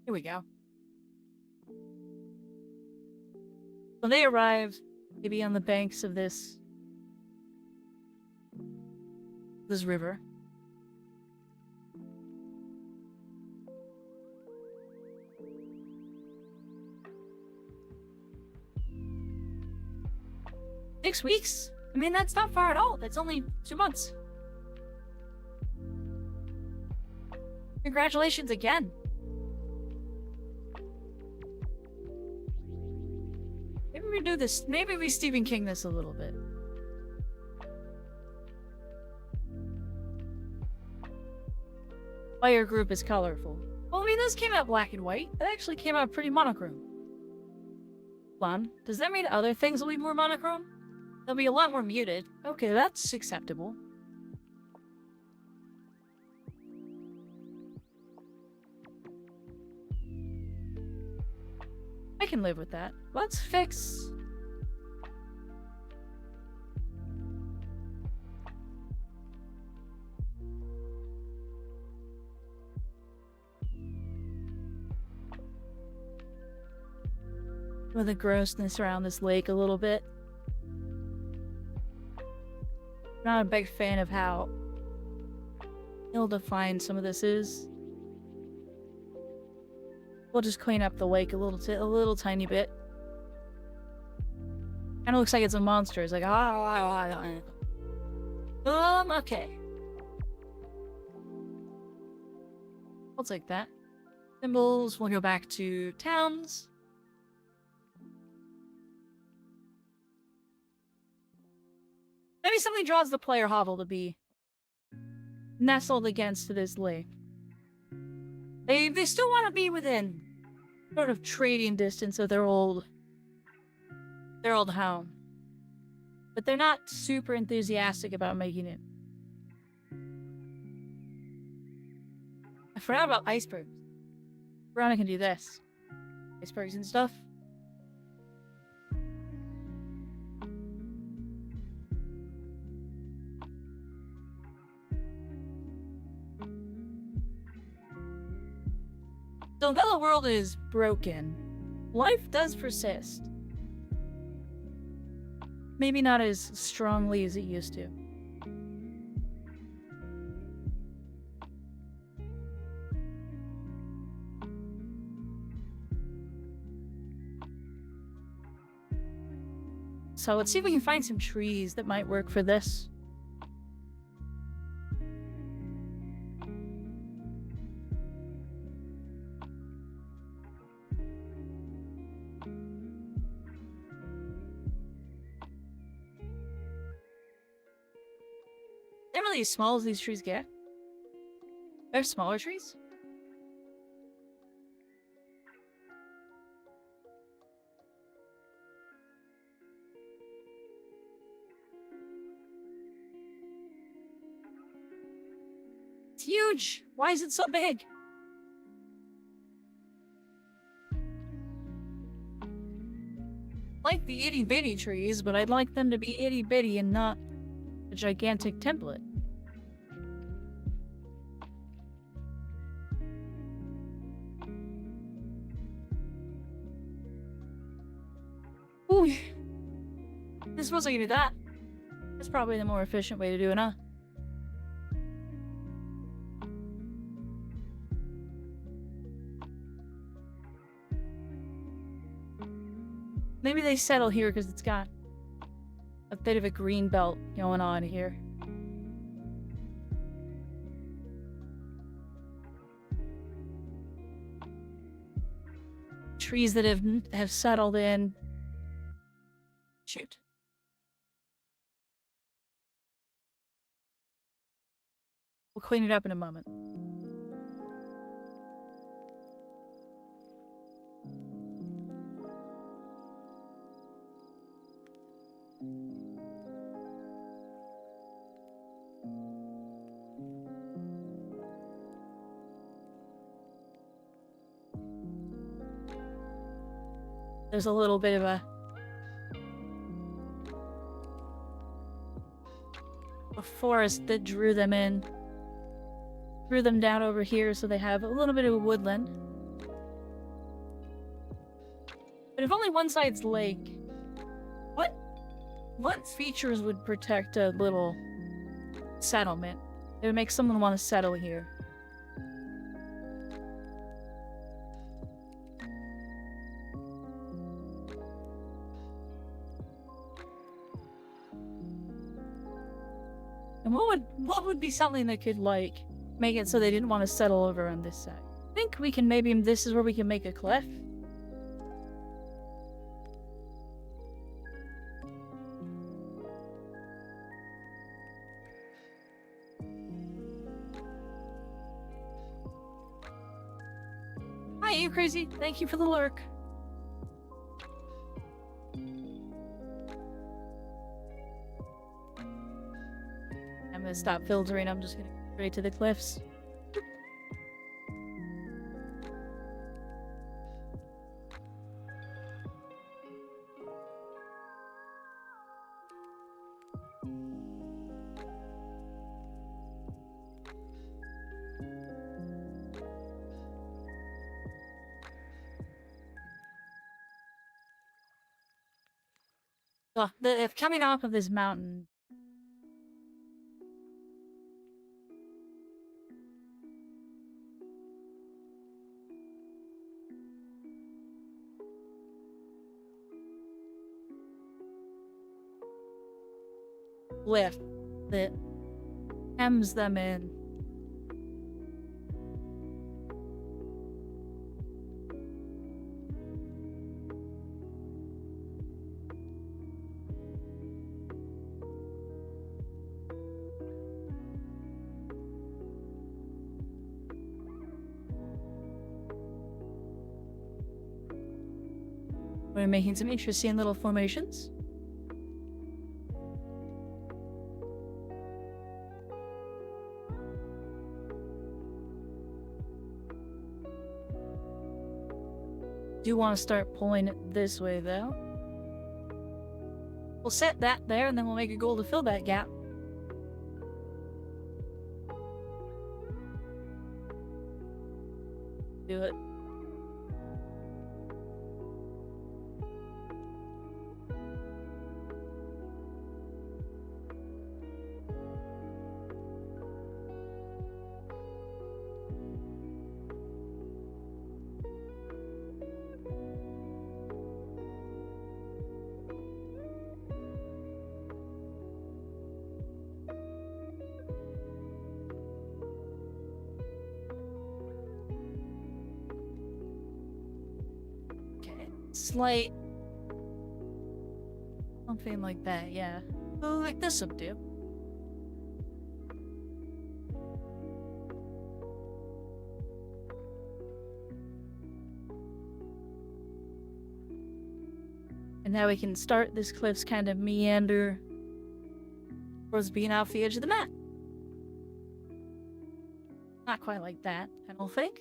Here we go. When they arrive, maybe on the banks of this river. Six weeks? I mean, that's not far at all. That's only 2 months. Congratulations again. Maybe we do this. Maybe we Stephen King this a little bit. Why your group is colorful. Well, I mean, this came out black and white. It actually came out pretty monochrome. Fun. Does that mean other things will be more monochrome? They'll be a lot more muted. Okay, that's acceptable. I can live with that. Let's fix... with the grossness around this lake a little bit. Not a big fan of how ill-defined some of this is. We'll just clean up the lake a little tiny bit. Kind of looks like it's a monster. It's like okay. I'll take that. Symbols. We'll go back to towns. Maybe something draws the player hovel to be nestled against this lake. They still want to be within sort of trading distance of their old home. But they're not super enthusiastic about making it. I forgot about icebergs. Verona can do this. Icebergs and stuff. So though the world is broken, life does persist. Maybe not as strongly as it used to. So let's see if we can find some trees that might work for this. They're really as small as these trees get. They're smaller trees. It's huge. Why is it so big? I like the itty bitty trees, but I'd like them to be itty bitty and not a gigantic template. Ooh. I suppose I can do that. That's probably the more efficient way to do it, huh? Maybe they settle here because it's got a bit of a green belt going on here. Trees that have settled in. Shoot. We'll clean it up in a moment. There's a little bit of a a forest that drew them in. Drew them down over here so they have a little bit of a woodland. But if only one side's lake, what features would protect a little settlement? It would make someone want to settle here. And what would be something that could, like, make it so they didn't want to settle over on this side? I think we can maybe, this is where we can make a cliff. Hi, you crazy. Thank you for the lurk. I'm gonna stop filtering. I'm just gonna go straight to the cliffs. If coming off of this mountain, cliff that hems them in. We're making some interesting little formations. Do want to start pulling it this way, though. We'll set that there, and then we'll make a goal to fill that gap. Do it. Slight something like that, yeah. Oh, like this will do. And now we can start this cliff's kind of meander towards being off the edge of the map. Not quite like that, I don't think.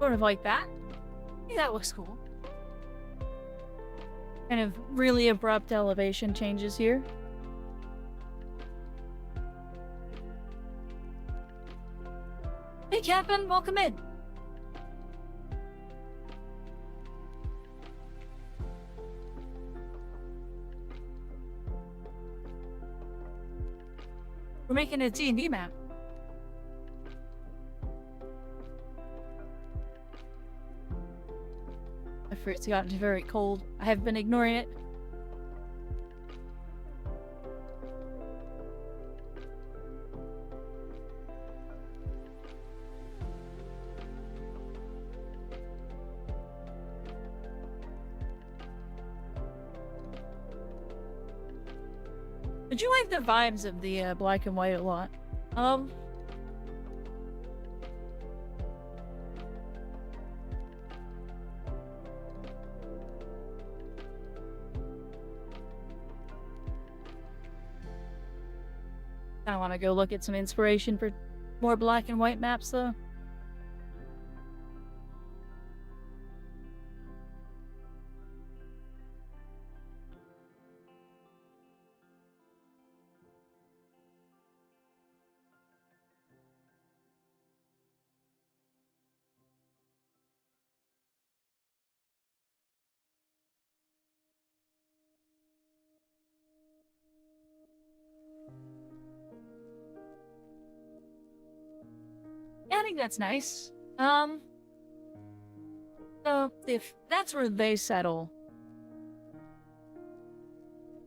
Sort of like that. Hey, that looks cool. Kind of really abrupt elevation changes here. Hey, Captain, welcome in. We're making a D&D map. My fruit's gotten very cold. I have been ignoring it. Did you like the vibes of the black and white a lot? I want to go look at some inspiration for more black and white maps, though. Yeah, I think that's nice. So if that's where they settle,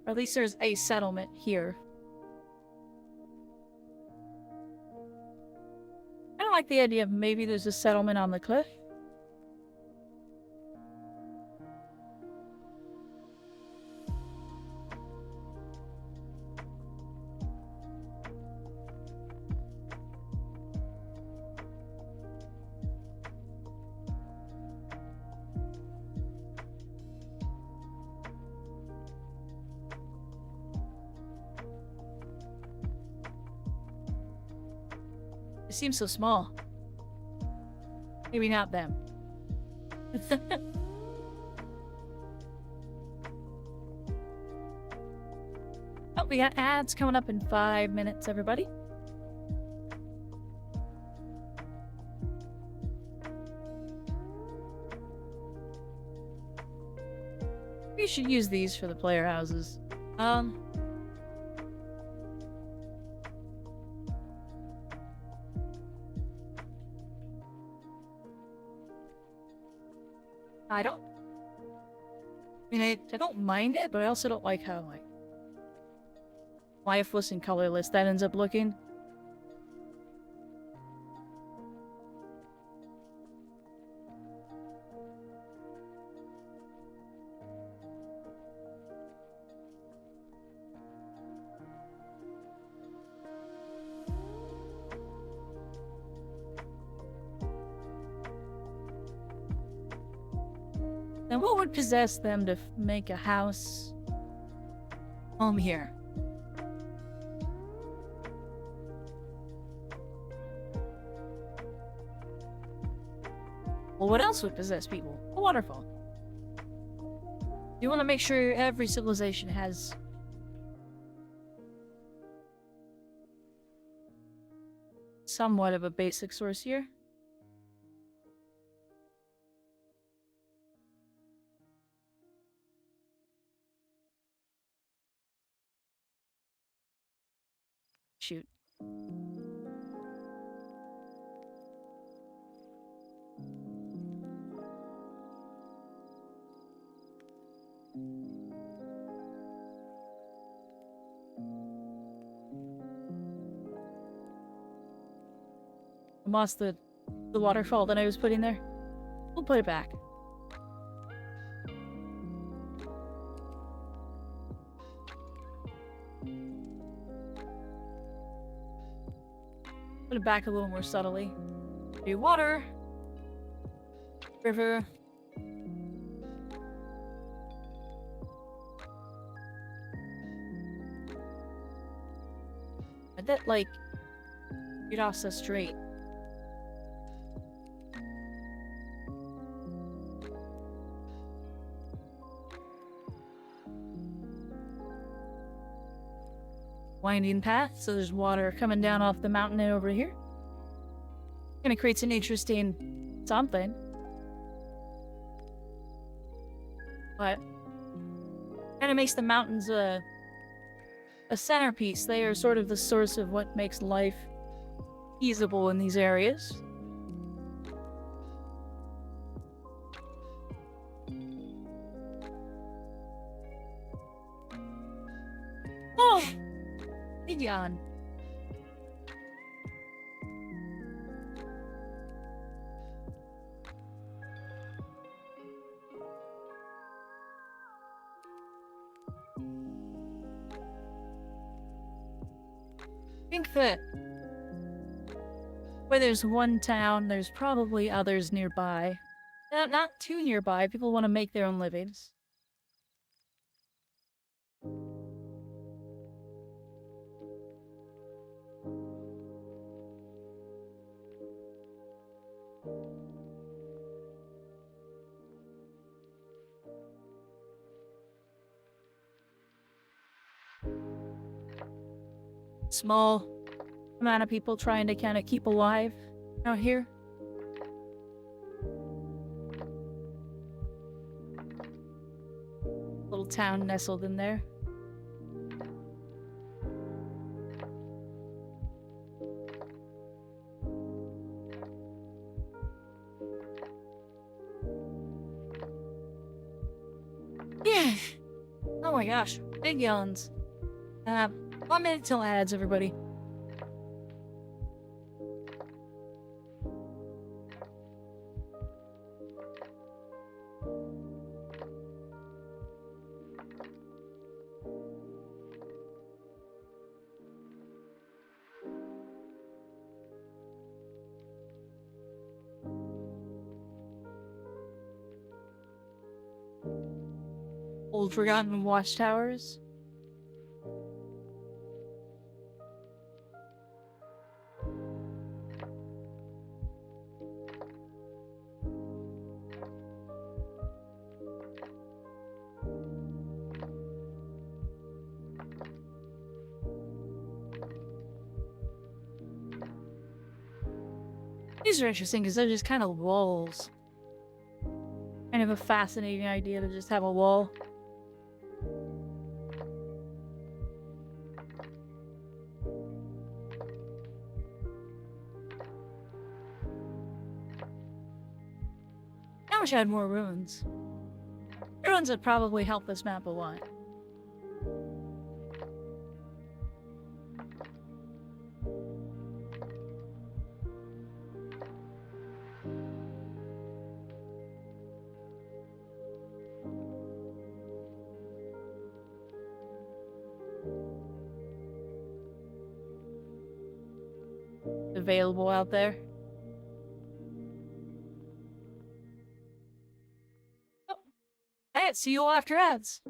or at least there's a settlement here. I don't like the idea of maybe there's a settlement on the cliff. It seems so small. Maybe not them. Oh, we got ads coming up in 5 minutes, everybody. We should use these for the player houses. I don't... I mean, I don't mind it, but I also don't like how, like, lifeless and colorless that ends up looking. Then what would possess them to make a house home here? Well, what else would possess people? A waterfall. You want to make sure every civilization has somewhat of a basic source here. Shoot. I lost the waterfall that I was putting there. We'll put it back. Put it back a little more subtly. Do water. River. I bet, like, get off so straight. Winding path, so there's water coming down off the mountain and over here. Kind of creates an interesting something. But kind of makes the mountains a centerpiece. They are sort of the source of what makes life feasible in these areas. Oh! Big yawn. I think that where there's one town, there's probably others nearby. Not too nearby. People want to make their own livings. small amount of people trying to kind of keep alive out here. Little town nestled in there. Yeah. Oh my gosh. Big yawns. 1 minute till ads, everybody. Old forgotten watchtowers. These are interesting because they're just kind of walls. Kind of a fascinating idea to just have a wall. I wish I had more ruins. Ruins would probably help this map a lot. Available out there. Oh. Hey, see you all after ads.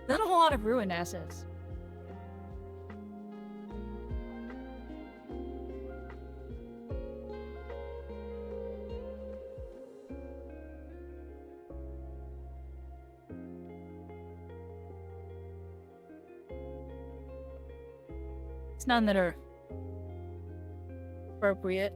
Not a whole lot of ruined assets. It's none that are appropriate.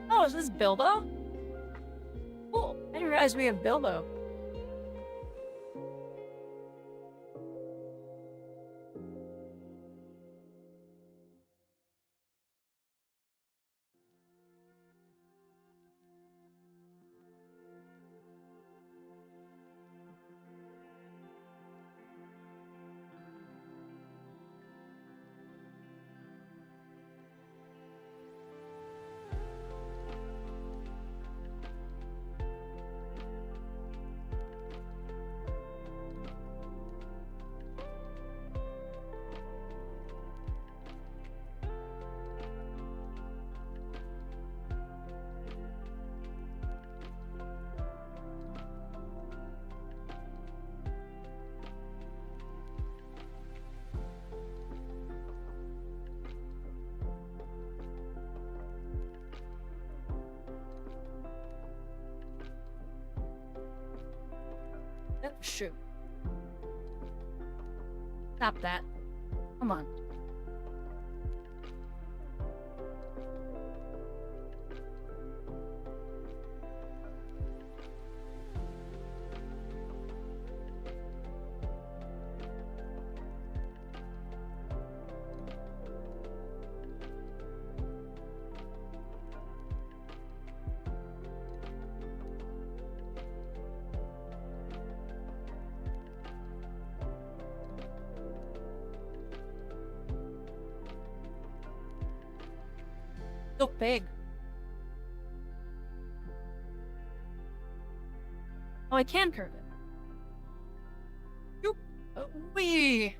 Oh, is this Bilbo? Cool. I didn't realize we have Bilbo. Oh, shoot. Stop that. Come on. So big. Oh, I can curve it. Yoop. Wee.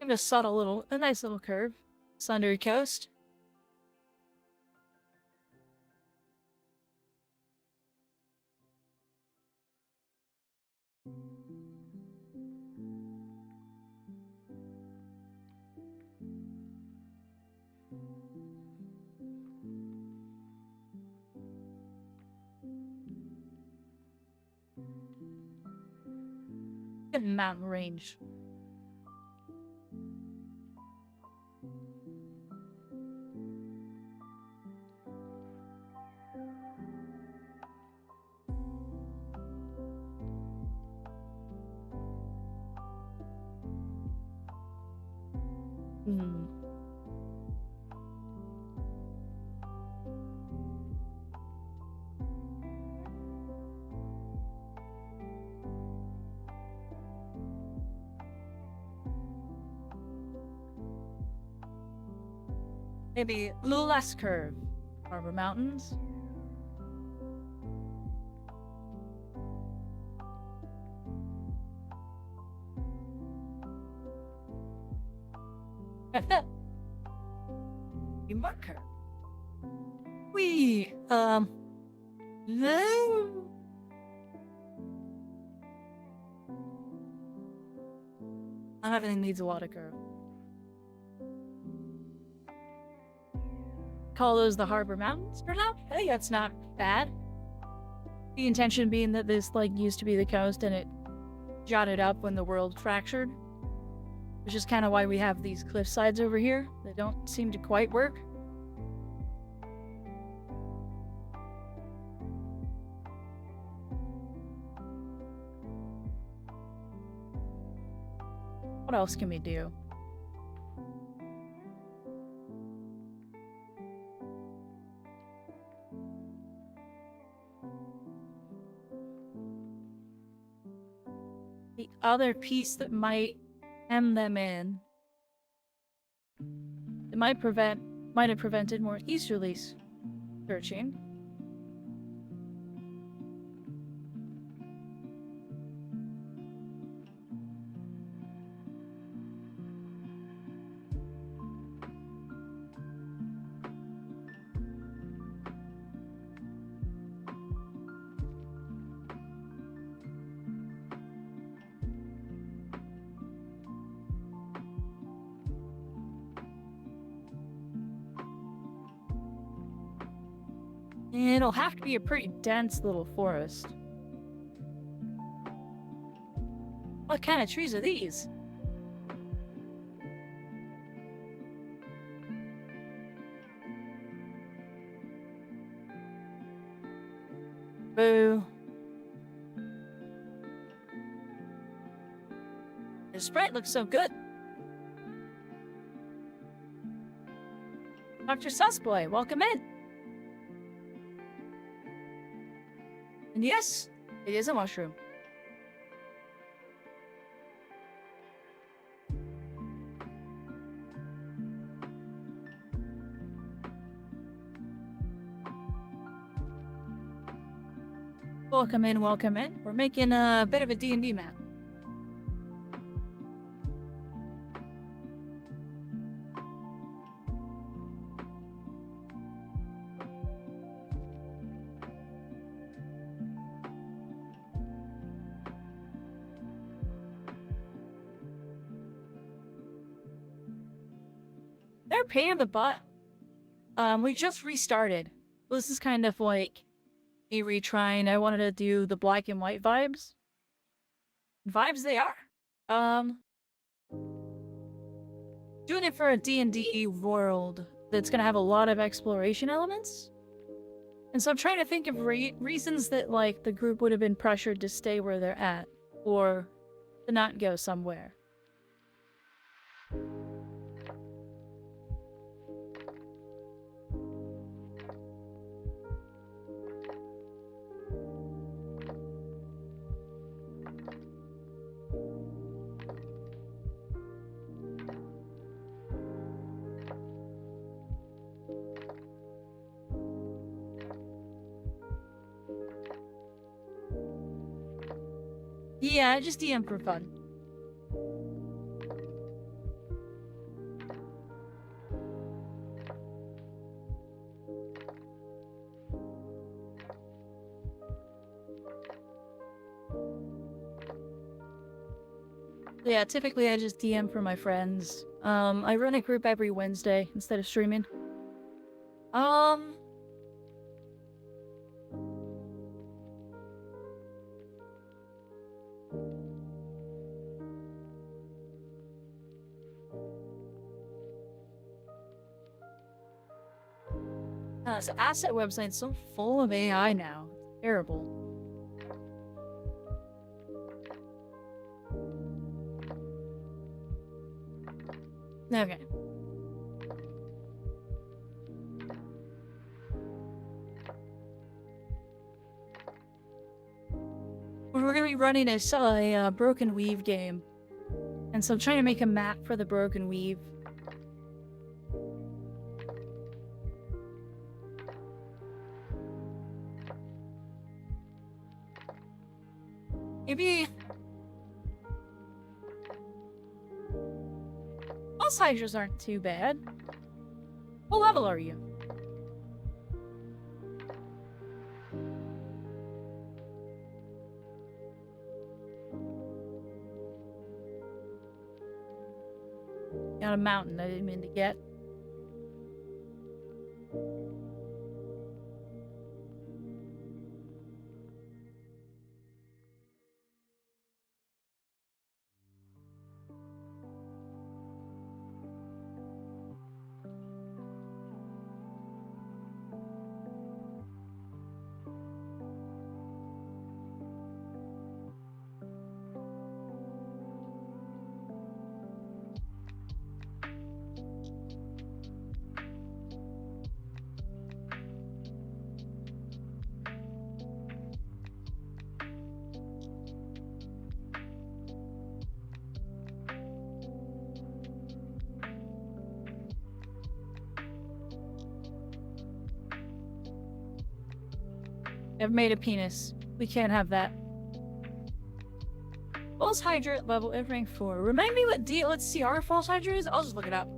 Give it a subtle little, a nice little curve. Sundery coast. Good mountain range. Hmm. Maybe a little less curve. Harbor Mountains. You mark curve. Wee. No. Not everything needs a water curve. Call those the Harbor Mountains for now? I think that's not bad. The intention being that this, like, used to be the coast and it jotted up when the world fractured. Which is kind of why we have these cliff sides over here. They don't seem to quite work. What else can we do? The other piece that might hem them in. It might have prevented more easterlies searching. It'll have to be a pretty dense little forest. What kind of trees are these? Boo. The sprite looks so good. Dr. Sussboy, welcome in. And yes, it is a mushroom. Welcome in, welcome in. We're making a bit of a D&D map. They're a pain in the butt. We just restarted. This is kind of like a retrying. I wanted to do the black and white vibes. Vibes they are. Doing it for a D&D world that's gonna have a lot of exploration elements. And so I'm trying to think of reasons that, like, the group would have been pressured to stay where they're at, or to not go somewhere. Yeah, just DM for fun. Yeah, typically I just DM for my friends. I run a group every Wednesday instead of streaming. This asset website's so full of AI now. It's terrible. Okay. We're gonna be running a Broken Weave game. And so I'm trying to make a map for the Broken Weave. Maybe... Most hydras aren't too bad. What level are you? Got a mountain I didn't mean to get. I've made a penis. We can't have that. False Hydra level F rank 4. Remind me what let's see our False Hydra is? I'll just look it up.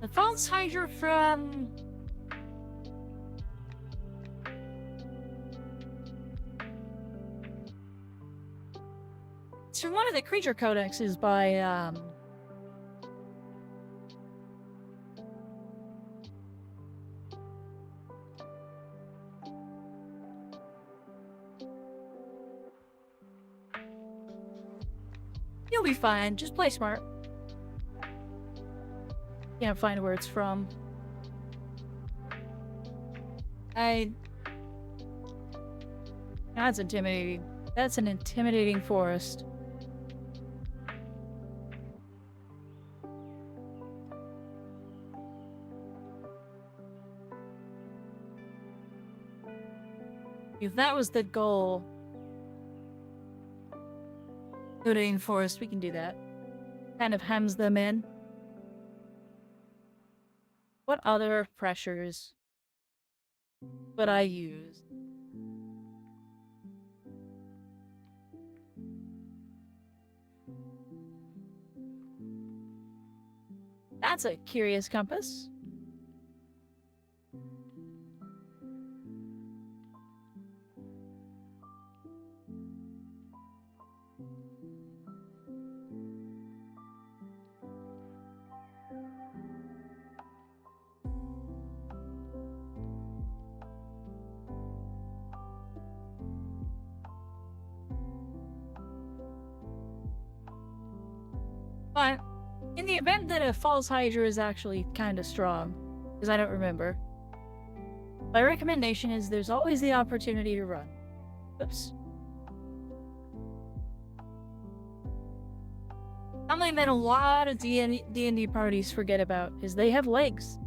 The False Hydra from... It's from one of the creature codexes by, You'll be fine. Just play smart. Can't find where it's from. That's intimidating. That's an intimidating forest. If that was the goal, intimidating forest, we can do that. Kind of hems them in. What other pressures would I use? That's a curious compass. But in the event that a false Hydra is actually kind of strong, because I don't remember, my recommendation is there's always the opportunity to run. Oops. Something that a lot of D&D parties forget about is they have legs.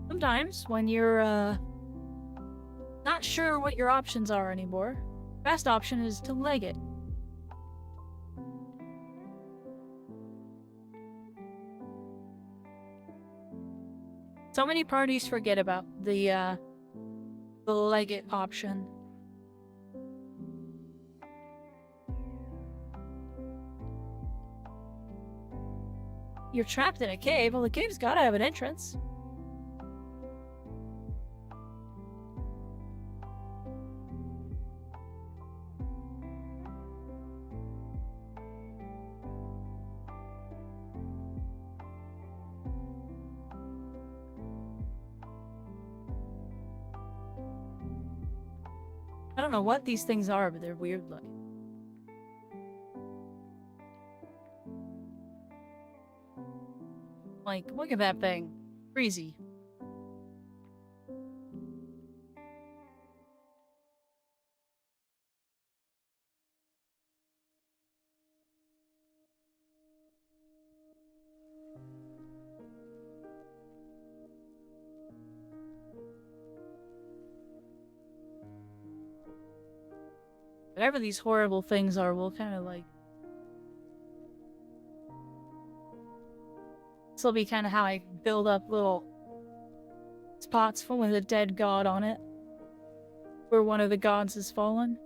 Sometimes when you're not sure what your options are anymore, best option is to leg it. So many parties forget about the leg it option. You're trapped in a cave. Well, the cave's gotta have an entrance. I don't know what these things are, but they're weird looking. Like, look at that thing. Crazy. Whatever these horrible things are, we'll kind of like... This will be kind of how I build up little spots full with a dead god on it, where one of the gods has fallen.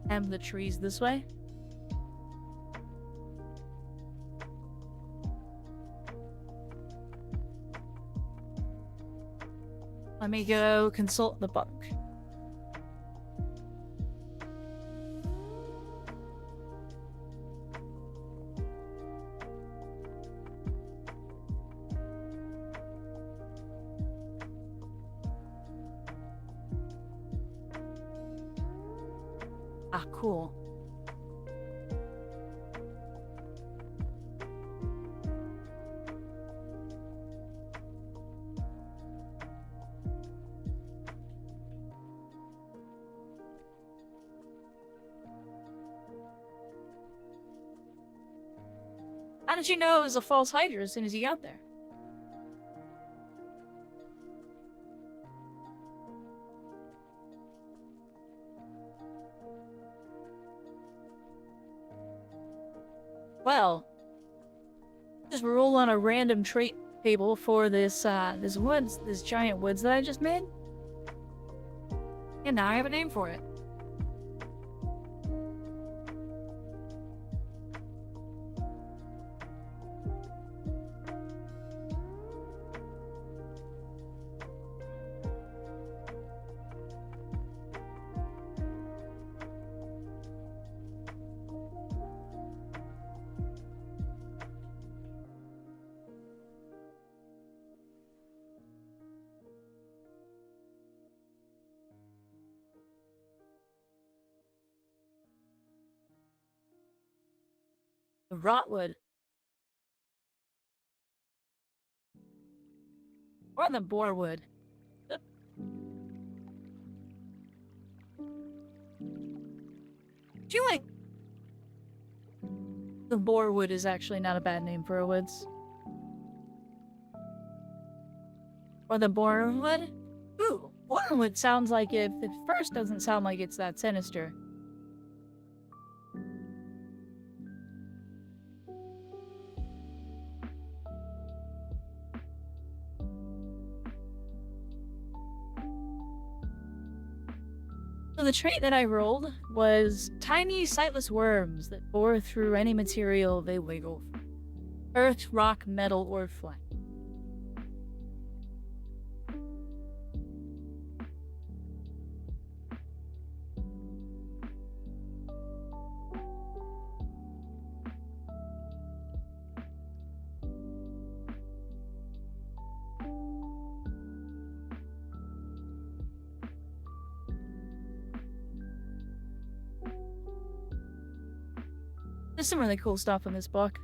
And the trees this way. Let me go consult the book. Ah, cool. How did you know it was a false Hydra as soon as you got there? Well, just roll on a random trait table for this this giant woods that I just made. And now I have a name for it. The Rotwood. Or the Borewood. I feel like the Borewood is actually not a bad name for a woods. Or the Borewood? Ooh, Borewood sounds like it at first doesn't sound like it's that sinister. So the trait that I rolled was tiny sightless worms that bore through any material they wiggle. Earth, rock, metal, or flat. There's some really cool stuff in this book.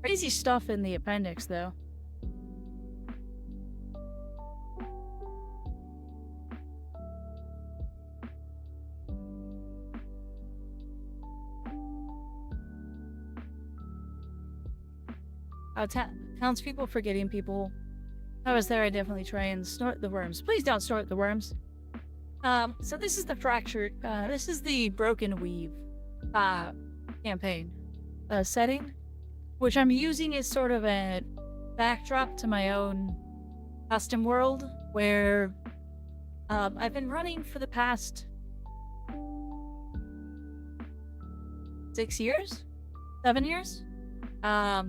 Crazy stuff in the appendix, though. Townspeople forgetting people. I was there, I definitely try and snort the worms. Please don't snort the worms. So this is the fractured, this is the Broken Weave, campaign, setting, which I'm using as sort of a backdrop to my own custom world, where, I've been running for the past 6 years? 7 years? The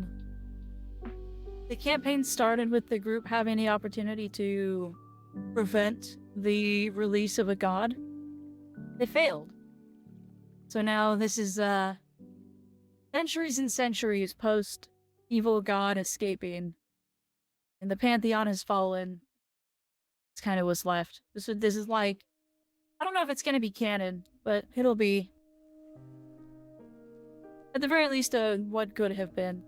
campaign started with the group having the opportunity to prevent the release of a god. They failed. So now this is, centuries and centuries post evil god escaping, and the pantheon has fallen. It's kind of what's left. This is like, I don't know if it's gonna be canon, but it'll be, at the very least, what could have been.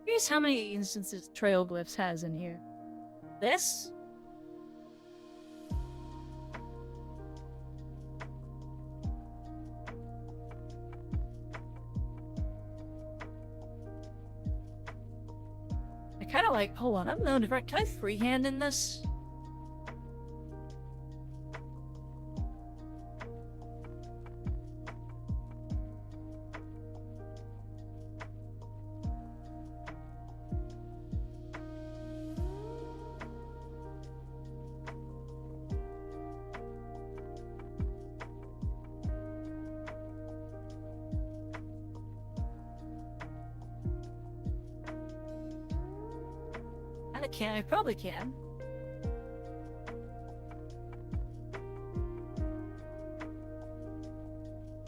Here's how many instances Trailglyphs has in here. This? I kind of like, hold on, I'm no different. Can I freehand in this? I probably can.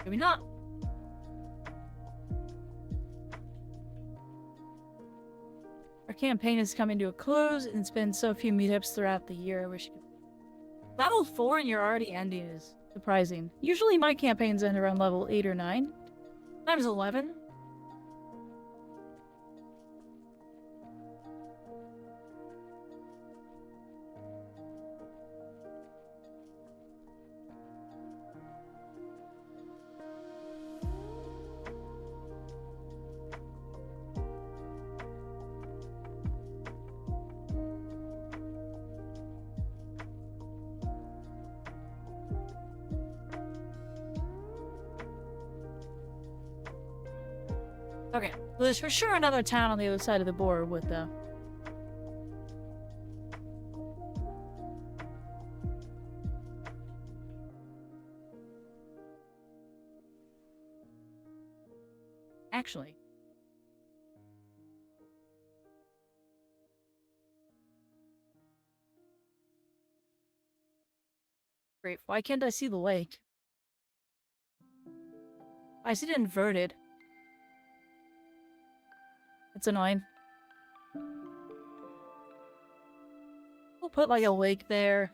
Maybe not. Our campaign is coming to a close, and it's been so few meetups throughout the year. I wish you could... Level 4 and you're already ending is surprising. Usually my campaigns end around level 8 or 9. Sometimes 11. Okay, well, there's for sure another town on the other side of the border with the... Actually... Great, why can't I see the lake? I see it inverted. It's annoying. We'll put like a lake there.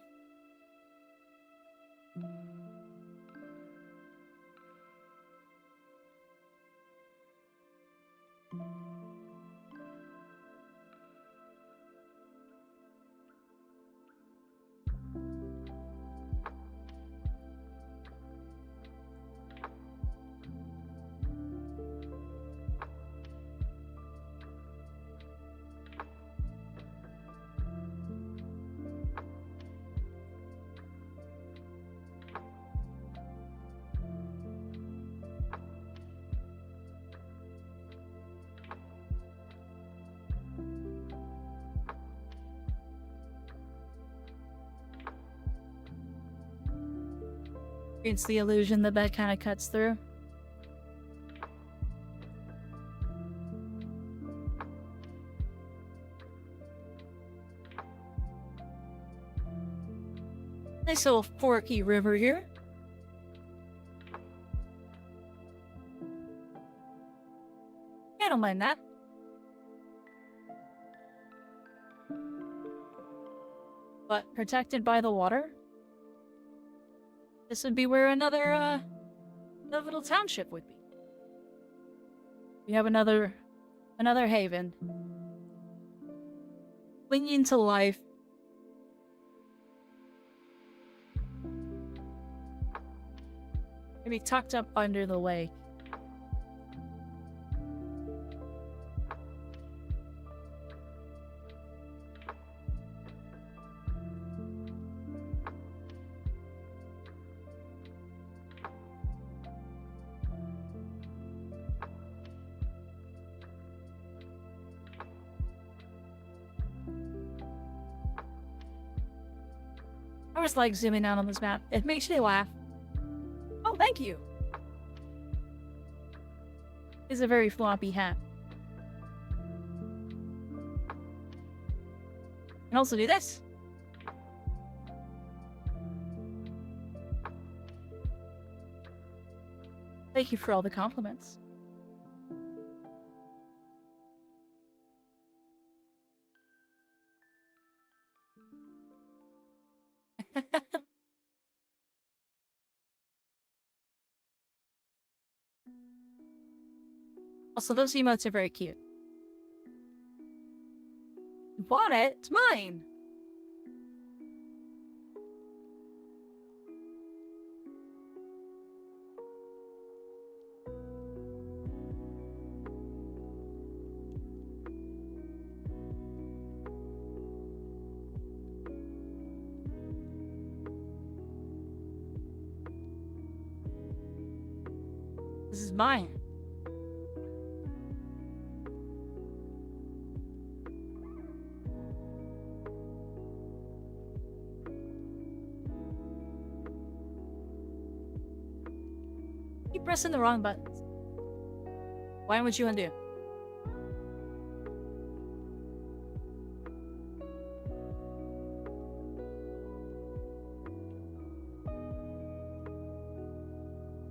It's the illusion that that kind of cuts through. Nice little forky river here. I don't mind that. But protected by the water? This would be where another little township would be. We have another haven. Clinging to life. Maybe tucked up under the lake. I just like zooming out on this map. It makes me laugh. Oh, thank you. It's a very floppy hat. Can also do this. Thank you for all the compliments. Also, those emotes are very cute. You bought it? It's mine! This is mine. Keep pressing the wrong buttons. Why would you undo?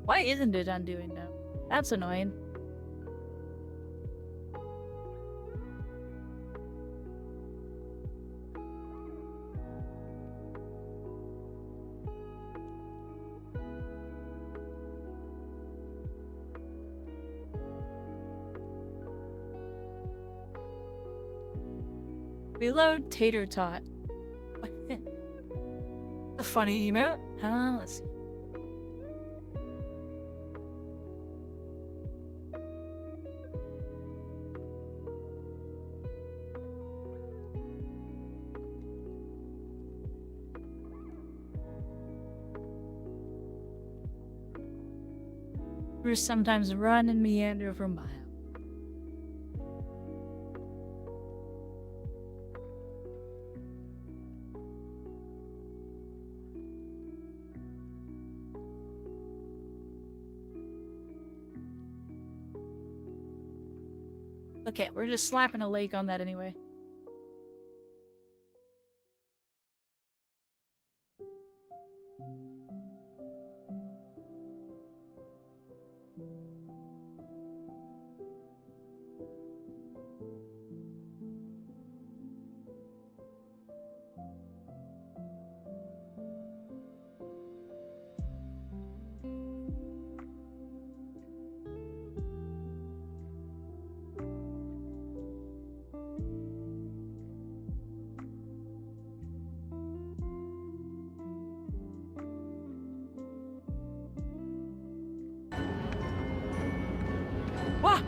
Why isn't it undoing now? That's annoying. Reload tater tot. A funny emote. Let's see. Rivers sometimes run and meander for miles. Okay, we're just slapping a lake on that anyway. Wah!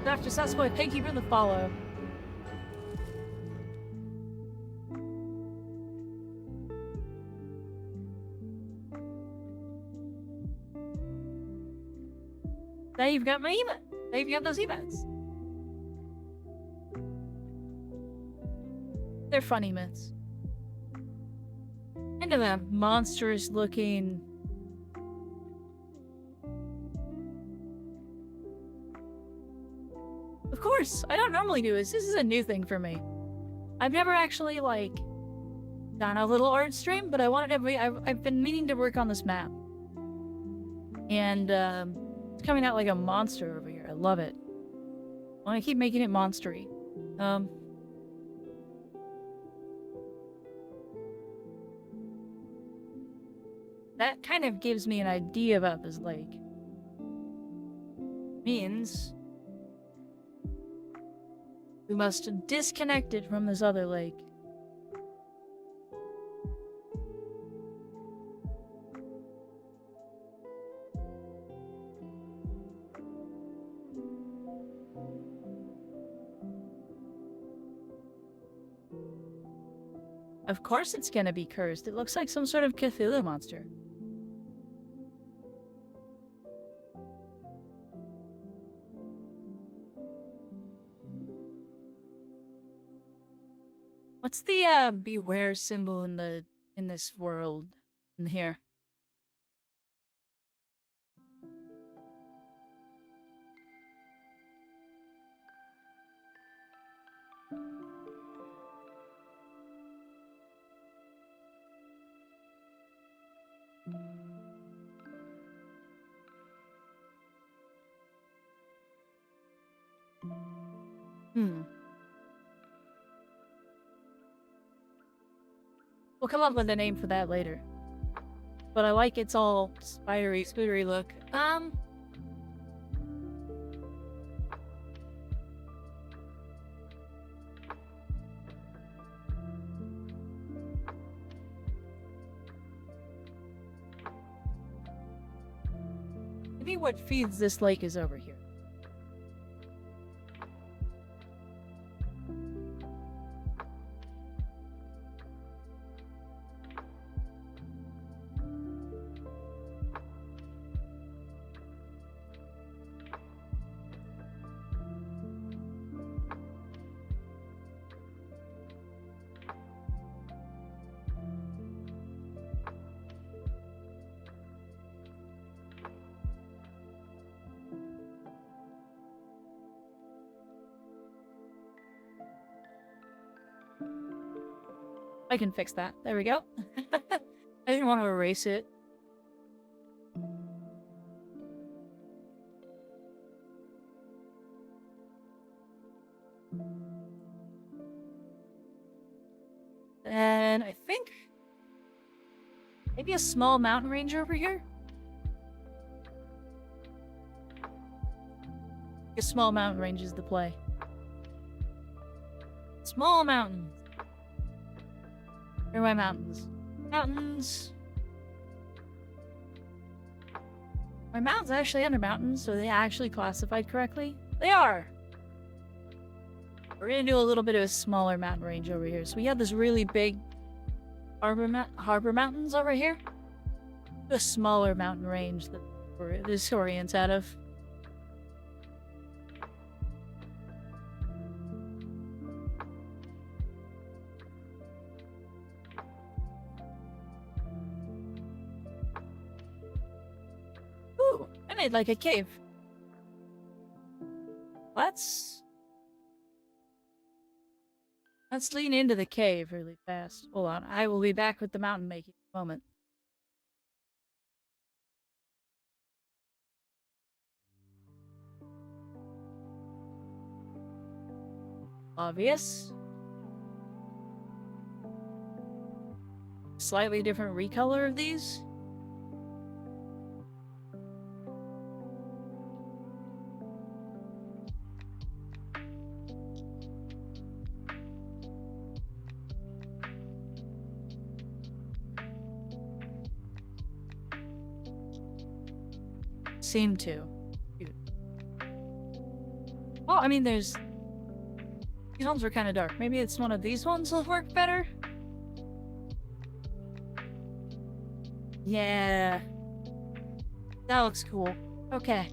Dr. Sasquatch, thank you for the follow. Now you've got my email. Now you've got those emails. They're funny myths. Kind of a monstrous looking. Of course, I don't normally do this. This is a new thing for me. I've never actually, like, done a little art stream, but I wanted to. I've been meaning to work on this map. And, it's coming out like a monster over here. I love it. I want to keep making it monstery. That kind of gives me an idea about this lake. Means we must disconnect it from this other lake. Of course it's gonna be cursed. It looks like some sort of Cthulhu monster. What's the beware symbol in this world in here? We'll come up with a name for that later. But I like its all spidery, spoodery look. Maybe what feeds this lake is over here. I can fix that. There we go. I didn't want to erase it. And I think maybe a small mountain range over here. A small mountain range is the play. Small mountains. Where are my mountains? Mountains. My mountains are actually under mountains, so they actually classified correctly. They are. We're gonna do a little bit of a smaller mountain range over here. So we have this really big harbor mountains over here. A smaller mountain range that this orients out of. Ooh, I made like a cave. Let's lean into the cave really fast. Hold on, I will be back with the mountain making in a moment. Obvious. Slightly different recolor of these. Seem to. Cute. Well, I mean, these ones were kind of dark. Maybe it's one of these ones will work better? Yeah. That looks cool. Okay.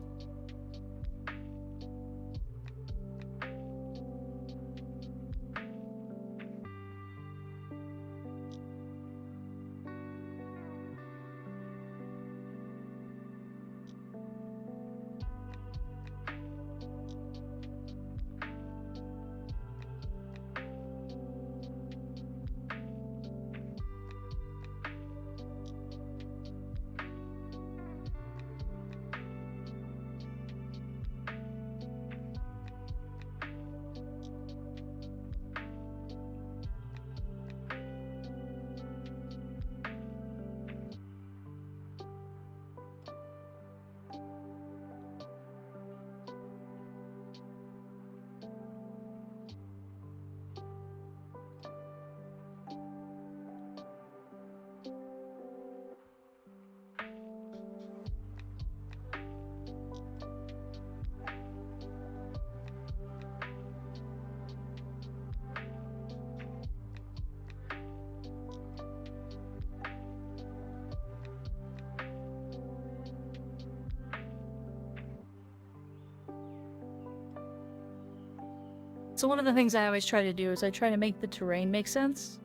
So one of the things I always try to do is I try to make the terrain make sense.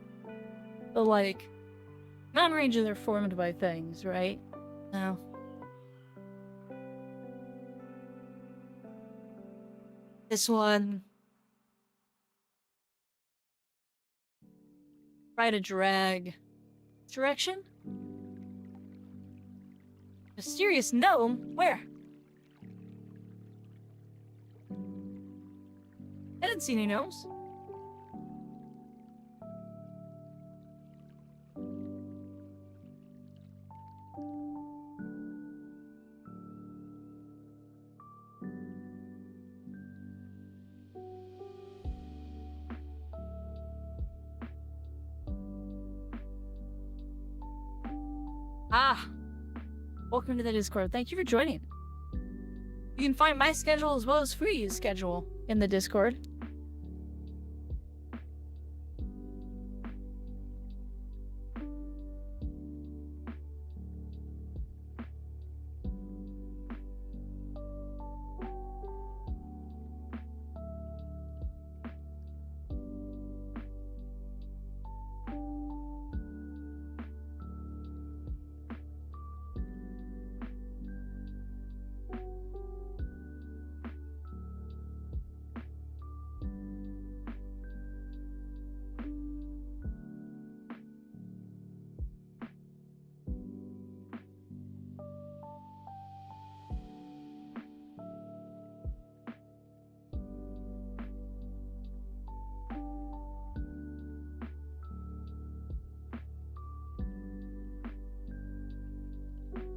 So like, mountain ranges are formed by things, right? Now, this one, try to drag direction. Mysterious gnome? Where? I didn't see any gnomes. Ah, welcome to the Discord. Thank you for joining. You can find my schedule as well as Fuyi's schedule in the Discord.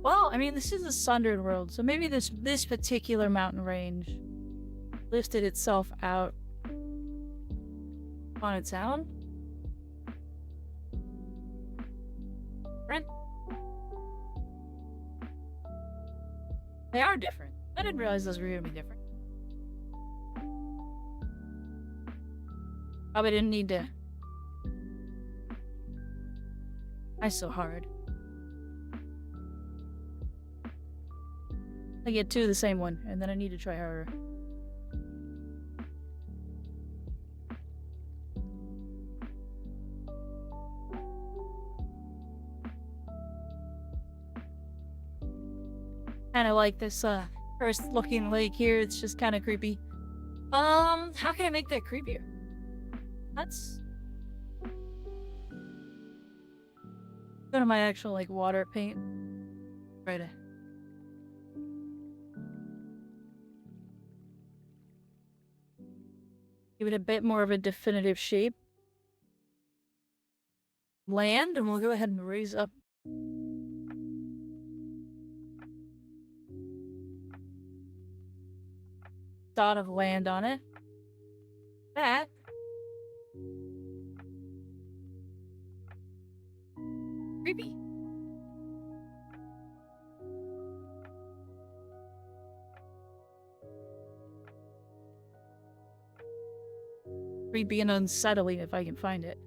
Well, I mean, this is a sundered world, so maybe this particular mountain range lifted itself out on its own. Brent? They are different. I didn't realize those were gonna be different. Probably didn't need to. Try so hard. I get two of the same one, and then I need to try harder. Kinda like this, first looking lake here, it's just kinda creepy. How can I make that creepier? That's... Go to my actual, like, water paint. Right. Give it a bit more of a definitive shape. Land, and we'll go ahead and raise up. Dot of land on it. That. Creepy. creepy and unsettling if I can find it.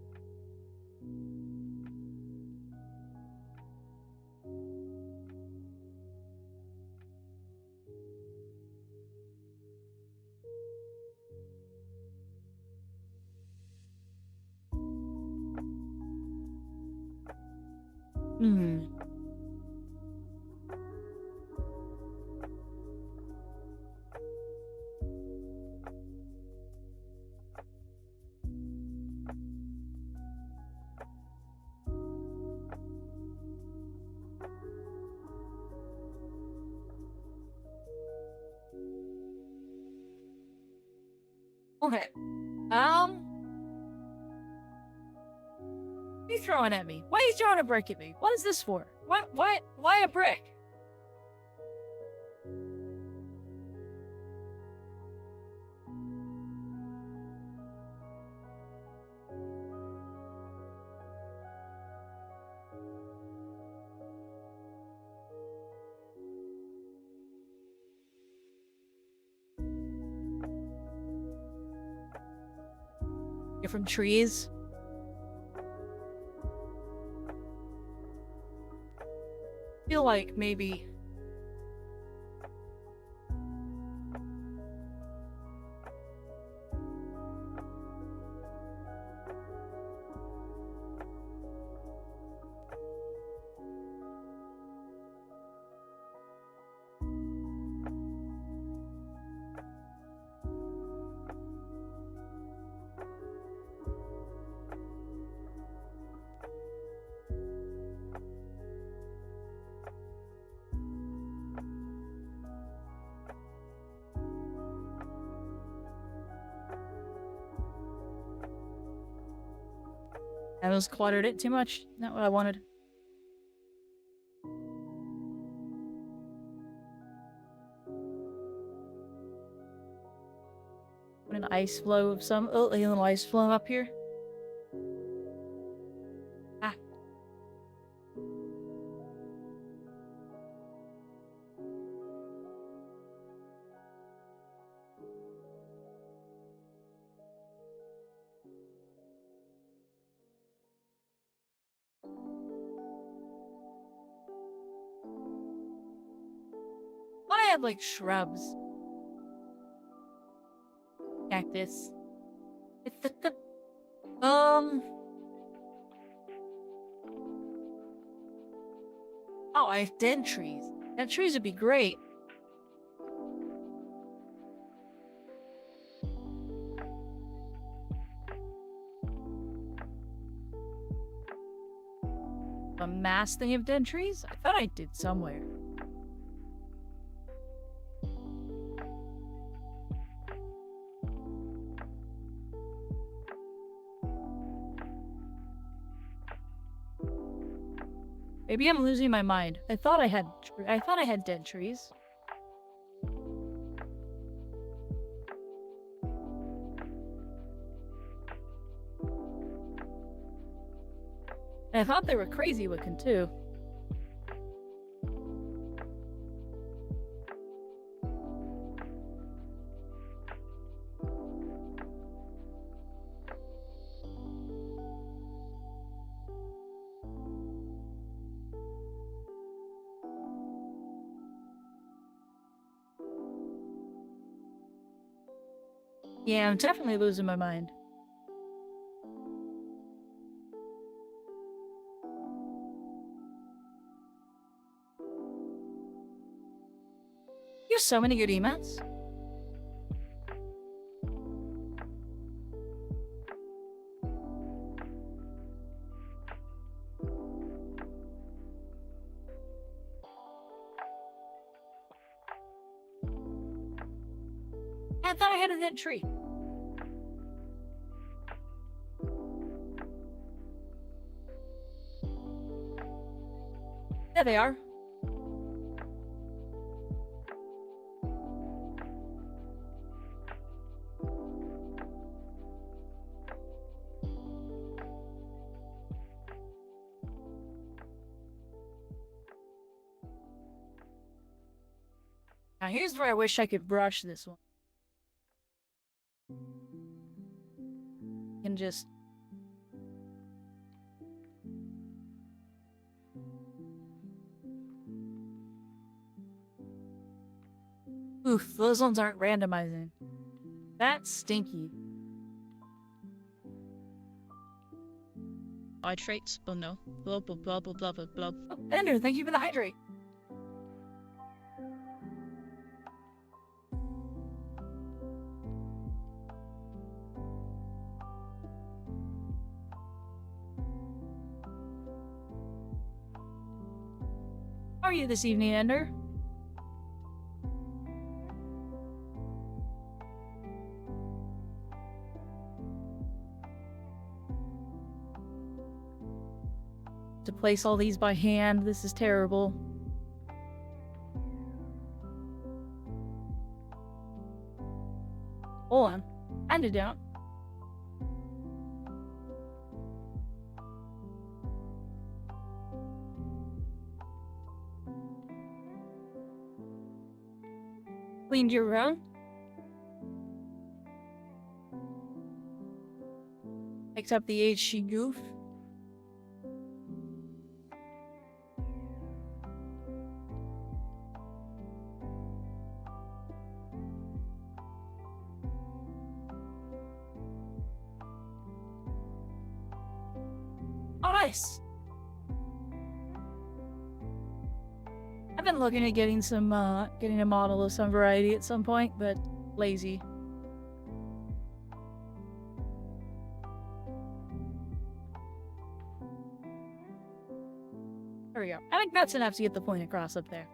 Hmm. Okay. What are you throwing at me? Why are you throwing a brick at me? What is this for? Why a brick? You're from trees? Feel like maybe I almost cluttered it too much. Not what I wanted. Put an ice flow of some. Oh, a little ice flow up here. Ah. I have like shrubs. Cactus. Oh, I have dead trees. Dead trees would be great. A mass thing of dead trees? I thought I did somewhere. Maybe I'm losing my mind. I thought I had dead trees. And I thought they were crazy looking too. Yeah, I'm definitely losing my mind. You have so many good emotes. I thought I had a dead tree. There they are. Now here's where I wish I could brush this one. can just... Oof, those ones aren't randomizing. That's stinky. Hydrates? Oh no. Blah blah blah blah blah blah blah. Oh, Ender, thank you for the hydrate. How are you this evening, Ender? To place all these by hand, this is terrible. Hold on. Hand it down. Cleaned your room? Picked up the HG goof? Oh, nice! I've been looking at getting some, getting a model of some variety at some point, but lazy. There we go. I think that's enough to get the point across up there.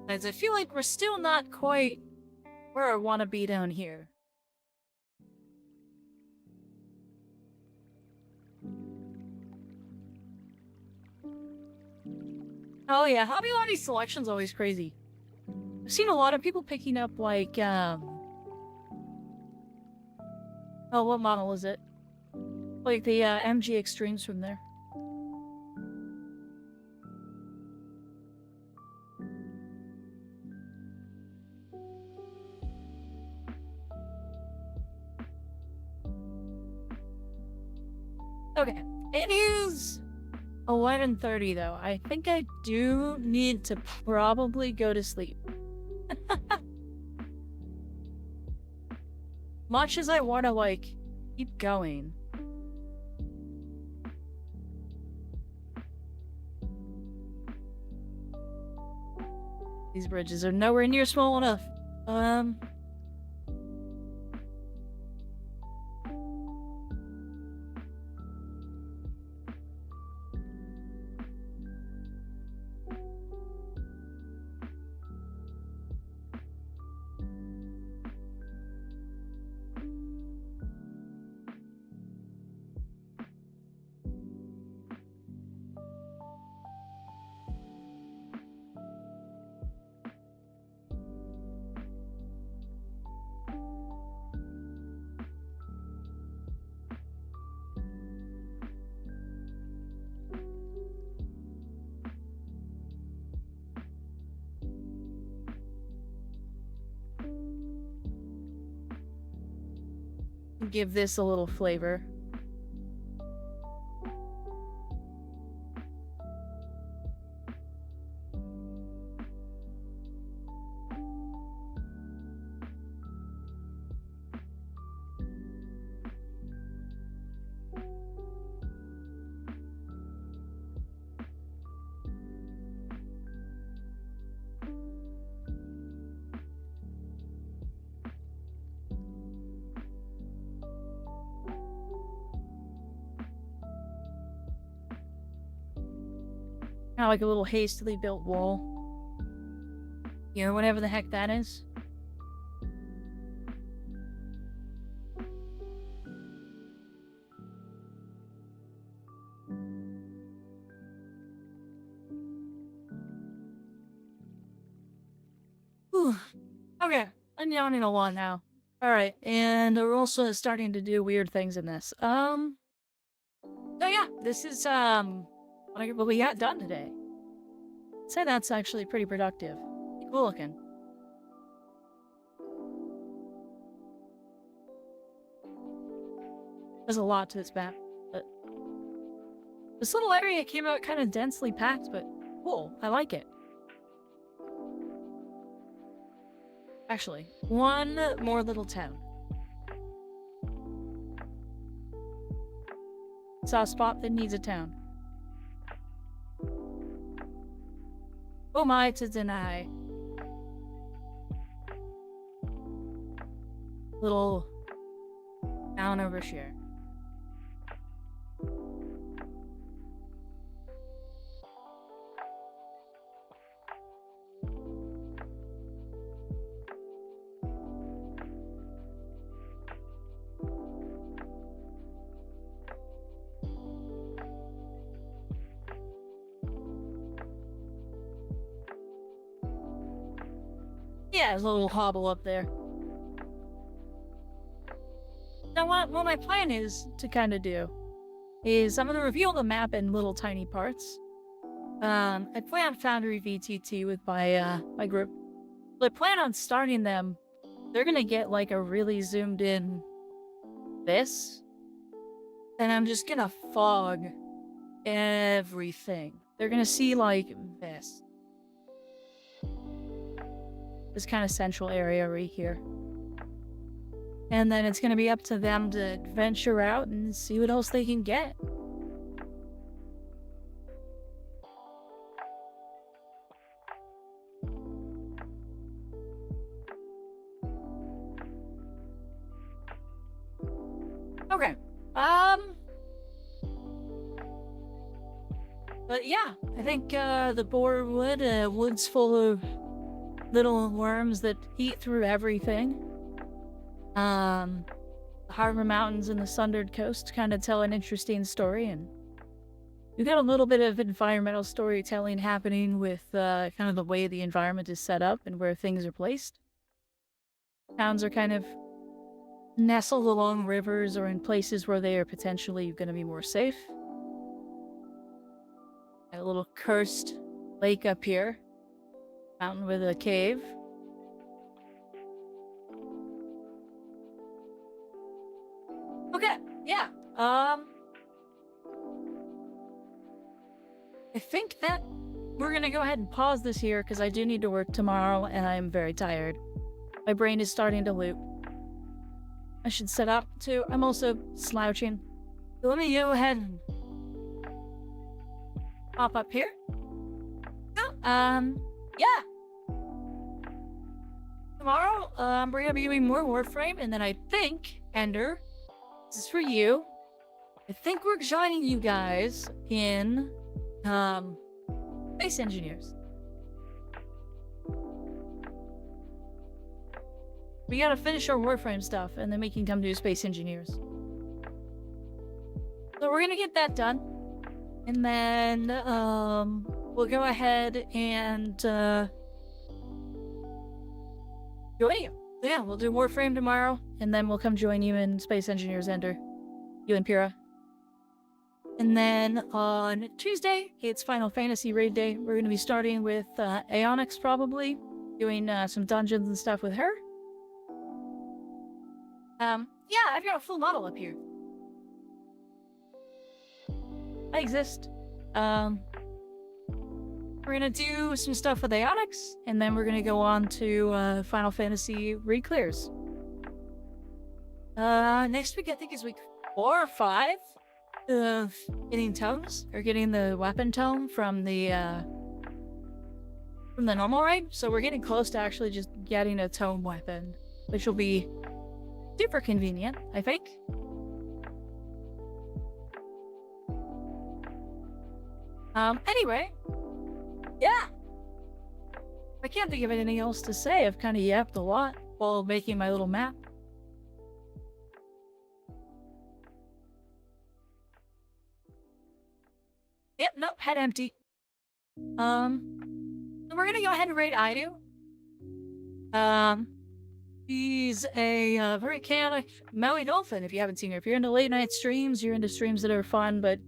As I feel like we're still not quite where I want to be down here. Oh yeah, Hobby Lobby selection's always crazy. I've seen a lot of people picking up like, oh, what model is it? Like the MG Extremes from there. Okay, it is 11:30 though. I think I do need to probably go to sleep. Much as I want to, like, keep going. These bridges are nowhere near small enough. Give this a little flavor. Kind of like a little hastily built wall. You know, whatever the heck that is. Whew. Okay, I'm yawning a lot now. Alright, and we're also starting to do weird things in this. So yeah, this is, what we got done today. I'd say that's actually pretty productive. Cool looking. There's a lot to this map, but this little area came out kind of densely packed, but cool. I like it. Actually, one more little town. Saw a spot that needs a town. Oh my to deny. Little town over here. Yeah, there's a little hobble up there. Now, what my plan is to kind of do is I'm going to reveal the map in little tiny parts. I plan on Foundry VTT with my group. But I plan on starting them. They're going to get like a really zoomed in this. And I'm just going to fog everything. They're going to see like this. This kind of central area right here. And then it's going to be up to them to venture out and see what else they can get. Okay. But yeah, I think the boar wood's full of little worms that eat through everything. The Harbor Mountains and the Sundered Coast kind of tell an interesting story, and we've got a little bit of environmental storytelling happening with kind of the way the environment is set up and where things are placed. Towns are kind of nestled along rivers or in places where they are potentially going to be more safe. Got a little cursed lake up here. Mountain with a cave. Okay, yeah. I think that we're gonna go ahead and pause this here because I do need to work tomorrow and I'm very tired. My brain is starting to loop. I should set up too. I'm also slouching. So let me go ahead and pop up here. Yeah. Tomorrow, we're gonna be doing more Warframe, and then I think, Ender, this is for you. I think we're joining you guys in, Space Engineers. We gotta finish our Warframe stuff, and then we can come do Space Engineers. So we're gonna get that done. And then, we'll go ahead and, join you. So yeah, we'll do Warframe tomorrow, and then we'll come join you in Space Engineers Ender. You and Pyrrha. And then on Tuesday, it's Final Fantasy Raid Day. We're going to be starting with Aeonix, probably. Doing some dungeons and stuff with her. Yeah, I've got a full model up here. I exist. We're gonna do some stuff with Aeonix, and then we're gonna go on to Final Fantasy Reclears. Next week I think is week 4 or 5 of getting tomes, or getting the weapon tome from the normal raid. So we're getting close to actually just getting a tome weapon, which will be super convenient, I think. Anyway, yeah. I can't think of anything else to say. I've kind of yapped a lot while making my little map. Yep, nope, head empty. So we're gonna go ahead and raid Aidu. She's a very chaotic Maui dolphin, if you haven't seen her. If you're into late night streams, you're into streams that are fun, but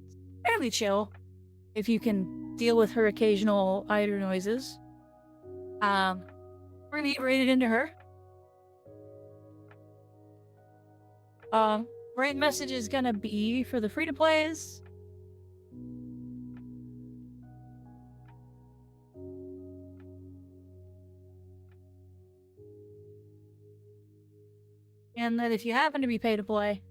fairly chill. If you can deal with her occasional Aidu noises. We're gonna get raided into her. Brand message is gonna be for the free-to-plays. And that if you happen to be pay-to-play,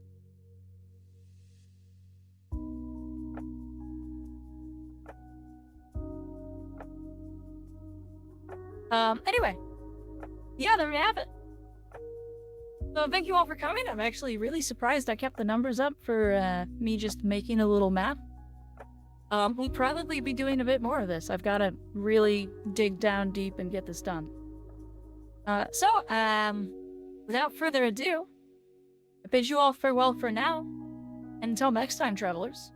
anyway. Yeah, there we have it. So thank you all for coming. I'm actually really surprised I kept the numbers up for me just making a little map. We'll probably be doing a bit more of this. I've got to really dig down deep and get this done. Without further ado, I bid you all farewell for now. And until next time, travelers.